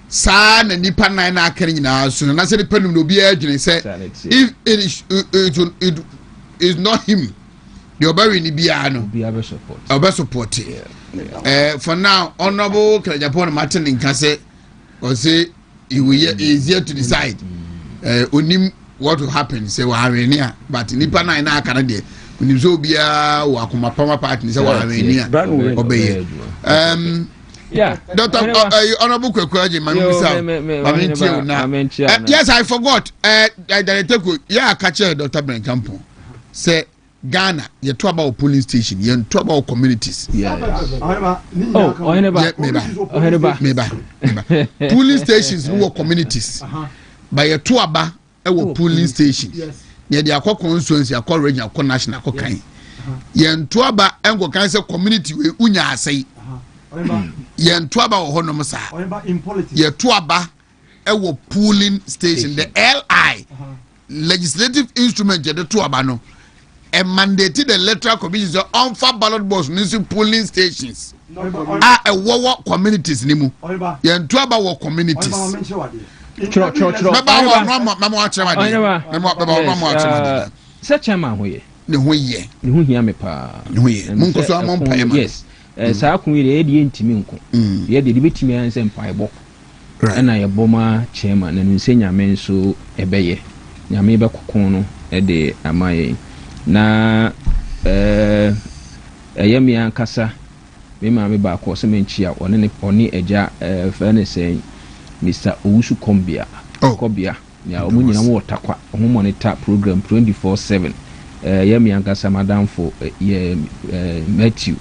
saa na nipa nan na akere nyina so na say nipa num no bi adwene say if it is not him the obari ni bia no obe support for now honorable Japan Martin in Kase or say he is here to decide onim what will happen say wa hawenia but nipa nan na akara de onim so bia wa akoma pama party say wa hawenia obeye yeah, Doctor, honorable Kwekwaji, yes, I forgot. Yeah, catch Dr. Brenkampo. Say Ghana, you talk about police station, you talk about communities. Yeah. Oh, Oheneba. Police stations no communities. But you talk about police stations. Yeah, they are called constituency, are called regional, called national, called kind. You talk about Engo Cancer community we unya say. Yen tuaba wo honom sa ye tuaba e wo polling station the LI legislative instrument ye the tuaba no e mandated the electoral commission on for ballot box nisi polling stations e wo communities ni mu yen tuaba wo communities chro mama such a man hoye ne hoye me pa ne hoye mun ko so amon pa ma yes saa kun yɛ de ntimi nko yɛ de betimi anse mpaebɔ ɛna yɛ bɔma chairman na nse nyame nso ɛbɛyɛ nyame bɛkɔkɔn no ɛde amaye na ɛyɛ me ankasa me maame ba akɔ sɛ menchi a ɔne agya fɛ ne sɛ Mr. Owusu Kombia Kobia ya ɔmo nyina mo takwa ɔmo monitor program 24/7 yɛ me ankasa madam for yɛ Matthew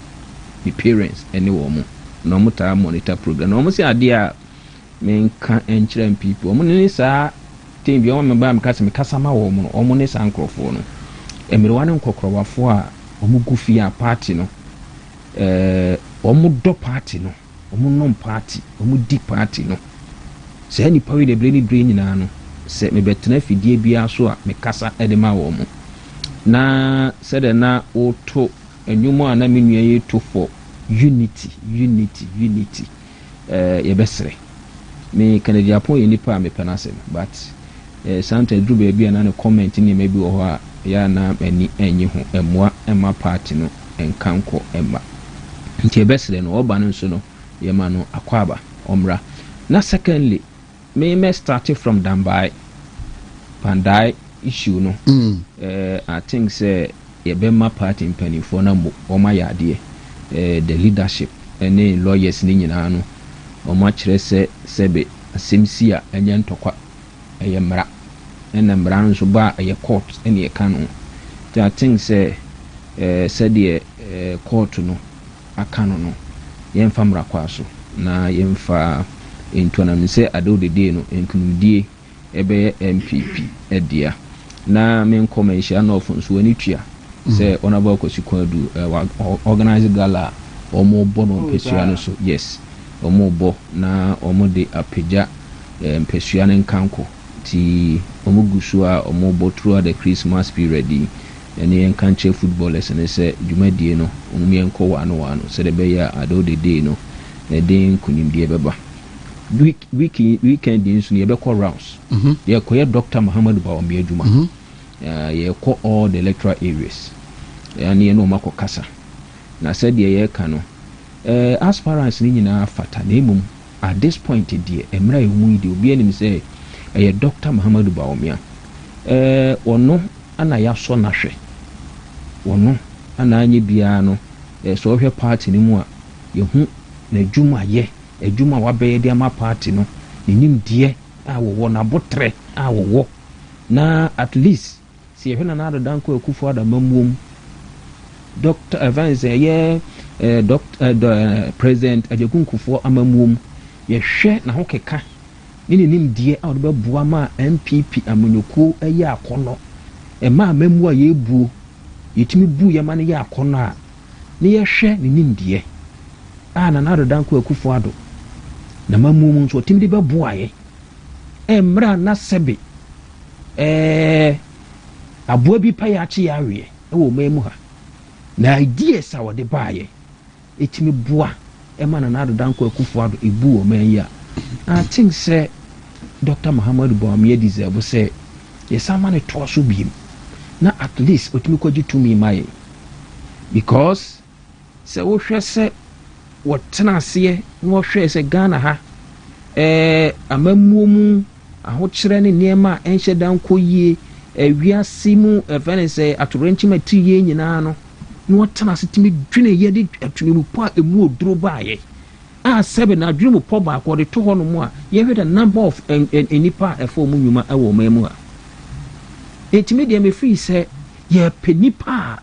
the parents any woman no muta monitor program no musi ade a men ka enkyerem people omo ne saa tem bi omo ba me kasa ma wo mo omo ne saa nkrofo no emerewa ne nkokrowafo a omo gufi a party no omo do party no omo nom party omo di party no se ni pawi de brain nyina no se me betena fidie bia so a me kasa ede ma wo mo na se de na oto enyumo ana menua ye to for unity yebesre me Canadian point ye nipa me penasem but Santa Drew baby na comment ni maybe o ho a ya na ani enyi ho emwa ema party no enkanko ema nti yebesre no oba no nso no ye ma no akwaba omra na secondly me start from Pandai issue no I think say yebema party mpanifo na oma yade the leadership any lawyers ni nyina no oma kire se sebe asemsi a enye ntokwa eye mra na mra nso ba eye court ene ye kan no I think say said the court no aka no yemfa mra kwa so na yemfa into na me say ado de day no enkunumdie ebe MPP edia na men commercial no fun so ani tua say honorable Kwesikwadu organize gala omo bo no mpesua no so yes omo bo na omo de apeja mpesua no nkanko ti omo gusu a omo bo through the Christmas period ene enkanche footballers ne say dwumadie no omo yenko wano say de be ya ado de day no na den kunimdie beba weekend nso ne be call rounds ye koye Dr. Muhammad Bawumia adwuma ye call all the electoral areas yani no mako kasa na said ye ka no aspirants ni nyina fata na emum at this point die emra emu ide obi anim say Dr. Muhammad Bawumia ono ana ya so na hwe ono ana anye bia no so hwe party ni mu a ye hu na adwuma wabeye de ama party no nim die a wo na botre a wo na at least si ye na do danko akufo adamamuom Dr. Evans Dr. President Ajakunkufo amamuom ye hwe na ho keka ni nim die a do bua ma MPP amanyoko ayi akono e ma amamu a ye buo yetimi bu ye ma ne ye akono a ne ye hwe ni nim die a na do danko akufo ado na mamu mu nso tim de bɛboaeɛ mmra na sɛbe aboa bi pa yɛ akye yɛ aweɛ ɛwɔ ɔman mu ha na ideas a wɔde baayɛ ɛtumi boa ɛma na n'adoda nkɔ akufo ado ebu ɔman yi a I think sɛ Dr. Muhammadu Bawumia deserve sɛ yɛsan ma ne toa so biem na at least ɔtumi kɔgye tumi ma yɛ because sɛ wohwɛ sɛ wɔtena aseɛ na wɔhwɛ sɛ Ghana ha amammuo mu ahokyerɛ ne nneɛma a ɛnhyɛ da nkɔ yie wiase mu ɛfɛ ne sɛ atorenkyim ati yie nyinaa no na wɔtena ase tumi dwene yɛde atwene mu pɔ a ɛmu oduro baayɛ a sɛbe na adwene mu pɔ baako de to hɔ no mu a yɛhwɛ the number of nipa a ɛfɔ mu nnwuma ɛwɔ ɔman mu a ɛtumi deɛ mefiri sɛ yɛpɛ nipa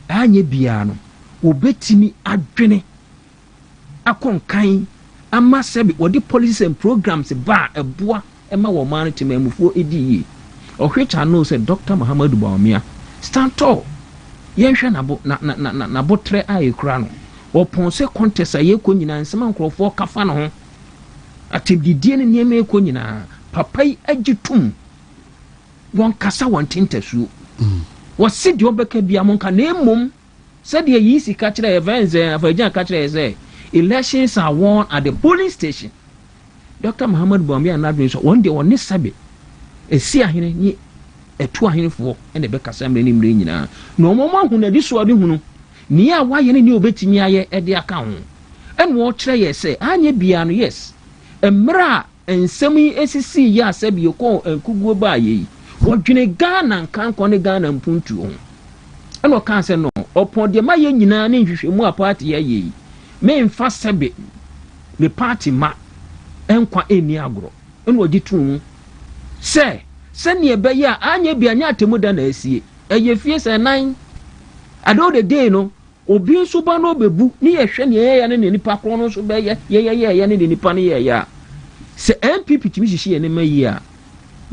a anyɛ biara no wɔbɛtumi adwene akɔnkan ama sɛbe wɔde policies and programs ba a ɛboa ɛma wɔ ɔman no temamufoɔ ɛdi yie ɔhwɛ kya no sɛ Dr. Muhammadu Bawumia stand tall yɛnhwɛ n'abotrɛ a yɛkura no ɔpɔn sɛ contest a yɛkɔ nyinaa nsɛm a nkurɔfoɔ kafa no ho atɛmdidie ne nneɛma yɛkɔ nyinaa papa yi agye tom wɔn kasa wɔn tentasuo wɔsi deɛ ɔbɛka bia mo nka na mmom sɛdeɛ yi sika kyerɛ yɛ afagyan ka kyerɛ yɛ sɛ elections are won at the polling station. Dr. Muhammadu Bawumia anadwene so wɔn deɛ wɔne sɛbe esi ahene ne ɛtu ahenefoɔ ɛna ɛbɛkasa mmerɛ ne mmerɛ nyinaa na ɔmo ahu na de so ɔde hunu nea wayɛ ne nea obɛtumi ayɛ ɛde aka ho ɛna wɔkyerɛ yɛ sɛ anyɛ bia no yes mmerɛ a nsɛm yi esisi yɛ asɛbe yɛkɔ nkuguo baayɛ yi wɔdwene Ghana nkankɔ ne Ghana mpuntuo ho ɛna ɔka sɛ no ɔpɔn deɛ ma yɛ nyinaa ne nhwehwɛmu a party yɛ yi memfa sɛbe me party ma ɛnkwa ɛni agorɔ ɛna ɔgye to mu sɛ sɛnea ɛbɛyɛ a anyɛ bia nyɛ atemu da na asie ɛyɛ fie sɛ nan adɔ de day no obi nso ba no bebu ne yɛhwɛ ne yɛyɛ ne nipa korɔ no nso bɛyɛ yɛyɛ ne nipa ne yɛyɛ a sɛ MPP tumi hyehyɛ yɛ ne ma yi a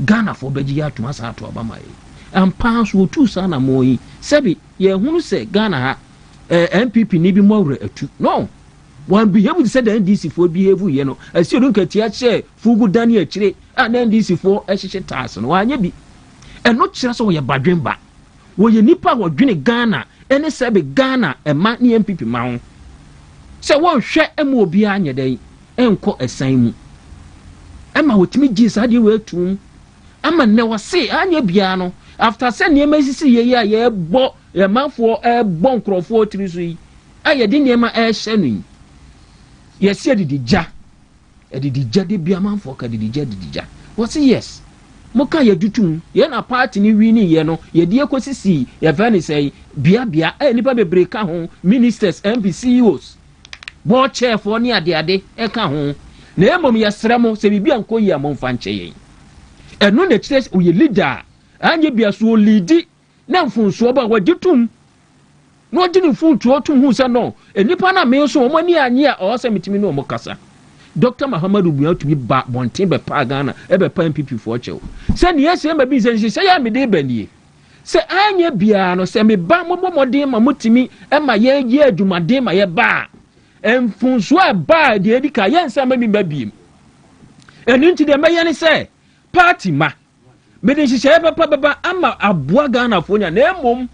Ghana fo bɛgye yɛ atoma saa to aba ma yi ampa so otu saa na mo yi sɛbi yɛhunu sɛ Ghana ha MPP ni bi mo awura atu no one behave sɛ the NDC fo behave yɛ no Asiedu nkatia kyɛ fugu dani akyire a na NDC fo ɛhyehyɛ taas no wanyɛ bi ɛno kyerɛ sɛ wɔyɛ badwemba wɔyɛ nipa a wɔdwene Ghana ɛne sɛbe Ghana ɛma ne MPP ma ho sɛ wɔnhwɛ ɛma obiara nyɛ dɛn ɛnkɔ ɛsan mu ɛma wɔtumi gye saa deɛ wɔatum ama nnɛ wɔse anyɛ biara no after sɛ nneɛma sisi yɛ yi a yɛbɔ yɛmanfoɔ ɛbɔ nkurɔfoɔ tiri so yi a yɛde nneɛma ɛhyɛ no yi yɛsi adidi gya de bia manfoɔ ka adidi gya wɔse yes moka yɛdutum yɛ na party ni wi ni yɛ no yɛde ekosisi yɛfɛ ne sɛ bia nipa bebree ka ho ministers MP CEOs board chairfoɔ ne ade ɛka ho na emom yɛsrɛ mo sɛ bibia nkɔ yi a mo mfa nkyɛ yɛn ɛno na kyerɛ oyɛ leader anye bia so leadi na mfonso ba wagitum no ɔgye ne mfontuo tum hu sɛ no nipa na me nso ɔmo ani anye a ɔsɛ metimi no ɔmo kasa Dr. Muhammadu Bawumia tumi ba bonten be pa Ghana e be pa MPP fo kyɛw sɛ ne yɛsɛ ma bi sɛ nhyehyɛ ya me de banie sɛ anya bia no sɛ me ba mmɔmmɔden ma mutimi e ma yɛ adwumaden ma yɛ ba mfonso a ba de edi ka yɛ nsa ma mi ba biem ɛno nti de mɛyɛ ne sɛ party ma me de nhyehyɛ papa baba ama aboa Ghana fo nya na emom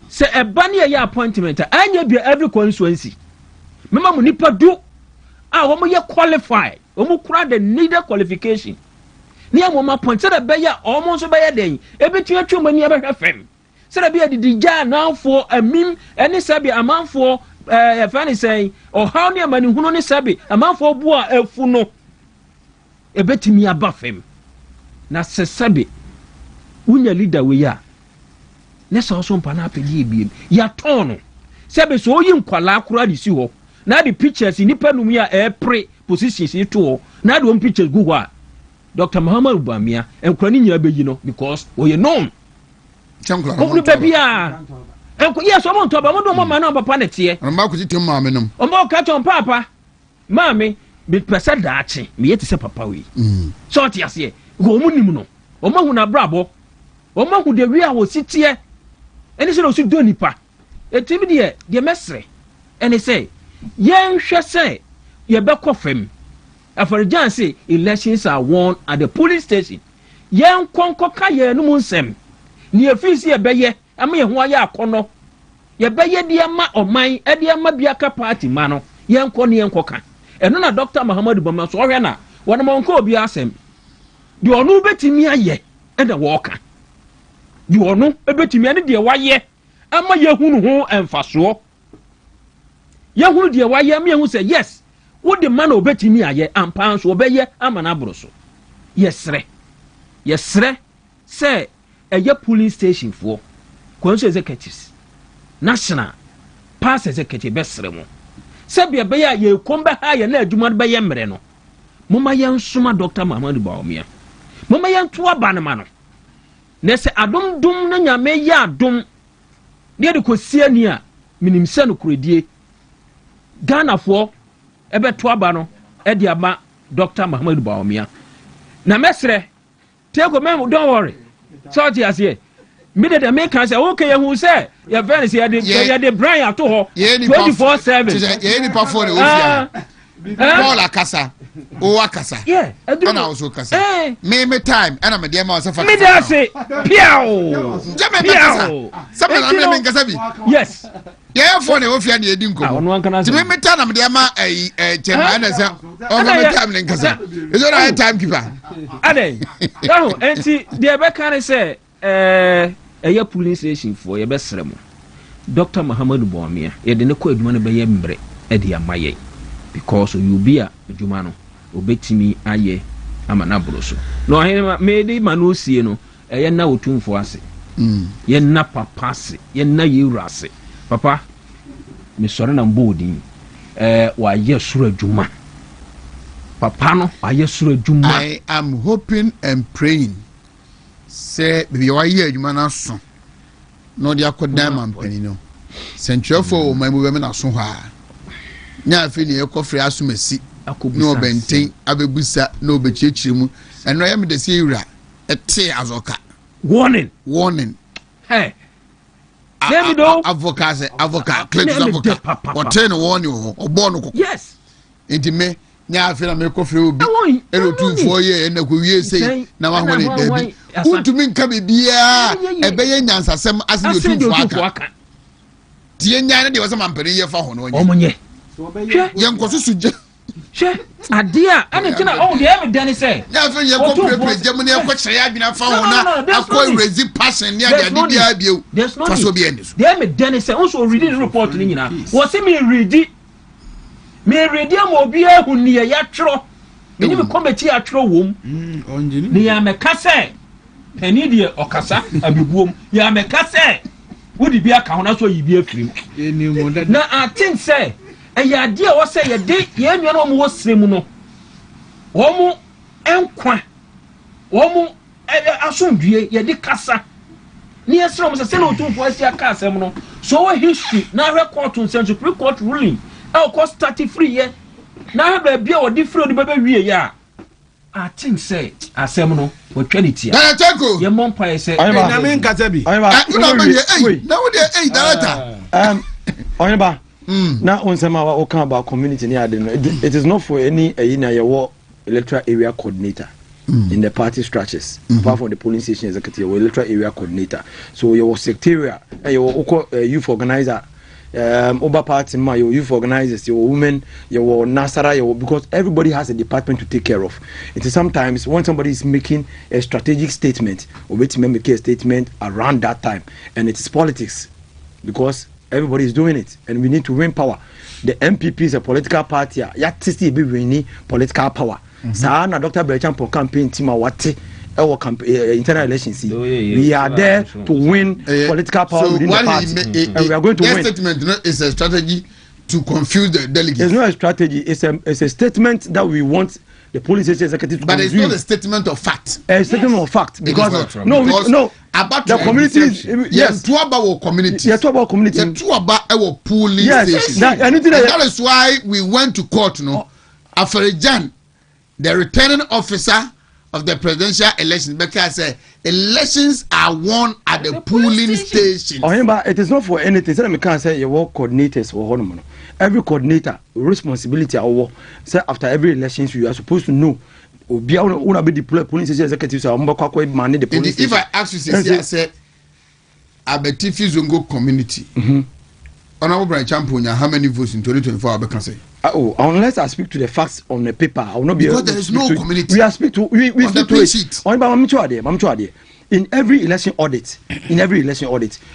sɛ ɛba ne yɛ appointment a anya bia every constituency mema mu nipa do a wɔn yɛ qualify wɔn kura the needed qualification ne yɛ wɔn appoint sɛ de bɛyɛ wɔn nso bɛyɛ den ebetua twɛn mu ani abɛhwɛ fam sɛ de bɛyɛ didi gya ananfoɔ amim ɛne sɛbi amanfoɔ ɛfɛ ne sɛn ɔhaw ne amanihunu ne sɛbi amanfoɔ bu a efu no ebetumi aba fam na sɛ sɛbi wunya leader wei a ne sɛ ɔso mpa na apɛgye ebiem yɛatɔn no sɛbi so oyi nkwalaa kura de si hɔ na the pictures nipa num ya ɛpre positions yi to hɔ na de wɔn pictures gu hɔ a Dr. Muhammadu Bawumia nkura ne nyina bɛyi no because wɔyɛ known ɔkuru baabi a yes ɔmo ntɔba ɔmo de ɔmo ma na ɔpapa ne teɛ ɔmo akɔsi tem maame nom ɔmo ɔka kyɛn paapa maame bi pɛsɛ daakye meyɛ te sɛ papa wei sɛ ɔte aseɛ ɔmo nim no ɔmo ahu n'abrabɔ ɔmo ahu de wi a wɔsi teɛ ɛne sɛ ɔsi do nipa etimi deɛ mɛsrɛ ɛne sɛ yɛnhwɛ sɛ yɛbɛkɔ fam Afarijan say elections are won at the polling station. Yen konkoka ye no munsem. Ni afisi ye beye ama ye ho aye akono. Ye beye de ma oman e de ma biaka party ma no. Yen ko ne yen koka. Eno na Dr. Muhammad Bama so hwe na wona mo nko obi asem. De onu betimi aye e na wo ka. De onu ebetimi ane de waye ama ye hunu ho emfaso. Ye hunu de waye ama ye hu say yes. Wo de man obetimi aye ampa so obeye ama na abro so. Yesre say eye police station for council executives national pass executive besre mo se bia be ya ye komba ha ye na adwuma be ye mre no moma ye nsoma Dr. Muhammad Baomia moma ye nto aba ne ma no na se adom dum na nyame ya adom ne de kosie ni a minim se no kuredie Ghana fo ebe to aba no e de ama Dr. Muhammad Baomia na mesre Tell me, don't worry. So just here. Me the Americans say, okay, who say your friends here the Brian to her 24/7. Yeah, any perform the Paul Akasa. O Akasa. Yeah, and I also Kasa. Me time, and I'm a dear mouse of me there say, Piao. Something I'm Kasabi. Yes. Yeah, for the Ofian Yedinko. One can answer. Me time, I'm the ama a Chemana. Oh, my time in Kasa. Is all right, timekeeper. Ade. No, and see, the Abekane say, a police station for your best remo. Dr. Muhammad Baomia, you didn't quite want to be a member at the Amaye because you be a Jumano, obetimi aye, amanabroso. No, I made a manusi, no, a now tune for us. Ye napa pass, ye na you rase. Papa, Miss Soran boarding, why yes, sure Juma. Papa, no, I yes, sure Juma. I am hoping and praying. Say, be your year, you man, son. No, the Akodam Penino. Central for my women are so high. Now, feeling a coffee as you may see. No benting, Abebusa, no bechichimu, and I am the Sierra, a tear avocat. Warning. Hey. Advocate, claims advocate, or turn a warning or born. Yes. Into me, now I feel I'm a coffee will be 2 years and a good year say, now I want it. Who to mean come be a bayan answer some as you do work. Tiana, there was a man per year for Hono. Young Cosu. She, a dear, and it's all the evidence say. Now, when you go to Germany, what I have been found, I'll call resist passion near the idea. There's no so be any. The evidence also reading the report. What's it me read it? Me read your mobile who near Yatro. Me never come at Yatro womb. Near me casse. Penidia or Cassa, a big womb. Ya me casse. Would it be a counter so you be a cream? Now, I think, say. And your dear was say a day, yen no more similar. Womo enqua. Womo assumed ye de cassa. Near some a seno to voice your cassamono. So a history now record to Supreme Court ruling. Our cost 33 year. Now have a beer or different baby ya. I think say a seminal for Trinity. Your mom pie say, I'm in Katabi. I'm Oheneba. Now, on some our talking about community near it is not for any electoral area coordinator in the party structures, apart from the polling station executive or electoral area coordinator. So your secretariat, your youth organizer, over party, your youth organizers, your women, your Nasara, because everybody has a department to take care of. It is sometimes when somebody is making a strategic statement, or wait to make a statement around that time, and it is politics because everybody is doing it, and we need to win power. The MPP is a political party. Yet, be winning political power. Sana Dr. Berchampo campaign team awati our internal elections. We are there to win political power within the party, and we are going to win. Statement is a strategy to confuse the delegates. It's not a strategy. It's a statement that we want the police executive to. But it's not a statement of fact. A statement of fact because no. About the community, yes. Two about community. Yeah, two about community. Yeah, two about our police station. That is why we went to court. No, Afarijan, the returning officer of the presidential election, because elections are won at the polling station. Oheneba, it is not for anything. So I can't say you work coordinators or honour. every coordinator responsibility our say after every elections you are supposed to know obi una be deploy police executives are mbakwa manage the police. If I ask you say Abetifi Zongo community. Honorable Brian Champion, how many votes in 2024 I can say? Unless I speak to the facts on the paper, I will not be because able there is no community. We speak to it. In every election audit,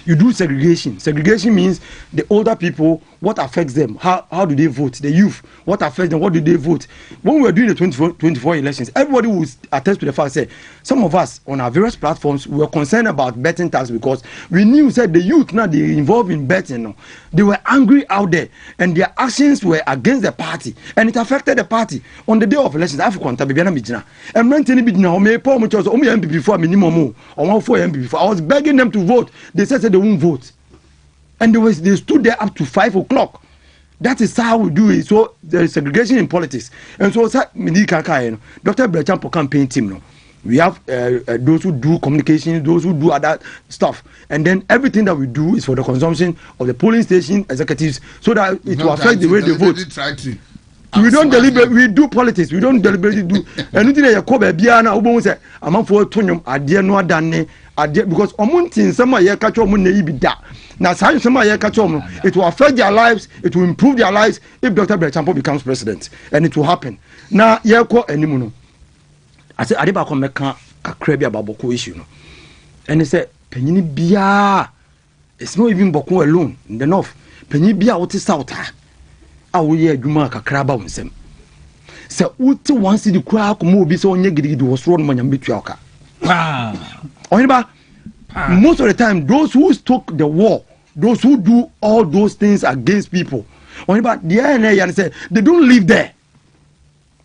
you do segregation. Segregation means the older people, what affects them, how do they vote? The youth, what affects them, what do they vote? When we were doing the 24 elections, everybody will attest to the fact that some of us on our various platforms were concerned about betting tax because we knew that the youth now they involved in betting, they were angry out there and their actions were against the party and it affected the party. On the day of elections, I was begging them to vote. They said they won't vote. And they stood there up to 5 o'clock. That is how we do it. So there is segregation in politics. And so Dr. Brechampo campaign team. We have those who do communication, those who do other stuff. And then everything that we do is for the consumption of the polling station executives so that it will affect the way they vote. We don't deliberate. We do politics. We don't deliberately do anything that you call a biana. Obo say, "I'm for tonium." Adie no adane. Adie because omuntin some year catch omun na ibi da. Now some year catch omun. It will affect their lives. It will improve their lives if Dr. Brechampo becomes president, and it will happen. Now year call anymuno. I say Adeba come meka kakra bi ababoko issue no. And he said, "Penyini bia." It's not even Boko alone in the north. Penyini bia what is south. Awoye adwuma kakra ba wonsem se uti wansi di kura ko mo obi se onye gidigidi wo soro no manyam betua oka Oheneba most of the time those who stoke the war, those who do all those things against people, Oheneba they say they don't live there.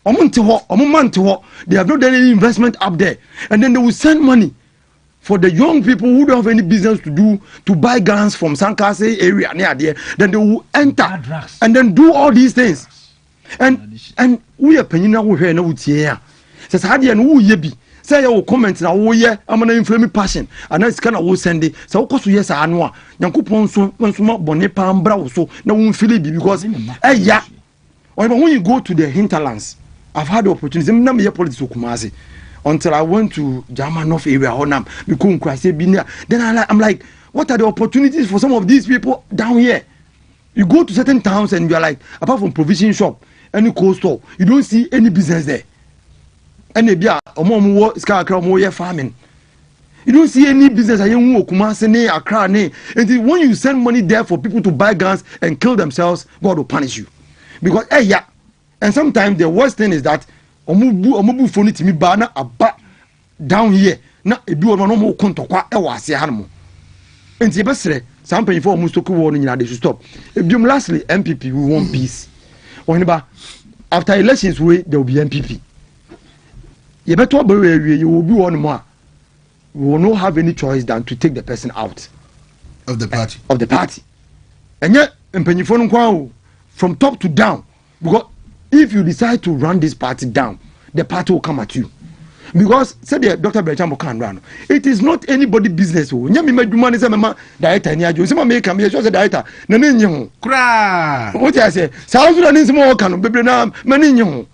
They have not done any investment up there, and then they will send money for the young people who don't have any business to do to buy guns from Sankase area near there. Then they will enter and then do all these things. And we are penina who here no here. Says Hadi and who ye be. Say your comment now, oh yeah, I'm an inflammatory passion. And that's kind of what send it. So of course yes I know. Yankupon so when some bonnet palm brow so no one feel it because yeah. Or when you go to the hinterlands, I've had the opportunity. I'm not politics Kumasi. Until I went to Germanoff area, then I'm like, what are the opportunities for some of these people down here? You go to certain towns and you're like, apart from provision shop, any cold store, you don't see any business there. And farming. You don't see any business. And when you send money there for people to buy guns and kill themselves, God will punish you. Because, and sometimes the worst thing is that omubu phone timi ba na aba down here na ebi wono no mo kontokwa e wase ha no enti besere sampan for almost to war no nyina they should stop ebium lastly MPP we want peace Oheneba after elections there will be MPP ye beto abawe you will be one more we will not have any choice than to take the person out of the party and yet mpanyifo no kwa from top to down because if you decide to run this party down, the party will come at you. Because, said Dr. Brechampo can't run. It is not anybody's business. Nyami medumani se mama director ni ajo. Sema make am here director. Na ni nyeho. Kra. What I say? Sounds like this more can bebre na mani nyeho.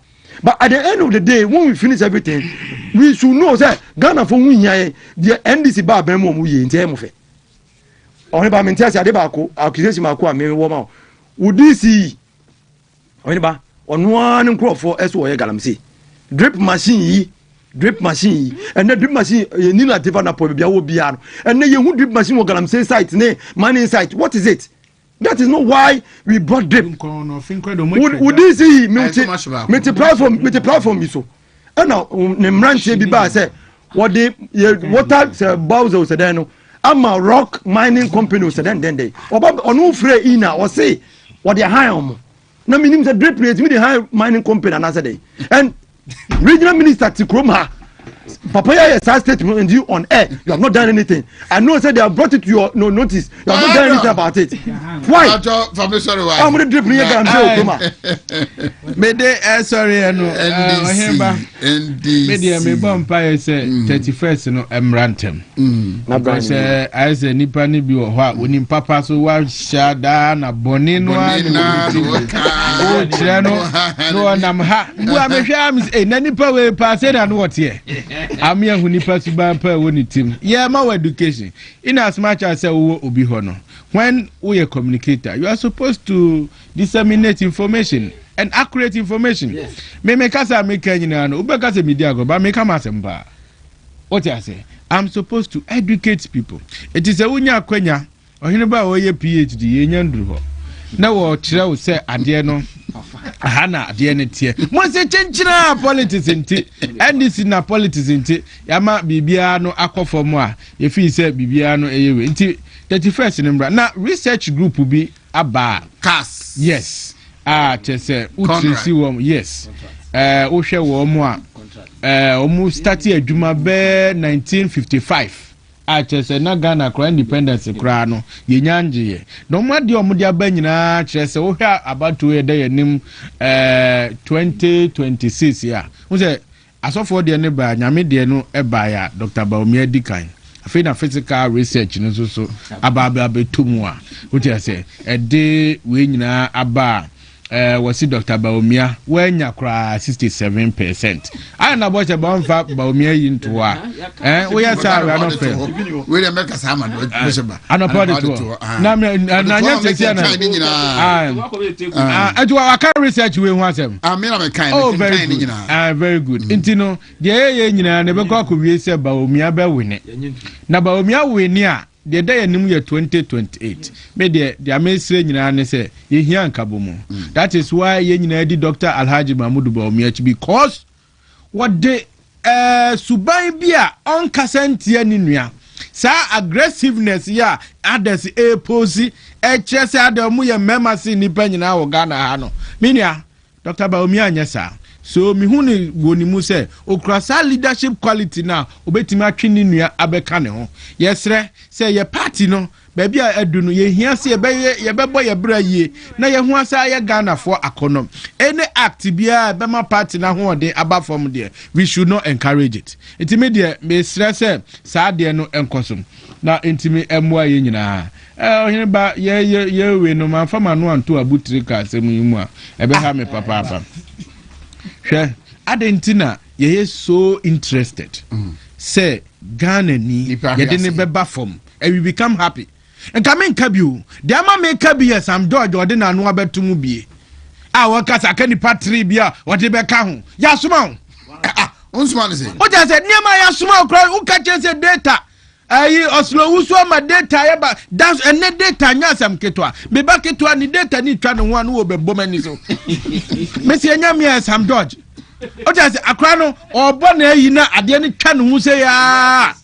But at the end of the day, when we finish everything, we should know that Ghana for we here the NDC ba ben mo ye ntia mo fe. Oheneba mentia se ade ba ko accusation ma ko a me wo ma. Would see Oheneba on one crop for SO galamsey drip machine and the drip machine ni na devana po bia wo bia no and then you drip machine wo galamsey site ne mining site. What is it? That is not why we brought drip. Would this see me platform so and now ne mranche bi ba say what the water bowser say then no am a rock mining company say then they oba onu free ina or say what they hire on. Na minim say drip rate me the high mining company and answer day and regional minister Tikroma Papa, yes, I statement and you on air. You have not done anything. I know said they have brought it to your notice. You have not done anything about it. Why? I'm going to drip me again. Mede sorry no Oheneba media me bompa say 31st no emrantem na because I say nipa ni bi wo ho a onim papa so wa shada na boni no na o kire no nam ha bu amehwa am na nipa we pa say na no wote am ya hu nipa su ba pa woni tim yeah ma education in as much as say wo obi ho no when we are communicator you are supposed to disseminate information and accurate information. Yes. Me kasa me kanyina no ube kasa media go ba me kama semba. What I say? I'm supposed to educate people. It is a unya kwenya Oheneba oye PhD yenya nduru ho. Na wo kire wo say ade no ahana ade ne tie. Mo se chenchina politics nti NDC na politics nti yama bibia no akofo a ye fi say bibia no eyewe. Nti 31st number na research group bi aba CAS. Yes. Chese utrisi wom yes ohwe wom a omu start adwuma be 1955 chese na Ghana kra independence kra no yenyanje no made omudi aba nyina chese ohwe abato ye de yanim 2026 ya unse asofo de ne ba nyame de no eba ya Dr. Baumia Dikan afei na physical research no so aba betumu a uti ase ede we nyina aba wasi Dr. Baumia wenya kra 67%. I na boche ba Baumia yintoa. We ya sara no fe. We dey make us am no bishop. Ana pode to. Na nya tete na. Etu wa kan research we hu asem. Me na me kan ni nyina. Very good. Intino de ye nyina ne be kwa ko wie se Baumia be wene. Na Baumia wene a the day nim year 2028 me the amesre nyina ne say ye hia nkabomu. That is why ye nyina di Dr. Alhaji Mahmoud Baumia because what the suban bia on kasentie ni nua sa aggressiveness ya others pose chese adamu ye memasi ni panyina wo Ghana ha no minia Dr. Baumia nyesa so mi hu ni wonimu say okrasa leadership quality na obetimi atwe ni nua abeka ne ho yesre say ye party no baby a adu no ye hia se ye bebo ye bra yie na ye hu asa ye Ghana for akonom any act bia be ma party na ho de aba from there we should not encourage it intimi de me stress sa de no enkosom na intimi emwa ye nyina Oheneba ye we no man fama no anto abutiri ka asem yimu a ebe ha me papa hwe adentina ye so interested say Ghana ni ye de ne beba form and we become happy and come in kabiu de ama me kabi Sam George ode na no abetumu bie a wakasa ka ni patri bia ode be ka ho ya suma onsuma ne say o ja say niam ya suma okra u ka che data ayi oslo wusu ma data ya ba that's ene data nya sam ketwa be ba ketwa ni data ni twa ne ho an wo be bomani so mesi enya me Sam George o ja say akra no obo na ayi na ade ni twa ne ho say ya